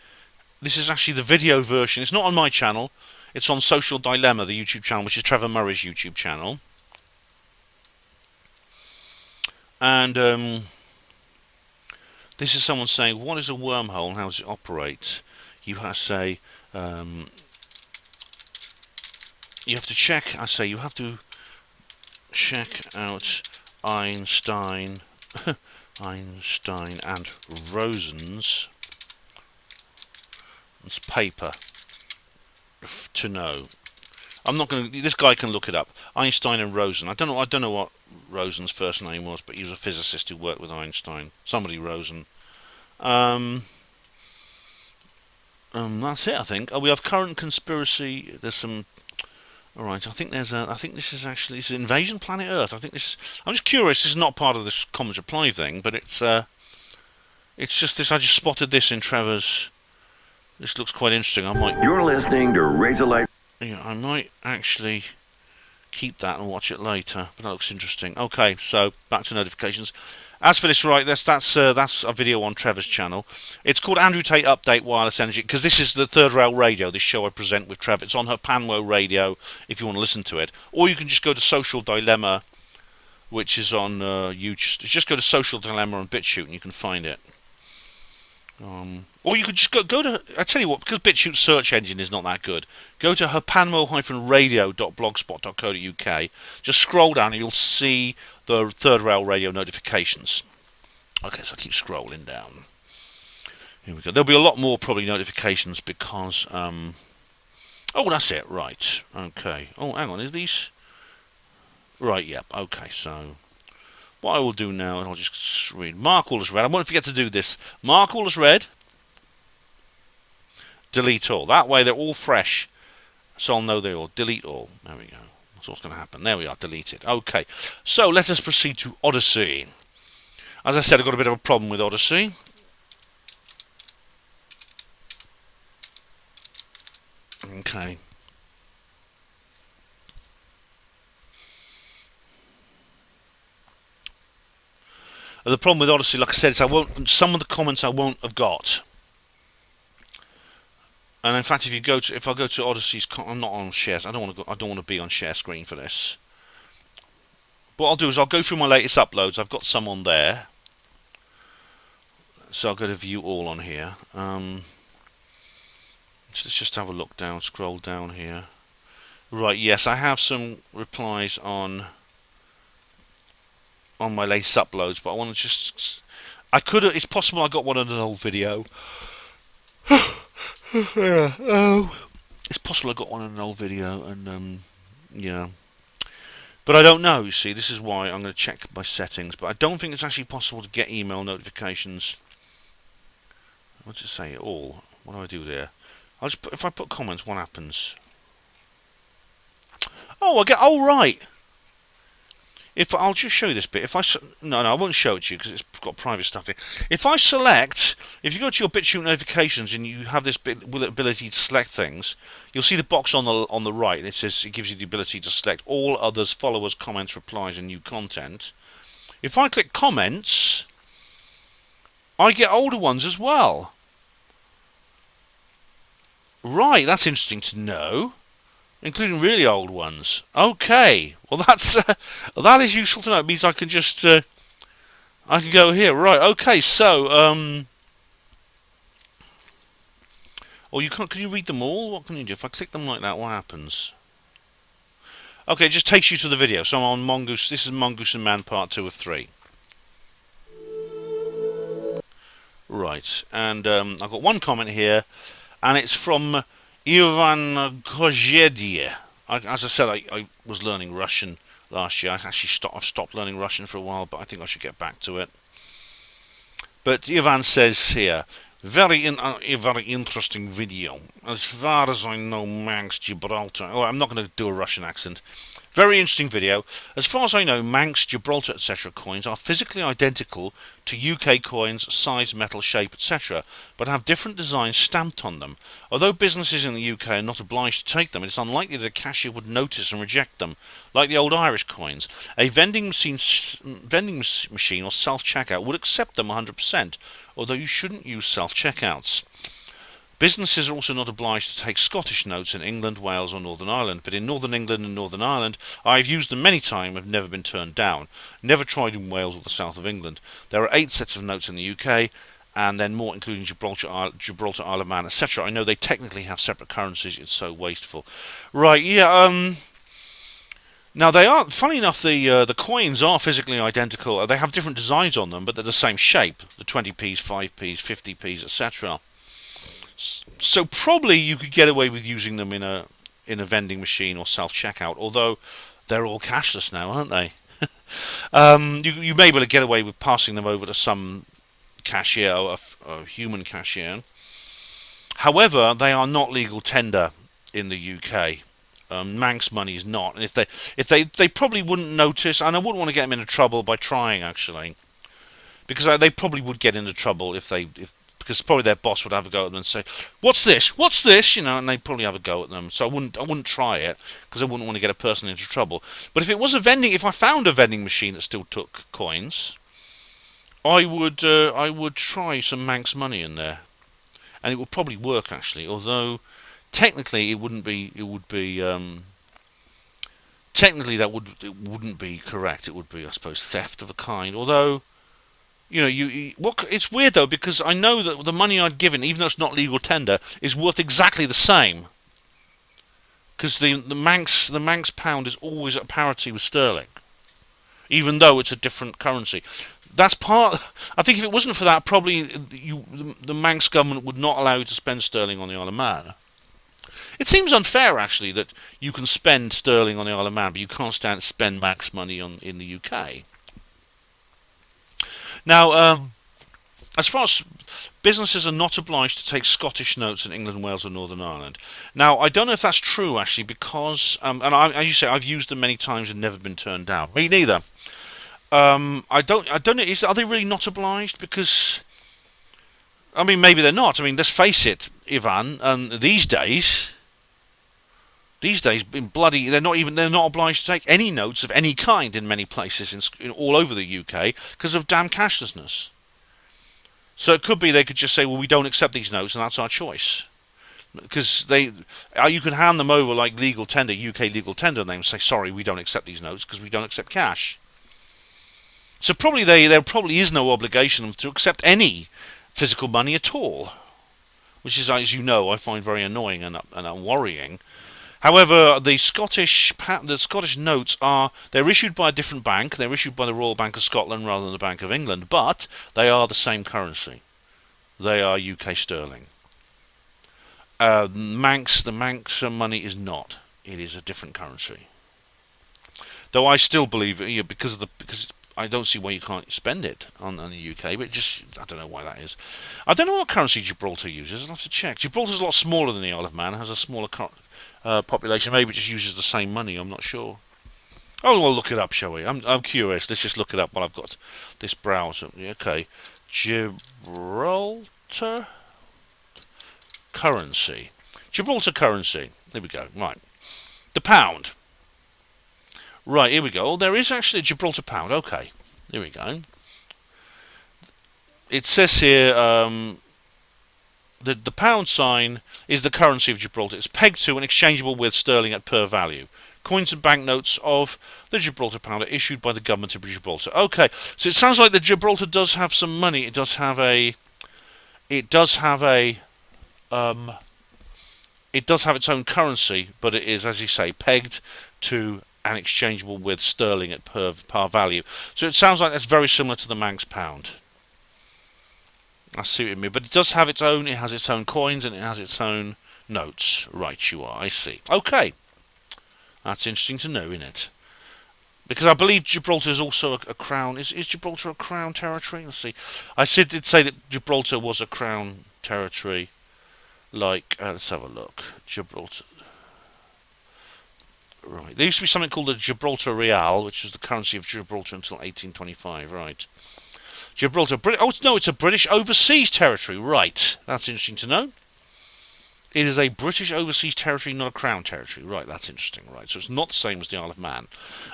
This is actually the video version. It's not on my channel. It's on Social Dilemma, the YouTube channel, which is Trevor Murray's YouTube channel. And this is someone saying, what is a wormhole and how does it operate? You have to say... you have to check... I say you have to check out Einstein... Einstein and Rosen's paper to know. I'm not going to... This guy can look it up. Einstein and Rosen. I don't know what Rosen's first name was, but he was a physicist who worked with Einstein. Somebody Rosen. That's it, I think. Oh, we have current conspiracy. There's some... Alright, I think this is Invasion Planet Earth. I think this is... I'm just curious, this is not part of this comments reply thing, but it's just this. I just spotted this in Trevor's... This looks quite interesting. I might... You're listening to Razorlight. Yeah, I might actually keep that and watch it later, but that looks interesting. Okay, so back to notifications. As for this, right, that's a video on Trevor's channel. It's called Andrew Tate Update Wireless Energy, because this is the Third Rail Radio, this show I present with Trevor. It's on HPANWO Radio if you want to listen to it. Or you can just go to Social Dilemma, which is on YouTube. Just go to Social Dilemma on BitChute and you can find it. Or you could just go to... I tell you what, because BitChute's search engine is not that good, go to hpanwo-radio.blogspot.co.uk. Just scroll down and you'll see the Third Rail Radio notifications. Okay, so I keep scrolling down. Here we go. There'll be a lot more probably notifications because... oh, that's it. Right. Okay. Oh, hang on. Is these... Right, yep. Yeah, okay, so... What I will do now is I'll just read. Mark all is read. I won't forget to do this. Mark all is read. Delete all. That way they're all fresh. So I'll know they're all. Delete all. There we go. That's what's going to happen. There we are. Delete it. Okay. So let us proceed to Odyssey. As I said, I've got a bit of a problem with Odyssey. Okay. The problem with Odyssey, like I said, is some of the comments I won't have got. And in fact, if I go to Odyssey's, I'm not on shares. I don't want to be on share screen for this. What I'll do is I'll go through my latest uploads. I've got some on there, so I'll go to view all on here. Let's just have a look down, scroll down here. Right, yes, I have some replies on my latest uploads, but I want to just... It's possible I got one on an old video. It's possible I got one on an old video, and yeah. But I don't know, you see. This is why I'm going to check my settings, but I don't think it's actually possible to get email notifications. What does it say? All. What do I do there? If I put comments, what happens? Oh, oh, right. If I'll just show you this bit. No, I won't show it to you because it's got private stuff here. If I select, if you go to your BitChute notifications and you have this ability to select things, you'll see the box on the right. And it gives you the ability to select all others, followers, comments, replies, and new content. If I click comments, I get older ones as well. Right, that's interesting to know. Including really old ones. Okay, well that is useful to know. It means I can just I can go here. Right. Okay. So or you can't. Can you read them all? What can you do if I click them like that? What happens? Okay, it just takes you to the video. So I'm on Mongoose. This is Mongoose and Man Part 2 of 3. Right, and I've got one comment here, and it's from Ivan Kozhedie. As I said, I was learning Russian last year. I've stopped learning Russian for a while, but I think I should get back to it. But Ivan says here, very interesting video. As far as I know, Manx Gibraltar. Oh, I'm not going to do a Russian accent. Very interesting video. As far as I know, Manx, Gibraltar, etc. coins are physically identical to UK coins, size, metal, shape, etc., but have different designs stamped on them. Although businesses in the UK are not obliged to take them, it is unlikely that a cashier would notice and reject them. Like the old Irish coins, a vending machine or self-checkout would accept them 100%, although you shouldn't use self-checkouts. Businesses are also not obliged to take Scottish notes in England, Wales or Northern Ireland, but in Northern England and Northern Ireland I've used them many times and have never been turned down. Never tried in Wales or the south of England. There are 8 sets of notes in the UK, and then more including Gibraltar, Isle of Man, etc. I know they technically have separate currencies, it's so wasteful. Right, yeah, now they are, funny enough, the coins are physically identical. They have different designs on them, but they're the same shape. The 20p's, 5p's, 50p's, etc. So probably you could get away with using them in a vending machine or self-checkout, although they're all cashless now, aren't they? You may be able to get away with passing them over to some cashier or a human cashier. However, they are not legal tender in the UK. Manx money is not, and if they probably wouldn't notice, and I wouldn't want to get them into trouble by trying actually, because they probably would get into trouble because probably their boss would have a go at them and say, "What's this? What's this?" You know, and they'd probably have a go at them. So I wouldn't try it because I wouldn't want to get a person into trouble. But if I found a vending machine that still took coins, I would try some Manx money in there, and it would probably work actually. Although technically it wouldn't be. Technically it wouldn't be correct. It would be, I suppose, theft of a kind. Although, you know, it's weird though, because I know that the money I'd given, even though it's not legal tender, is worth exactly the same. Because the Manx pound is always at parity with sterling, even though it's a different currency. That's part. I think if it wasn't for that, probably the Manx government would not allow you to spend sterling on the Isle of Man. It seems unfair actually that you can spend sterling on the Isle of Man, but you can't spend Manx money in the UK. Now, as far as businesses are not obliged to take Scottish notes in England, Wales or Northern Ireland. Now, I don't know if that's true actually, because as you say, I've used them many times and never been turned down. Me neither. I don't know. Are they really not obliged? Because I mean, maybe they're not. I mean, let's face it, Ivan. These days, they're not obliged to take any notes of any kind in many places all over the UK because of damn cashlessness. So it could be they could just say, well, we don't accept these notes, and that's our choice. Because you can hand them over like legal tender, UK legal tender, and they say, sorry, we don't accept these notes because we don't accept cash. So probably there probably is no obligation to accept any physical money at all, which is, as you know, I find very annoying and worrying. However, the Scottish notes they're issued by a different bank. They're issued by the Royal Bank of Scotland rather than the Bank of England, but they are the same currency. They are UK sterling. The Manx money is not. It is a different currency. Though I still believe because I don't see why you can't spend it on the UK, but I don't know why that is. I don't know what currency Gibraltar uses. I'll have to check. Gibraltar's a lot smaller than the Isle of Man. It has a smaller population. Maybe it just uses the same money. I'm not sure. Oh, we'll look it up, shall we? I'm curious. Let's just look it up while I've got this browser. Okay, Gibraltar currency. Gibraltar currency. There we go. Right, the pound. Right, here we go. Oh, there is actually a Gibraltar pound. Okay, here we go. It says here the pound sign is the currency of Gibraltar. It's pegged to and exchangeable with sterling at per value. Coins and banknotes of the Gibraltar pound are issued by the government of Gibraltar. Okay, so it sounds like the Gibraltar does have some money. It does have its own currency, but it is, as you say, pegged to and exchangeable with sterling at per value. So it sounds like that's very similar to the Manx pound. I see what you mean, but it does have its own. It has its own coins and it has its own notes. Right, you are. I see. Okay, that's interesting to know, isn't it? Because I believe Gibraltar is also a crown. Is Gibraltar a crown territory? Let's see. I did say that Gibraltar was a crown territory. Like, let's have a look. Gibraltar. Right. There used to be something called the Gibraltar Real, which was the currency of Gibraltar until 1825. Right. Gibraltar. Oh no, it's a British overseas territory. Right. That's interesting to know. It is a British overseas territory, not a crown territory. Right. That's interesting. Right. So it's not the same as the Isle of Man.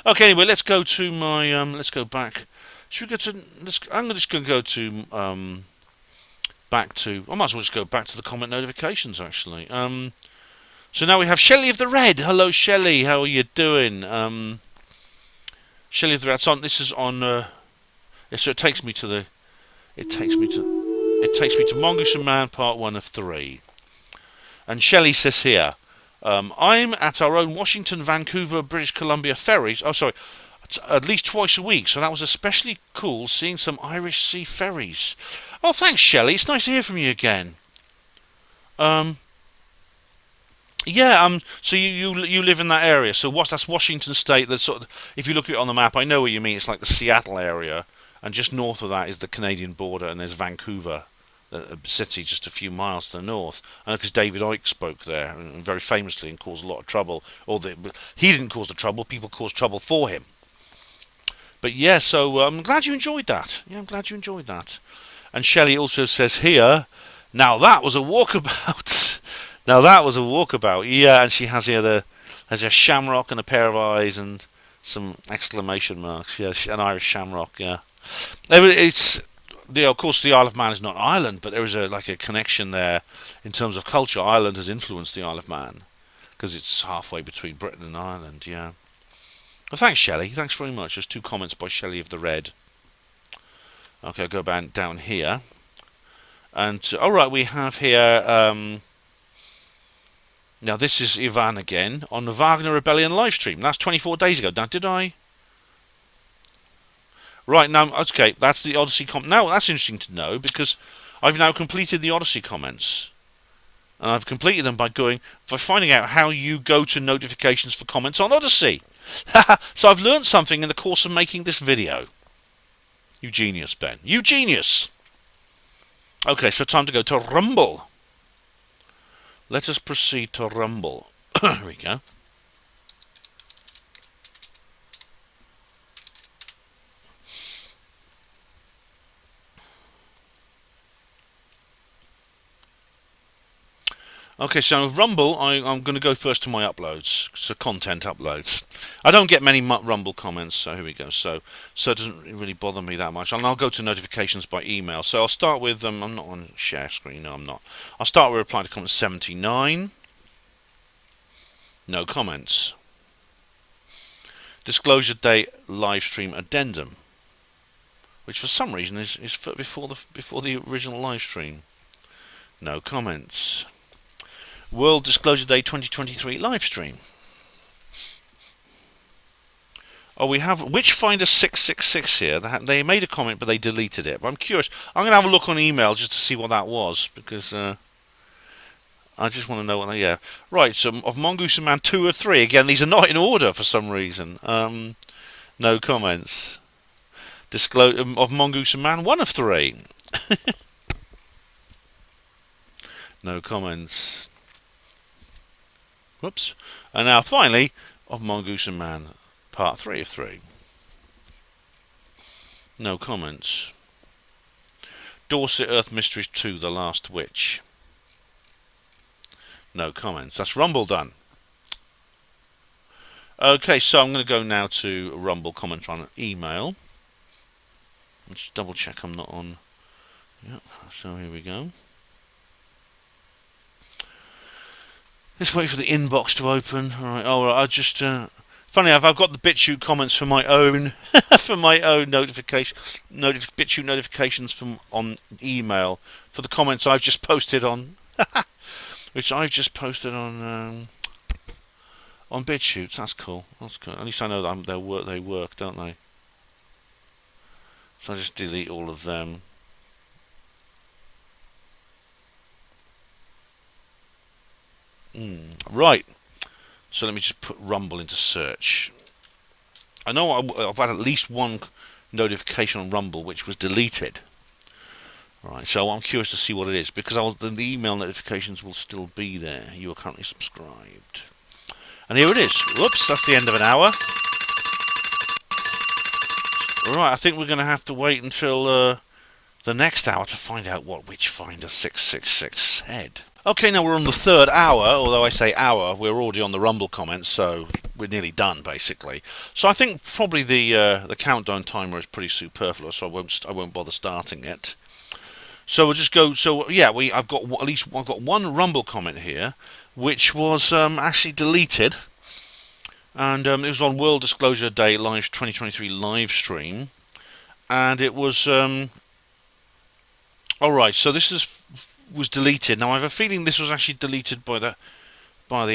Okay. Anyway, let's go to my. Let's go back. Should we go to? I'm just going to go to. Back to. I might as well just go back to the comment notifications. Actually. So now we have Shelley of the Red. Hello, Shelley. How are you doing? Shelley of the Red. This is on. So it takes me to the. It takes me to Mongoose and Man Part 1 of 3. And Shelley says here, I'm at our own Washington, Vancouver, British Columbia ferries. Oh, sorry. At least twice a week. So that was especially cool seeing some Irish Sea ferries. Oh, thanks, Shelley. It's nice to hear from you again. Yeah, so you live in that area. So that's Washington State. That's sort of, if you look at it on the map, I know what you mean. It's like the Seattle area, and just north of that is the Canadian border, and there's Vancouver, a city just a few miles to the north. I know because David Icke spoke there, and very famously, and caused a lot of trouble. He didn't cause the trouble; people caused trouble for him. But yeah, so I'm glad you enjoyed that. Yeah, I'm glad you enjoyed that. And Shelley also says here, now that was a walkabout. Now that was a walkabout, yeah, and she has here there's a shamrock and a pair of eyes and some exclamation marks, yeah, an Irish shamrock, yeah. Of course, the Isle of Man is not Ireland, but there is a connection there in terms of culture. Ireland has influenced the Isle of Man because it's halfway between Britain and Ireland, yeah. Well, thanks, Shelley. Thanks very much. There's 2 comments by Shelley of the Red. Okay, I'll go down here, and all right, we have here. Now this is Ivan again on the Wagner Rebellion live stream. That's 24 days ago. Now, did I? Right, now, okay, that's the Odyssey comment. Now, that's interesting to know because I've now completed the Odyssey comments. And I've completed them by finding out how you go to notifications for comments on Odyssey. So I've learned something in the course of making this video. You genius, Ben. You genius! Okay, so time to go to Rumble. Let us proceed to Rumble. Here we go. Okay, so with Rumble, I'm going to go first to my uploads, so content uploads. I don't get many Rumble comments, so here we go. So it doesn't really bother me that much. And I'll go to notifications by email. So I'll start with, I'm not on share screen, no I'm not. I'll start with reply to comment 79. No comments. Disclosure date live stream addendum, which for some reason is before the original live stream. No comments. World Disclosure Day 2023 live stream. Oh, we have Witchfinder 666 here. They made a comment, but they deleted it. But I'm curious. I'm going to have a look on email just to see what that was, because I just want to know what they. Yeah, right. So of Mongoose and Man 2 of 3. Again, these are not in order for some reason. No comments. Of Mongoose and Man 1 of 3. No comments. Whoops. And now finally, of Mongoose and Man, part 3 of 3. No comments. Dorset Earth Mysteries 2, The Last Witch. No comments. That's Rumble done. Okay, so I'm going to go now to Rumble, comment on an email. Let's double check I'm not on. Yep, so here we go. Let's wait for the inbox to open. Alright, I'll just... funny enough, I've got the BitChute comments for my own for my own BitChute notifications from on email for the comments I've just posted on which I've just posted on BitChute. That's cool. That's cool. At least I know that they work, don't they? So I just delete all of them. Right. So let me just put Rumble into search. I know I've had at least one notification on Rumble which was deleted. Right, so I'm curious to see what it is, because the email notifications will still be there. You are currently subscribed. And here it is. Whoops, that's the end of an hour. Right, I think we're going to have to wait until the next hour to find out what Witchfinder 666 said. Okay, now we're on the third hour, although I say hour, we're already on the Rumble comments, so we're nearly done, basically. So I think probably the countdown timer is pretty superfluous, so I won't bother starting it. So we'll just go. So yeah, I've got one Rumble comment here, which was actually deleted, and it was on World Disclosure Day live 2023 live stream, and it was all right. So this was deleted. Now I have a feeling this was actually deleted by the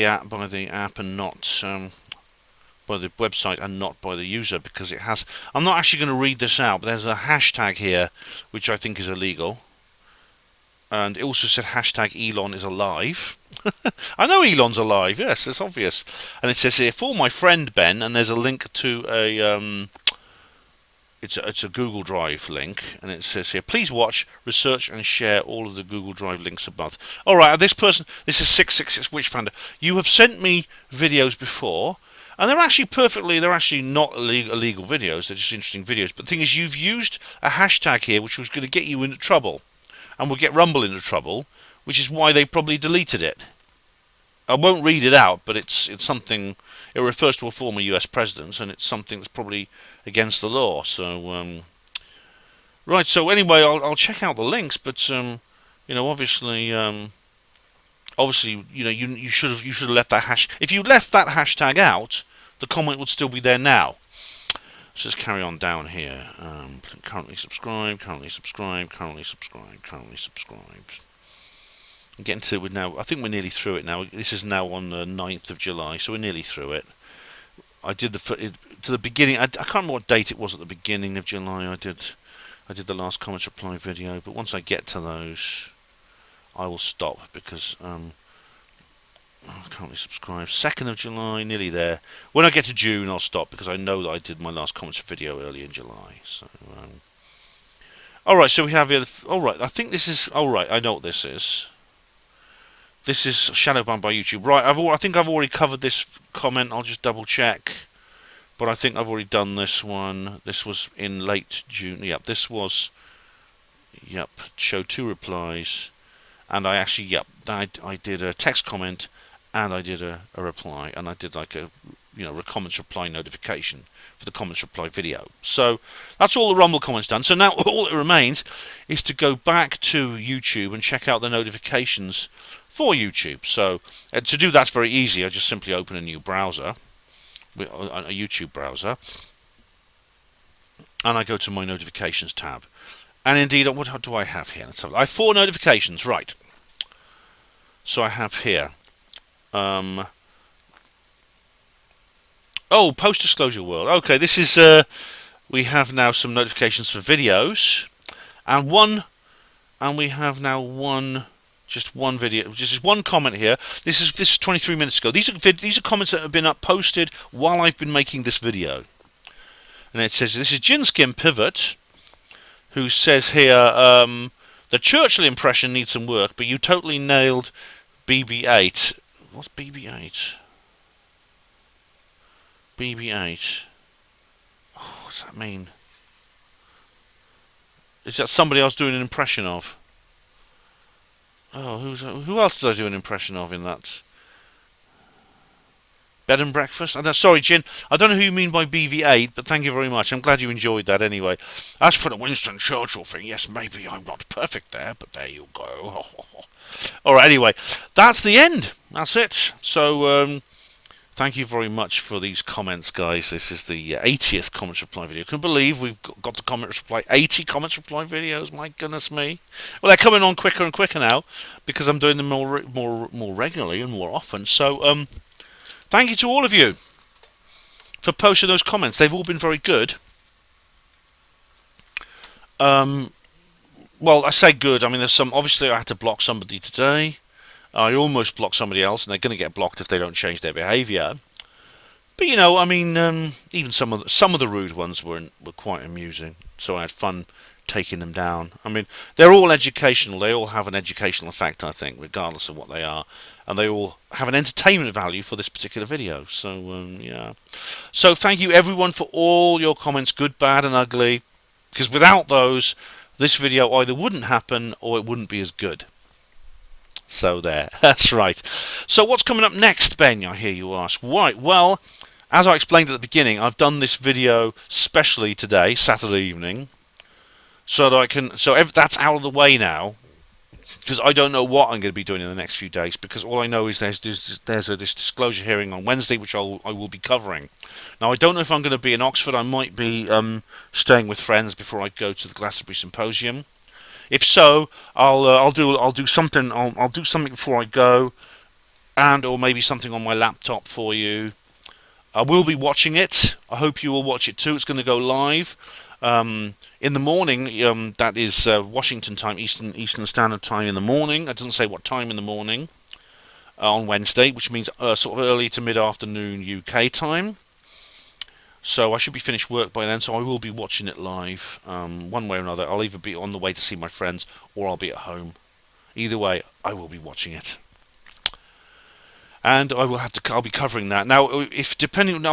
app and not by the website and not by the user, because it has. I'm not actually going to read this out, but there's a hashtag here which I think is illegal. And it also said hashtag Elon is alive. I know Elon's alive, yes, it's obvious. And it says here, for my friend Ben, and there's a link to a it's a Google Drive link, and it says here, please watch, research and share all of the Google Drive links above. Alright, this is 666 Witchfinder. You have sent me videos before, and they're actually not illegal videos, they're just interesting videos. But the thing is, you've used a hashtag here which was going to get you into trouble. And will get Rumble into trouble, which is why they probably deleted it. I won't read it out, but it's something. It refers to a former U.S. president, and it's something that's probably against the law. So, right. So anyway, I'll check out the links, but obviously, you should have left that hash. If you left that hashtag out, the comment would still be there now. Let's just carry on down here. Currently subscribed, currently subscribed, currently subscribed, currently subscribed. I'm getting to it now. I think we're nearly through it now. This is now on the 9th of July, so we're nearly through it. I did to the beginning. I can't remember what date it was at the beginning of July. I did the last comments reply video, but once I get to those, I will stop, because currently subscribed. 2nd of July, nearly there. When I get to June, I'll stop, because I know that I did my last comments video early in July. So, alright, so we have here. Alright, I think this is. Alright, I know what this is. This is shadow banned by YouTube. Right, I think I've already covered this comment. I'll just double check. But I think I've already done this one. This was in late June. Yep, this was. Yep, showed 2 replies. And I actually, yep, I did a text comment. And I did a reply, and I did like a comments reply notification for the comments reply video. So that's all the Rumble comments done. So now all that remains is to go back to YouTube and check out the notifications for YouTube. So to do that's very easy. I just simply open a new browser, a YouTube browser, and I go to my notifications tab. And indeed, what do I have here? Let's have. I have 4 notifications, right? So I have here. Post-disclosure world. Okay, this is we have now some notifications for videos, and we have now just one video, just one comment here. This is 23 minutes ago. These are comments that have been posted while I've been making this video, and it says this is Ginskin Pivot, who says here the Churchill impression needs some work, but you totally nailed BB-8. What's BB-8? BB-8. Oh, what's that mean? Is that somebody else doing an impression of? Oh, who else did I do an impression of in that? Bed and breakfast? Sorry, Jin. I don't know who you mean by BV-8, but thank you very much. I'm glad you enjoyed that anyway. As for the Winston Churchill thing, yes, maybe I'm not perfect there, but there you go. Alright, anyway, that's the end. That's it. So, thank you very much for these comments, guys. This is the 80th comments reply video. Couldn't believe we've got to comments reply 80 comments reply videos. My goodness me. Well, they're coming on quicker and quicker now because I'm doing them more regularly and more often. So, thank you to all of you for posting those comments. They've all been very good. Well, I say good. I mean, there's some. Obviously, I had to block somebody today. I almost blocked somebody else, and they're going to get blocked if they don't change their behaviour. But you know, I mean, even some of the rude ones were quite amusing. So I had fun taking them down. I mean, they're all educational. They all have an educational effect, I think, regardless of what they are, and they all have an entertainment value for this particular video. So yeah. So thank you everyone for all your comments, good, bad, and ugly. Because without those, this video either wouldn't happen or it wouldn't be as good. So there, that's right. So what's coming up next, Ben? I hear you ask. Right, well, as I explained at the beginning, I've done this video specially today, Saturday evening, so that I can. So if that's out of the way now, because I don't know what I'm going to be doing in the next few days. Because all I know is there's this disclosure hearing on Wednesday, which I will be covering. Now I don't know if I'm going to be in Oxford. I might be staying with friends before I go to the Glastonbury Symposium. If so, I'll do something. I'll do something before I go, and or maybe something on my laptop for you. I will be watching it. I hope you will watch it too. It's going to go live in the morning. That is Washington time, Eastern Standard Time in the morning. It doesn't say what time in the morning on Wednesday, which means sort of early to mid-afternoon UK time. So I should be finished work by then, so I will be watching it live, one way or another. I'll either be on the way to see my friends, or I'll be at home. Either way, I will be watching it, and I'll be covering that. Now,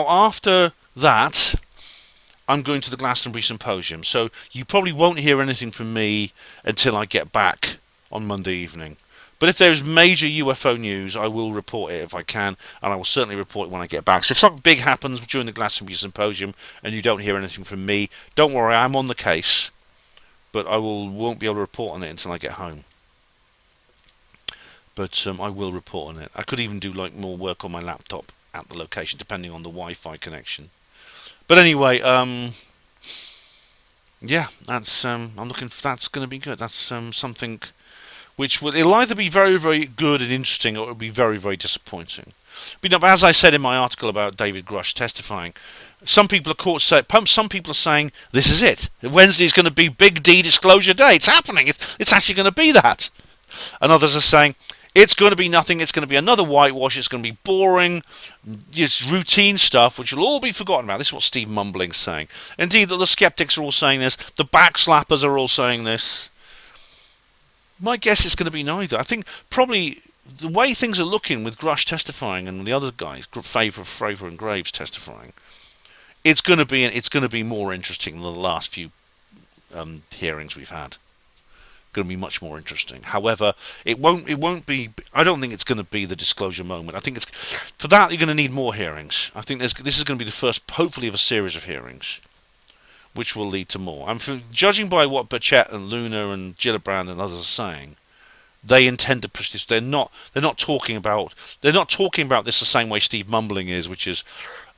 after that, I'm going to the Glastonbury Symposium, so you probably won't hear anything from me until I get back on Monday evening. But if there's major UFO news, I will report it if I can, and I will certainly report it when I get back. So if something big happens during the Glastonbury Symposium and you don't hear anything from me, don't worry, I'm on the case, but I won't be able to report on it until I get home. But I will report on it. I could even do more work on my laptop at the location, depending on the Wi-Fi connection. But anyway, yeah, that's I'm looking for. That's going to be good. That's something which it'll either be very, very good and interesting, or it'll be very, very disappointing. But as I said in my article about David Grush testifying, some people are saying this is it. Wednesday is going to be Big D Disclosure Day. It's happening. It's actually going to be that. And others are saying it's going to be nothing. It's going to be another whitewash. It's going to be boring, just routine stuff, which will all be forgotten about. This is what Steve Mumbling's saying. Indeed, the skeptics are all saying this. The backslappers are all saying this. My guess is going to be neither. I think probably the way things are looking with Grush testifying and the other guys, Fravor and Graves testifying, it's going to be more interesting than the last few hearings we've had. It's going to be much more interesting. However, it won't be. I don't think it's going to be the disclosure moment. I think it's for that you're going to need more hearings. I think this is going to be the first, hopefully, of a series of hearings, which will lead to more. Judging by what Burchett and Luna and Gillibrand and others are saying, they intend to push this. They're not talking about this the same way Steve Mumbling is, which is,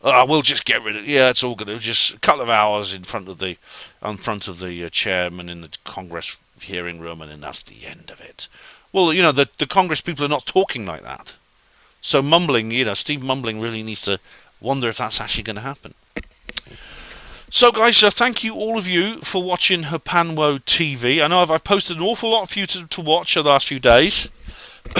we'll just get rid of it. Yeah, it's all good. Just a couple of hours in front of the chairman in the Congress hearing room, and then that's the end of it. Well, the Congress people are not talking like that. So Steve Mumbling really needs to wonder if that's actually going to happen. So guys, thank you all of you for watching HPANWO TV. I know I've posted an awful lot for you to watch the last few days.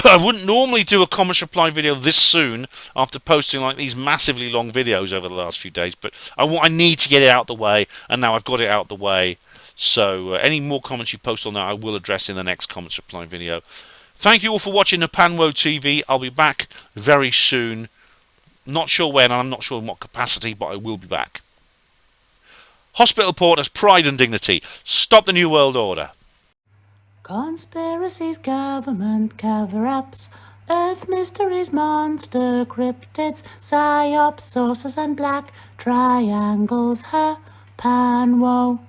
I wouldn't normally do a comments reply video this soon after posting like these massively long videos over the last few days, but I need to get it out the way, and now I've got it out the way. So any more comments you post on that, I will address in the next comments reply video. Thank you all for watching HPANWO TV. I'll be back very soon. Not sure when, and I'm not sure in what capacity, but I will be back. Hospital Porters, pride and dignity. Stop the New World Order. Conspiracies, government cover-ups, Earth mysteries, monster cryptids, psyops, saucers and black triangles, HPANWO.